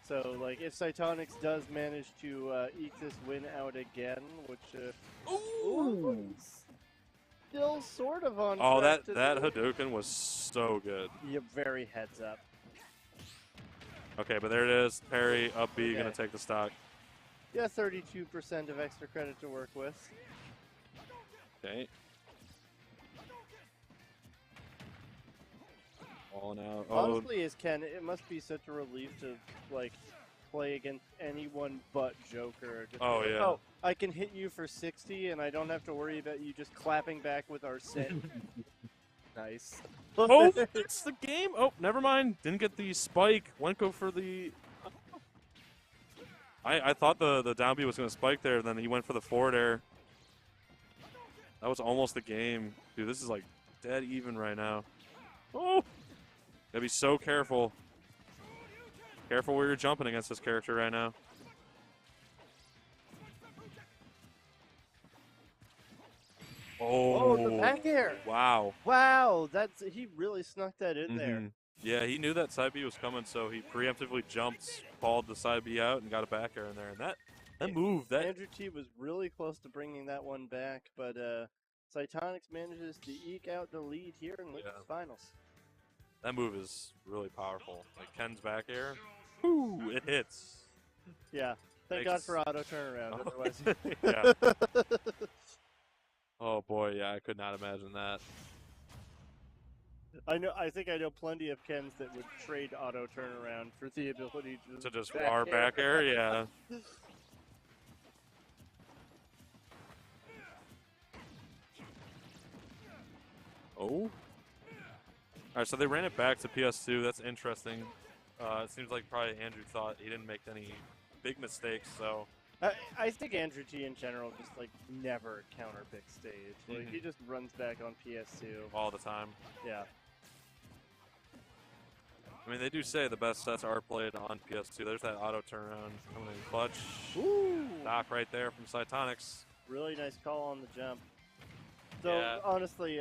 So, like, if Cytonics does manage to eke this win out again, which... still sort of on track that Hadouken was so good. Yeah, very heads up. Okay, but there it is. Parry, up B, gonna take the stock. Yeah, 32% of extra credit to work with. Okay. All out. Honestly, as Ken, it must be such a relief to, like, play against anyone but Joker. Just oh, like, yeah. Oh, I can hit you for 60, and I don't have to worry about you just clapping back with our set. Nice. Oh, it's the game. Oh, never mind. Didn't get the spike. Went go for the... I thought the down B was going to spike there, and then he went for the forward air. That was almost the game. Dude, this is like dead even right now. Oh! Gotta be so careful. Careful where you're jumping against this character right now. Oh, the back air. Wow. Wow, he really snuck that in there. Yeah, he knew that side B was coming, so he preemptively jumped, called the side B out, and got a back air in there. And that move, that Andrew T was really close to bringing that one back, but Cytonics manages to eke out the lead here in the finals. that move is really powerful. Like Ken's back air, whoo, it hits. Yeah, thank God for auto turnaround. Otherwise, yeah. Oh boy, yeah, I could not imagine that. I think I know plenty of Kens that would trade auto turnaround for the ability To just bar back air, yeah. Oh. All right, so they ran it back to PS2. That's interesting. It seems like probably Andrew thought he didn't make any big mistakes, so. I think Andrew T in general just like never counter big stage. Like he just runs back on PS2 all the time. Yeah. I mean, they do say the best sets are played on PS2. There's that auto turnaround coming in clutch. Ooh. Knock right there from Cytonics. Really nice call on the jump. So honestly,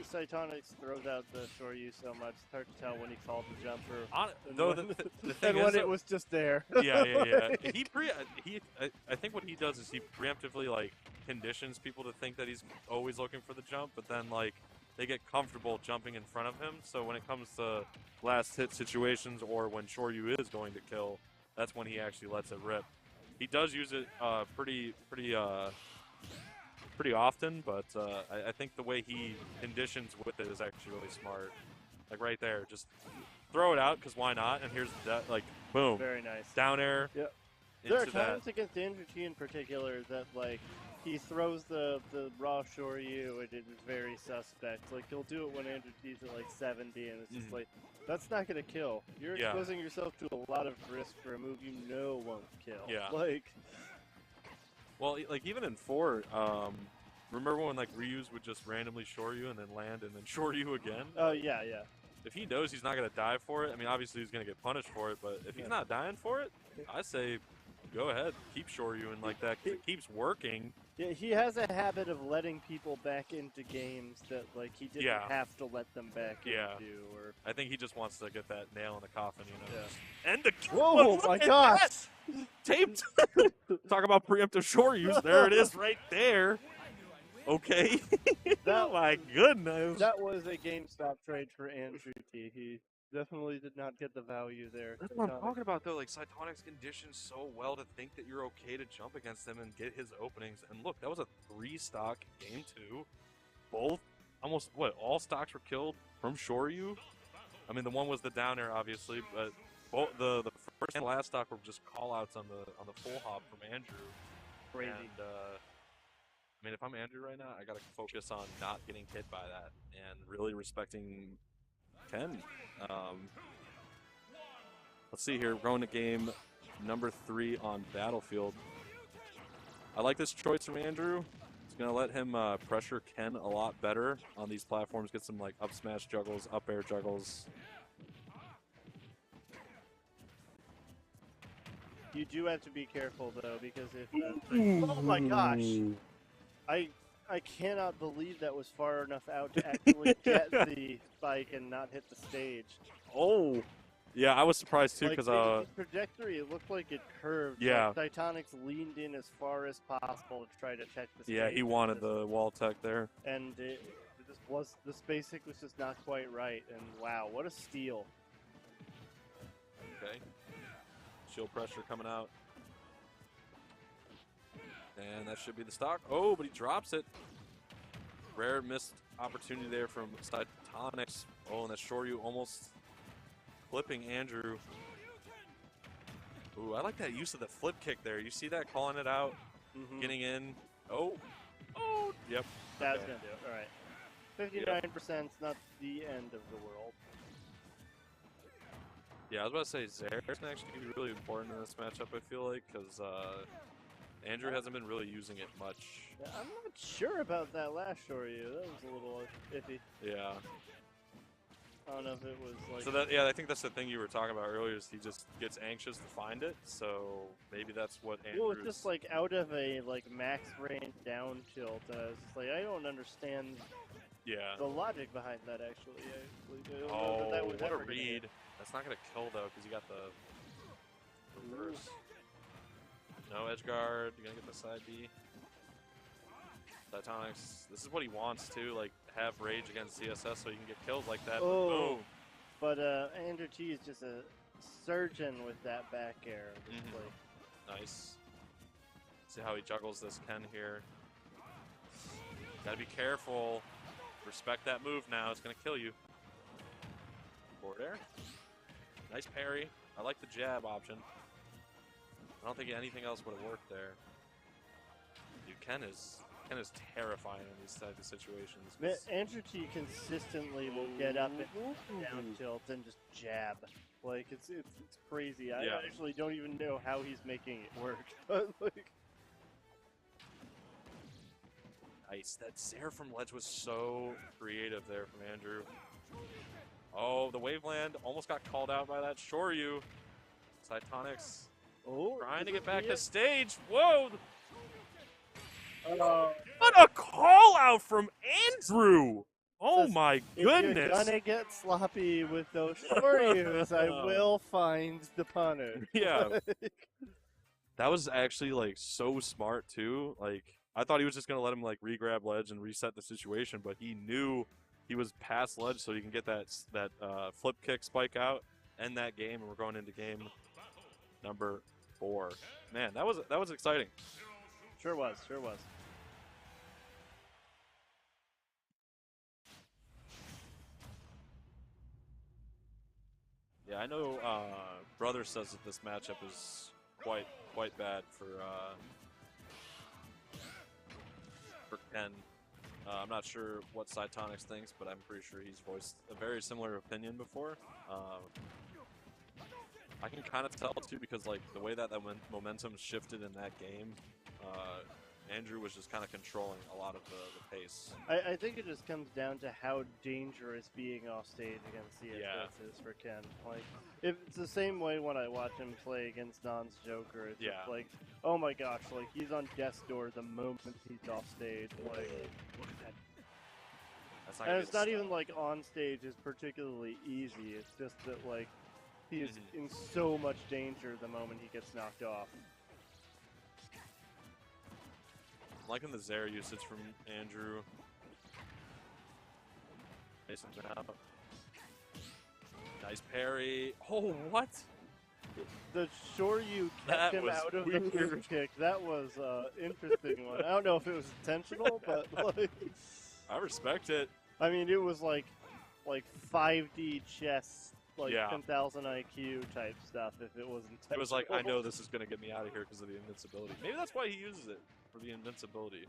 Cytonics throws out the Shoryu so much. It's hard to tell when he called the jump the thing and is, when it was just there. Yeah. I think what he does is he preemptively like conditions people to think that he's always looking for the jump, but then like they get comfortable jumping in front of him. So when it comes to last hit situations or when Shoryu is going to kill, that's when he actually lets it rip. He does use it pretty often, but I think the way he conditions with it is actually really smart. Like right there, just throw it out because why not? And here's that, like boom, very nice down air. Yep. There are times against Andrew T in particular that like he throws the raw Shoryu and it is very suspect. Like he'll do it when Andrew T's at like 70 and it's just like that's not gonna kill. You're exposing yourself to a lot of risk for a move you know won't kill. Yeah. Like. Well, like even in 4, remember when like Ryu's would just randomly Shoryu and then land and then Shoryu again? Oh yeah. If he knows he's not gonna die for it, I mean obviously he's gonna get punished for it, but if he's not dying for it, I say go ahead, keep Shoryuing like that because it keeps working. Yeah, he has a habit of letting people back into games that like he didn't have to let them back into. Or I think he just wants to get that nail in the coffin, you know. Yeah. And the whoa, my gosh! Taped. Talk about preemptive Shoryus. There it is, right there. Okay. Oh my goodness. That was a GameStop trade for Andrew T. He definitely did not get the value there. That's what I'm talking about, though. Like, Cytonics conditions so well to think that you're okay to jump against him and get his openings. And look, that was a 3-stock game 2. Both, almost, all stocks were killed from Shoryu? I mean, the one was the down air, obviously, but both the first and last stock were just call-outs on the full hop from Andrew. Crazy. And, I mean, if I'm Andrew right now, I got to focus on not getting hit by that and really respecting Ken. Let's see here. We're going to game number 3 on Battlefield. I like this choice from Andrew. It's going to let him pressure Ken a lot better on these platforms. Get some like up smash juggles, up air juggles. You do have to be careful though, because if oh my gosh, I cannot believe that was far enough out to actually get the spike and not hit the stage. Oh, yeah, I was surprised too because the trajectory, it looked like it curved. Yeah, like, Cytonics leaned in as far as possible to try to check the stage. Yeah, he wanted the wall tech there, and it just was the spacing was just not quite right. And wow, what a steal! Okay, shield pressure coming out. And that should be the stock. Oh, but he drops it. Rare missed opportunity there from Cytonics. Oh, and that Shoryu almost flipping Andrew. Ooh, I like that use of the flip kick there. You see that? Calling it out, getting in. Oh, yep. That's going to do it. All right. 59% is not the end of the world. Yeah, I was about to say, Zare's can actually be really important in this matchup, I feel like, because Andrew hasn't been really using it much. Yeah, I'm not sure about that last Shoryu. That was a little iffy. Yeah. I don't know if it was like... So that, yeah, I think that's the thing you were talking about earlier, is he just gets anxious to find it, so maybe that's what Andrew... Well, it's just like out of a like max range down tilt. It's just like, I don't understand Yeah. the logic behind that, actually. I don't know Oh, that that was what a ever gonna hit. read. That's not going to kill, though, because you got the reverse. No edge guard. You're going to get the side B. Titanics, this is what he wants, too. Like, have rage against CSS so he can get kills like that. Oh. Boom. But Andrew T is just a surgeon with that back air. Nice. See how he juggles this Ken here. Gotta be careful. Respect that move now. It's gonna kill you. Forward air. Nice parry. I like the jab option. I don't think anything else would have worked there. Dude, Ken is terrifying in these types of situations. Andrew T consistently will get up and down tilt and just jab. Like it's crazy. I actually don't even know how he's making it work. But like, nice. That Zare from ledge was so creative there from Andrew. Oh, the Waveland almost got called out by that Shoryu. Cytonics trying to get back to stage. Whoa! What a call out from Andrew! Oh my goodness! If you're gonna get sloppy with those Shoryus, I will find the punish. Yeah. That was actually like so smart too. Like I thought he was just gonna let him like re-grab ledge and reset the situation, but he knew he was past ledge, so he can get that flip kick spike out, end that game, and we're going into game number 4. Man, that was exciting. Sure was. Sure was. Yeah, I know. Brother says that this matchup is quite bad for Ken. I'm not sure what Cytonics thinks, but I'm pretty sure he's voiced a very similar opinion before. I can kind of tell too because like the way that momentum shifted in that game, Andrew was just kind of controlling a lot of the pace. I think it just comes down to how dangerous being off stage against CSS is for Ken. Like, if it's the same way when I watch him play against Don's Joker. It's just like, oh my gosh, like he's on death's door the moment he's off stage. Like, Look at that. That's and it's not even like on stage is particularly easy. It's just that like he is in so much danger the moment he gets knocked off. I'm liking the Zare usage from Andrew. Facing out. Nice parry. Oh, what? The Shoryu kept him out of the move kick. That was an interesting one. I don't know if it was intentional, but like, I respect it. I mean, it was like 5D chess, like 10,000 IQ type stuff. If it wasn't, it was like, I know this is gonna get me out of here because of the invincibility. Maybe that's why he uses it, for the invincibility.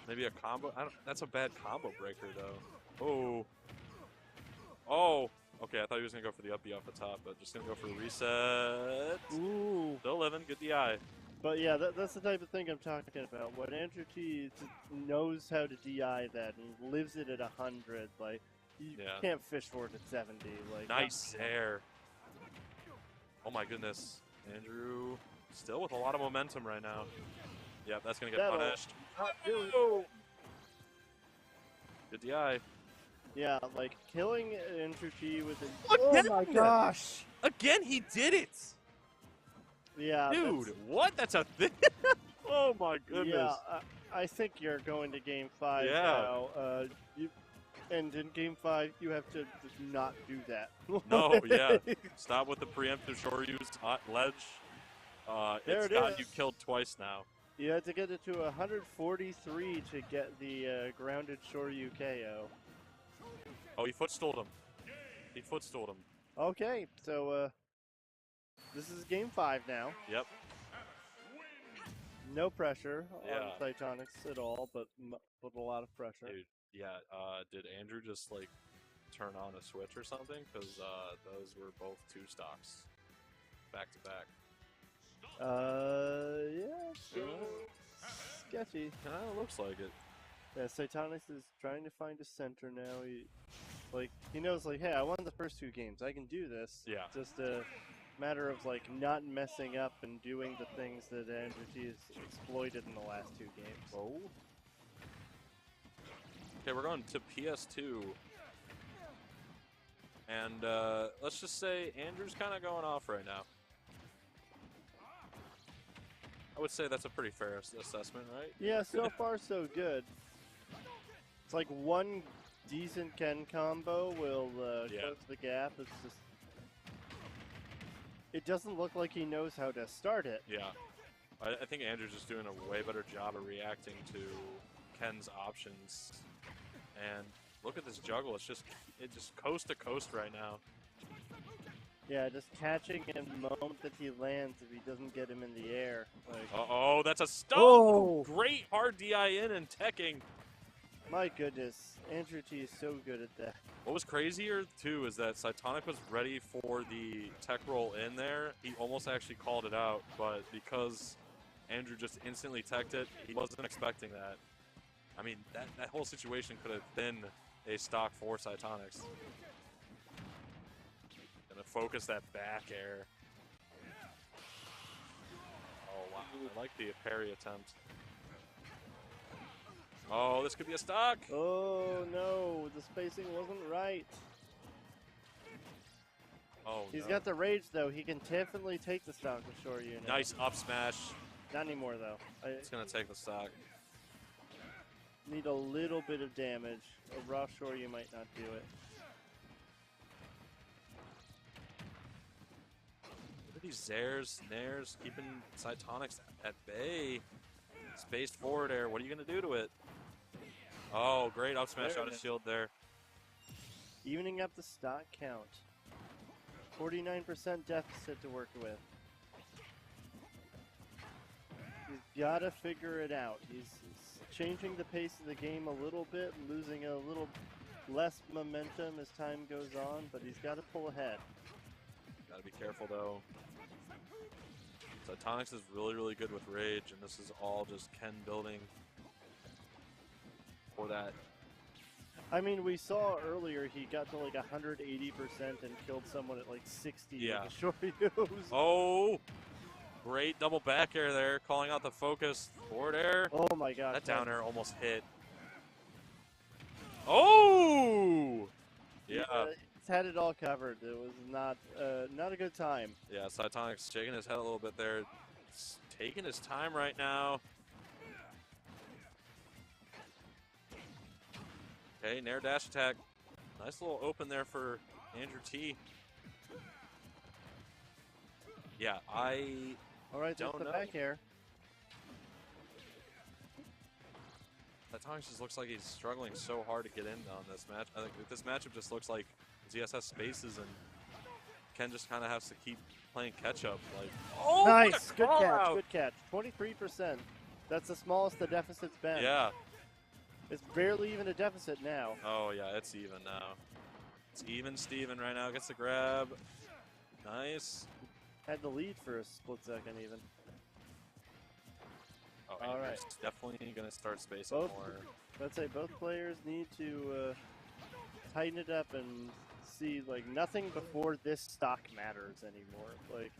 Maybe a combo. That's a bad combo breaker though. Oh. Oh. Okay, I thought he was gonna go for the up B off the top, but just gonna go for a reset. Ooh. Still living. Good DI. But yeah, that's the type of thing I'm talking about. When Andrew T knows how to DI that and lives it at 100, like you can't fish for it at 70. Like nice hair. Oh my goodness, Andrew still with a lot of momentum right now. Yeah, that's gonna get punished. Oh. Good DI. Yeah, like killing Andrew T with a. Oh my gosh! Again, he did it. Yeah, dude, what? That's a thing. Oh my goodness. Yeah, I think you're going to Game 5 now. And in Game 5, you have to just not do that. No, yeah. Stop with the preemptive Shoryu's ledge. It's got you killed twice now. You had to get it to 143 to get the grounded Shoryu KO. Oh, he footstooled him. He footstooled him. Okay, so this is Game 5 now. Yep. No pressure Yeah. on Titanics at all, but a lot of pressure. Dude, yeah. Did Andrew just like turn on a switch or something? Because those were both 2 stocks, back to back. Yeah. Sketchy. Kind of looks like it. Yeah, Titanics is trying to find a center now. He knows, like, hey, I won the first 2 games. I can do this. Yeah. Just a matter of, like, not messing up and doing the things that Andrew T has exploited in the last 2 games. Oh. Okay, we're going to PS2. And let's just say Andrew's kind of going off right now. I would say that's a pretty fair assessment, right? Yeah, so far so good. It's like one decent Ken combo will close the gap. It's just, it doesn't look like he knows how to start it. Yeah. I think Andrew's just doing a way better job of reacting to Ken's options. And look at this juggle. It's just coast to coast right now. Yeah, just catching him the moment that he lands if he doesn't get him in the air. Like, Uh-oh, that's a stun! Oh! Great hard DI in and teching. My goodness, Andrew T is so good at that. What was crazier, too, is that Cytonic was ready for the tech roll in there. He almost actually called it out, but because Andrew just instantly teched it, he wasn't expecting that. I mean, that whole situation could have been a stock for Cytonics. Gonna focus that back air. Oh, wow. I like the parry attempt. Oh, this could be a stock. Oh, no. The spacing wasn't right. Oh, He's no. got the rage, though. He can definitely take the stock with short unit. Nice up smash. Not anymore, though. It's gonna take the stock. Need a little bit of damage. A raw shore, you might not do it. Look at these Zairs, Nairs, keeping Cytonics at bay. Spaced forward air. What are you going to do to it? Oh, great up smash There out it of is. shield there. Evening up the stock count. 49% deficit to work with. He's got to figure it out. He's changing the pace of the game a little bit, losing a little less momentum as time goes on, but he's got to pull ahead. Got to be careful, though. Cytonics is really, really good with rage, and this is all just Ken building for that. I mean, we saw earlier he got to like 180% and killed someone at like 60 Yeah. with the short use. Oh, great double back air there, calling out the focus. Forward air. Oh my god. That down air almost hit. Oh! Yeah. It's had it all covered. It was not a good time. Yeah, Cytonic's shaking his head a little bit there. It's taking his time right now. Okay, Nair dash attack. Nice little open there for Andrew T. Yeah, I All right, there's don't the know. back air. Cytonics just looks like he's struggling so hard to get in on this match. I think this matchup just looks like ZSS spaces and Ken just kind of has to keep playing catch up. Like, oh, Nice, what a good call catch, out. good catch. 23%. That's the smallest the deficit's been. Yeah. It's barely even a deficit now. Oh yeah, it's even now. It's even Steven right now. Gets the grab. Nice. Had the lead for a split second even. Oh, All Andrew's right. definitely gonna start spacing Both, more. I'd say both players need to tighten it up and see, like, nothing before this stock matters anymore. Like,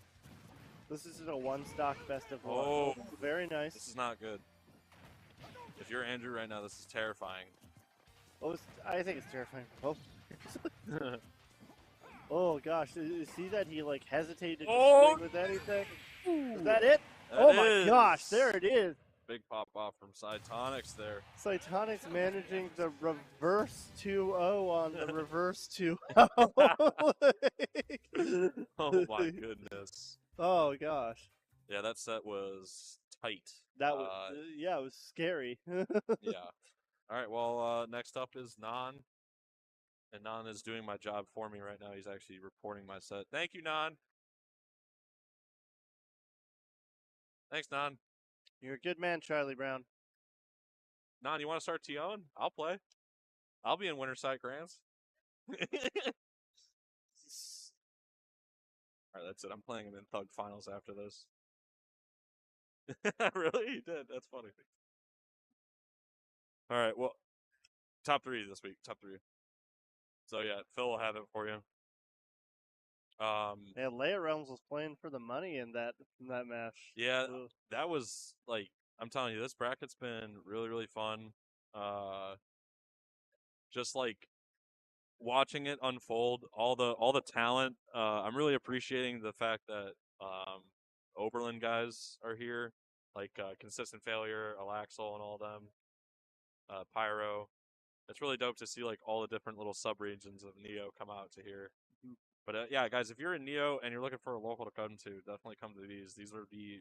this isn't a one stock best of one. Oh. Very nice. This is not good. If you're Andrew right now, this is terrifying. Oh, I think it's terrifying for both. Oh gosh, you see that he like hesitated to Oh! swing with anything? Is that it? That Oh my is. gosh, there it is. Big pop off from Cytonics there. Cytonics managing the reverse 2-0 on the reverse 2-0. Oh my goodness. Oh gosh. Yeah, that set was tight. That was, yeah, it was scary. Yeah. All right, well, next up is Nan. And Nan is doing my job for me right now. He's actually reporting my set. Thank you, Nan. Thanks, Nan. You're a good man, Charlie Brown. Nan, you want to start TOing? I'll play. I'll be in Winterside Grants. All right, that's it. I'm playing him in Thug Finals after this. Really? He did. That's funny. All right, well, top 3 this week. Top 3. So, yeah, Phil will have it for you. Yeah, Leia Realms was playing for the money in that match. Yeah, Ugh. that was, like, I'm telling you, this bracket's been really, really fun. just like watching it unfold, all the talent. I'm really appreciating the fact that Oberlin guys are here, like Consistent Failure, Alaxel, and all them. Pyro. It's really dope to see like all the different little sub-regions of Neo come out to here. But yeah, guys, if you're in Neo and you're looking for a local to come to, definitely come to these. These are the,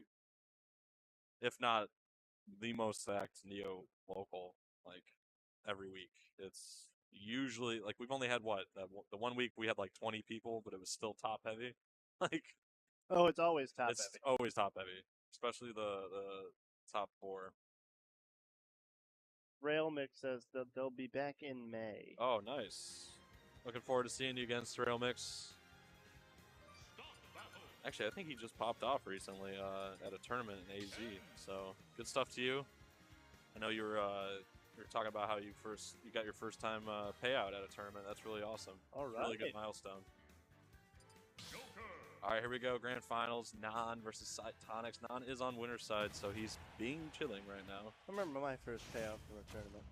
if not the most stacked Neo local, like every week. It's usually like we've only had what the 1 week we had like 20 people, but it was still top heavy. Like Oh, it's always top it's heavy. always top heavy, especially the top 4. Railmix says that they'll be back in May. Oh, nice. Looking forward to seeing you against Railmix. Actually, I think he just popped off recently at a tournament in AZ. So good stuff to you. I know you were talking about how you got your first time payout at a tournament. That's really awesome. All right. Really good milestone. All right, here we go. Grand Finals. Nan versus Cytonics. Nan is on winner's side, so he's being chilling right now. I remember my first payout from a tournament.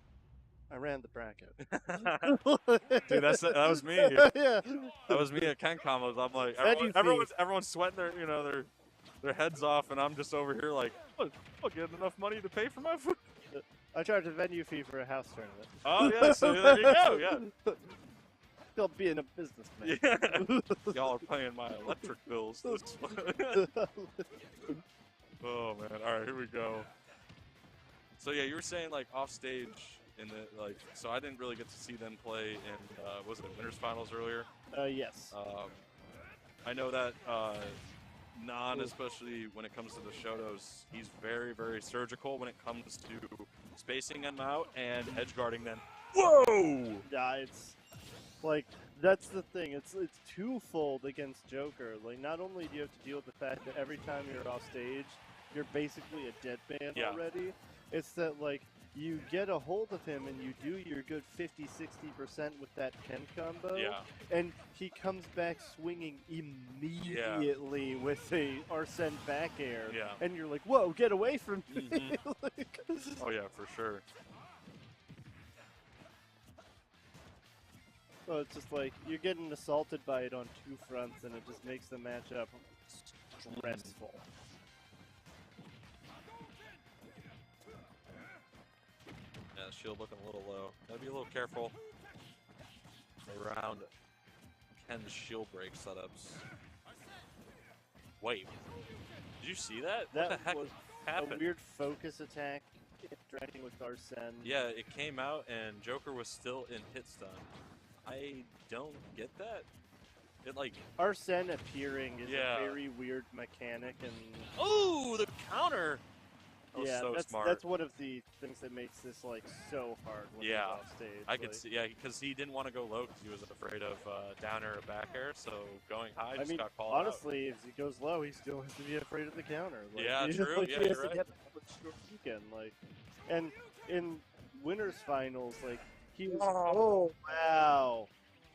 I ran the bracket. Dude, that was me. Yeah. That was me at Ken Combos. I'm like, Venue everyone's sweating their heads off, and I'm just over here like, I'll get enough money to pay for my food. I charge a venue fee for a house tournament. Oh yeah, so there you go. Yeah. Still being a businessman. Yeah. Y'all are paying my electric bills. Oh man! All right, here we go. So yeah, you were saying like off stage in the like. So I didn't really get to see them play in was it winners finals earlier? Yes. I know that Nan, especially when it comes to the Shotos, he's very, very surgical when it comes to spacing them out and edge guarding them. Whoa! Yeah, it's like that's the thing. It's twofold against Joker. Like not only do you have to deal with the fact that every time you're off stage, you're basically a dead man already. It's that like you get a hold of him and you do your good 50-60% with that Ken combo. Yeah. And he comes back swinging immediately with a Arsene back air. Yeah. And you're like, whoa, get away from me. Like, Oh yeah, for sure. so it's just like you're getting assaulted by it on two fronts and it just makes the matchup stressful. Yeah, shield looking a little low. Gotta be a little careful around Ken's shield break setups. Wait, did you see that? That what the heck was happened? a weird focus attack interacting with Arsene. Yeah, it came out and Joker was still in hit stun. I don't get that. It like Arsene appearing is Yeah. a very weird mechanic, and ooh, the counter. That was yeah, so that's smart. that's one of the things that makes this like so hard when he's Yeah. off stage. I could like, see, yeah, because he didn't want to go low because he was afraid of down air or back air, so going high just I mean, got called out. honestly, if he goes low, he still has to be afraid of the counter. Like, Yeah, he, true. Like, Yeah, he has you're to right. get the short weekend, like, and in winners finals, like he was. Oh wow!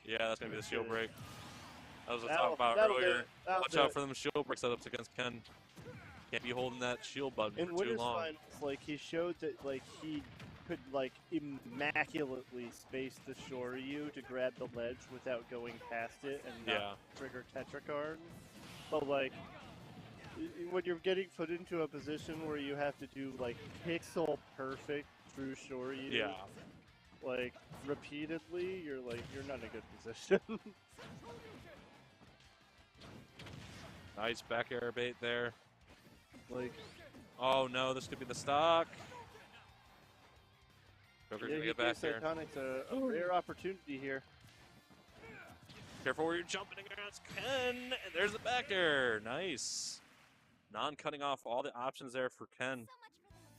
Yeah, that's gonna be the shield break. That was what I That'll- talked about that'll do earlier. it. That'll Watch do out it. for them shield break setups against Ken. Can't be holding that shield button In for too winners long. finals, like he showed that like he could like immaculately space the Shoryu to grab the ledge without going past it and not trigger Tetracard. But like when you're getting put into a position where you have to do like pixel perfect true Shoryu, like repeatedly, you're not in a good position. Nice back air bait there. Like, oh no, this could be the stock. Joker's yeah, gonna he get back gave here. Cytonics a rare opportunity here. Careful where you're jumping against Ken. And there's the back air. Nice. Non-cutting off all the options there for Ken.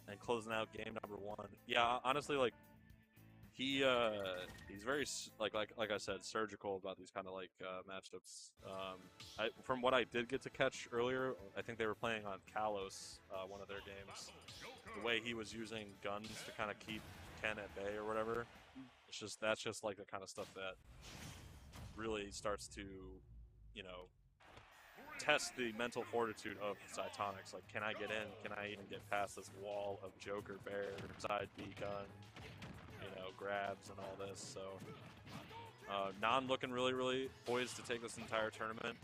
And closing out game number 1. Yeah, honestly, like, he's very, like I said, surgical about these kind of, like, matchups. From what I did get to catch earlier, I think they were playing on Kalos, one of their games. The way he was using guns to kind of keep Ken at bay or whatever. That's just like the kind of stuff that really starts to, you know, test the mental fortitude of Cytonics. Like, can I get in? Can I even get past this wall of Joker, Bear, side B gun, you know, grabs and all this. So Non looking really poised to take this entire tournament.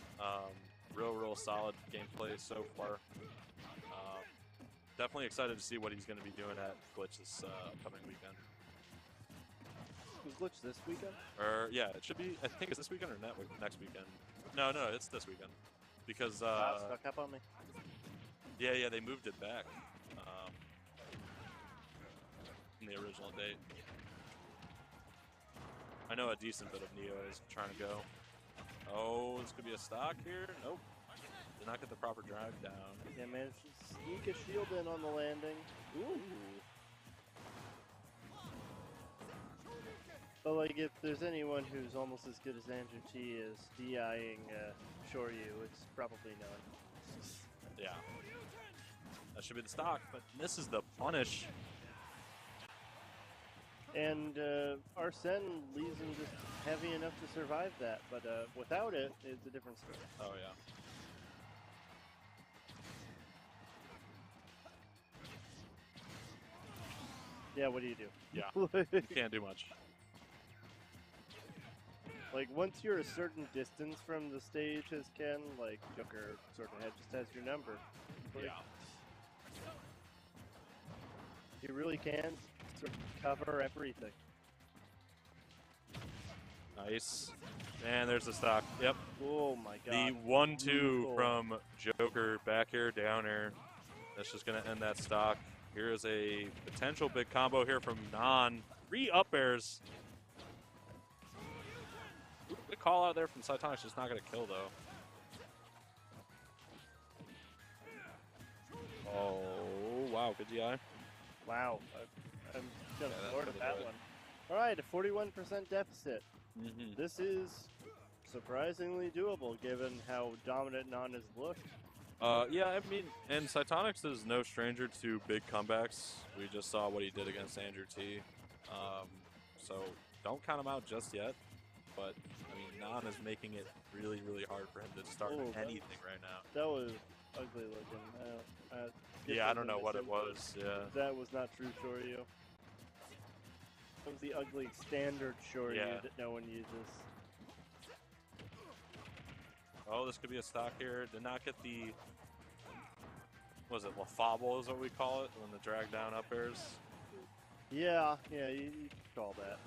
Real solid gameplay so far. Definitely excited to see what he's going to be doing at Glitch this upcoming weekend. Was Glitch this weekend? Or yeah, it should be. I think it's this weekend or next weekend. No, it's this weekend because Stuck up on me. yeah, they moved it back from the original date. I know a decent bit of Neo is trying to go. Oh, this could be a stock here. Nope. Did not get the proper drive down. Yeah, managed to sneak a shield in on the landing. Ooh. But like, if there's anyone who's almost as good as Andrew T is DIing Shoryu, it's probably no one. Yeah. That should be the stock, but misses the punish. And Arsene leaves him just heavy enough to survive that, but without it, it's a different story. Oh yeah. Yeah, what do you do? Yeah. You can't do much. Like, once you're a certain distance from the stage as Ken, like, Joker sort of just has your number. Like, Yeah. he really can sort of cover everything. Nice. And there's the stock. Yep. Oh my god. The 1-2 Brutal. from Joker, back air, down air. That's just going to end that stock. Here is a potential big combo here from Non. 3 up airs. Good call out there from Saitonics, just not going to kill though. Oh, wow, good DI. Wow. I'm gonna Yeah, board that's at that really one. Alright, a 41% deficit. Mm-hmm. This is surprisingly doable given how dominant Non has looked. Yeah, I mean, and Saitonics is no stranger to big comebacks. We just saw what he did against Andrew T. So don't count him out just yet. But, I mean, Non is making it really hard for him to start anything right now. That was ugly looking. Yeah, I don't know what it was. Yeah. That was not true Shoryu. It was the ugly standard Shoryu Yeah. that no one uses. Oh, this could be a stock here. Did not get the, what was it, Lafable is what we call it, when the drag down up airs. Yeah, you could call that.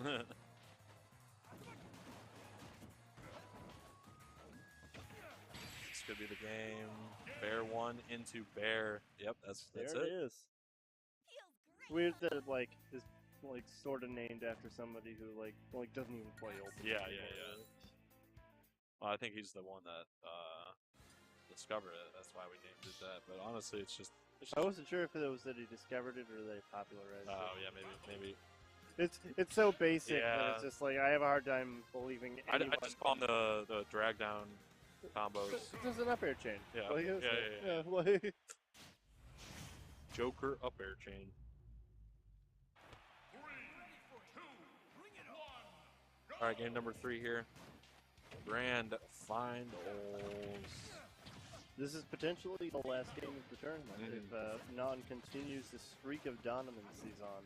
This could be the game. Bear 1 into Bear. Yep, that's There it. it is. Weird that it is sort of named after somebody who like doesn't even play Ultimate. Yeah. anymore. Well, I think he's the one that discovered it. That's why we named it that. But honestly, it's just I wasn't sure if it was that he discovered it or they popularized it. oh yeah, maybe. It's so basic that Yeah. it's just like I have a hard time believing I anyone. just call them the drag down combos. It's just an up air chain. Yeah. Like, it's Yeah. like- Joker up air chain. 3, 2, 1, All right, game number 3 here. Grand finals. This is potentially the last game of the tournament if Non continues the streak of dominance he's on.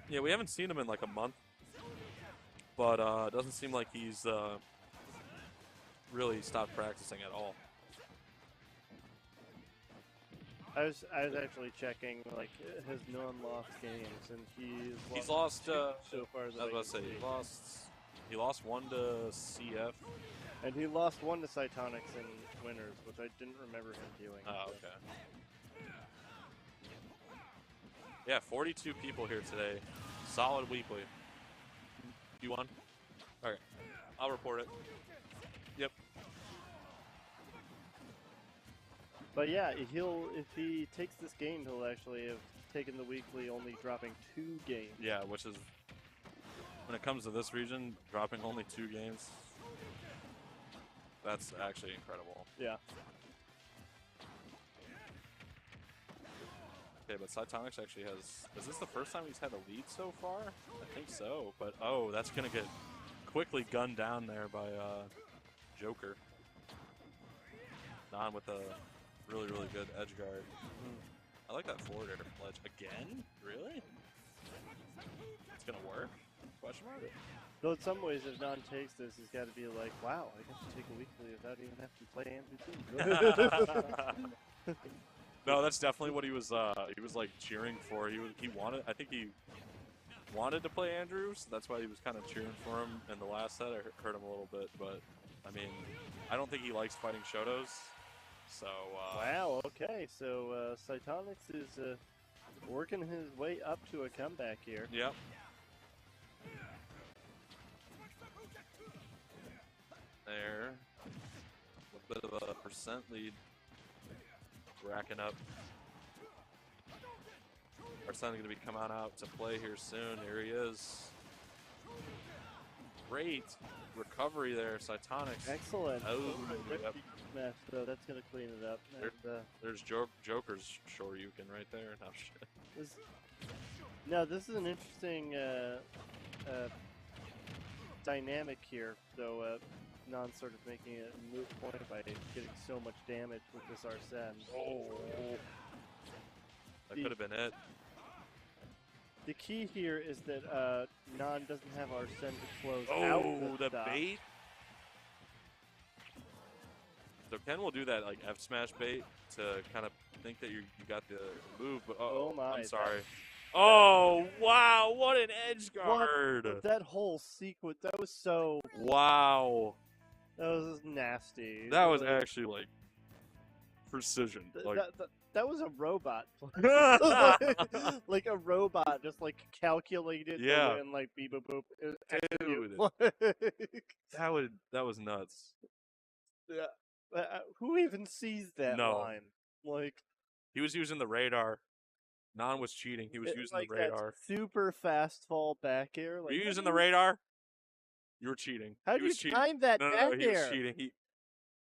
Yeah, we haven't seen him in like a month, but it doesn't seem like he's really stopped practicing at all. I was actually checking like his non-lost games, and He's lost. so far. I was about to say he lost 1 to CF. And he lost 1 to Cytonics in winners, which I didn't remember him doing. Oh, so. okay. Yeah, 42 people here today. Solid weekly. You won? Okay. I'll report it. Yep. But yeah, if he takes this game, he'll actually have taken the weekly, only dropping 2 games. Yeah, which is, when it comes to this region, dropping only 2 games, that's actually incredible. Yeah. Okay, but Cytonics actually has, is this the first time he's had a lead so far? I think so, but oh, that's going to get quickly gunned down there by Joker. Non with a really good edge guard. I like that forward air ledge. Again? Really? It's gonna work? Question mark? Though in some ways, if Non takes this, he's got to be like, wow, I get to take a weekly without even having to play Andrew too. No, that's definitely what he was like cheering for. He wanted, I think he wanted to play Andrews. That's why he was kind of cheering for him in the last set. I heard him a little bit, but I mean, I don't think he likes fighting Shotos. So wow, okay, so Cytonix is working his way up to a comeback here. Yep. There. A bit of a percent lead. Racking up. Parmesan going to be coming out to play here soon. Here he is. Great recovery there, Cytonix. Excellent. Oh, yep. Smash, so that's going to clean it up. And, there's Joker's Shoryuken right there. No shit. This is an interesting dynamic here, though. Non sort of making it a moot point by getting so much damage with this Arsene. Oh, that could have been it. The key here is that Non doesn't have Arsene to close out. Oh, the bait. So Ken will do that like F smash bait to kind of think that you got the move, but oh my! I'm sorry. Oh wow! What an edge guard! What? That whole sequence, that was so. Wow. That was nasty. That was actually like precision. That was a robot. Like a robot, just like calculated. Yeah. And like beep boop boop. Dude. that was nuts. Yeah. Who even sees that line? Like he was using the radar. Non was cheating. He was using like the radar. That super fast fall back air. Like, were you using the radar? You were cheating. How do you time that back air? He was cheating.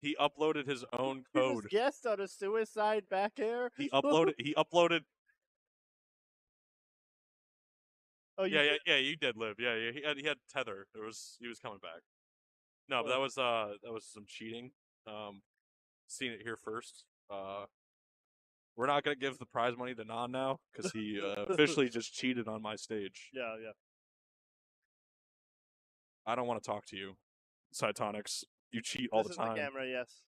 He uploaded his own code. You just guessed on a suicide back air. He uploaded. Oh yeah, you did live. Yeah, he had tether. He was coming back. No, but that was some cheating. Seeing it here first. We're not gonna give the prize money to Non now because he officially just cheated on my stage. Yeah. I don't want to talk to you, Cytonix. You cheat all the time. The camera, yes.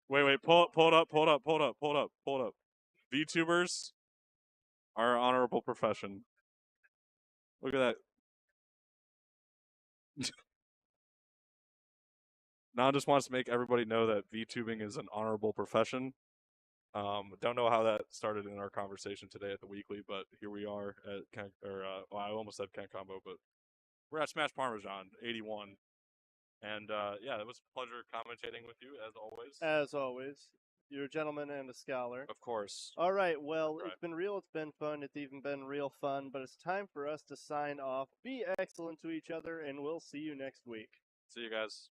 Wait, pull it up. VTubers are an honorable profession. Look at that. Non just wants to make everybody know that VTubing is an honorable profession. Don't know how that started in our conversation today at the weekly, but here we are at I almost said Ken Combo, but we're at Smash Parmesan 81. And it was a pleasure commentating with you as always. As always. You're a gentleman and a scholar. Of course. All right, well, It's been real, it's been fun, it's even been real fun, but it's time for us to sign off. Be excellent to each other, and we'll see you next week. See you guys.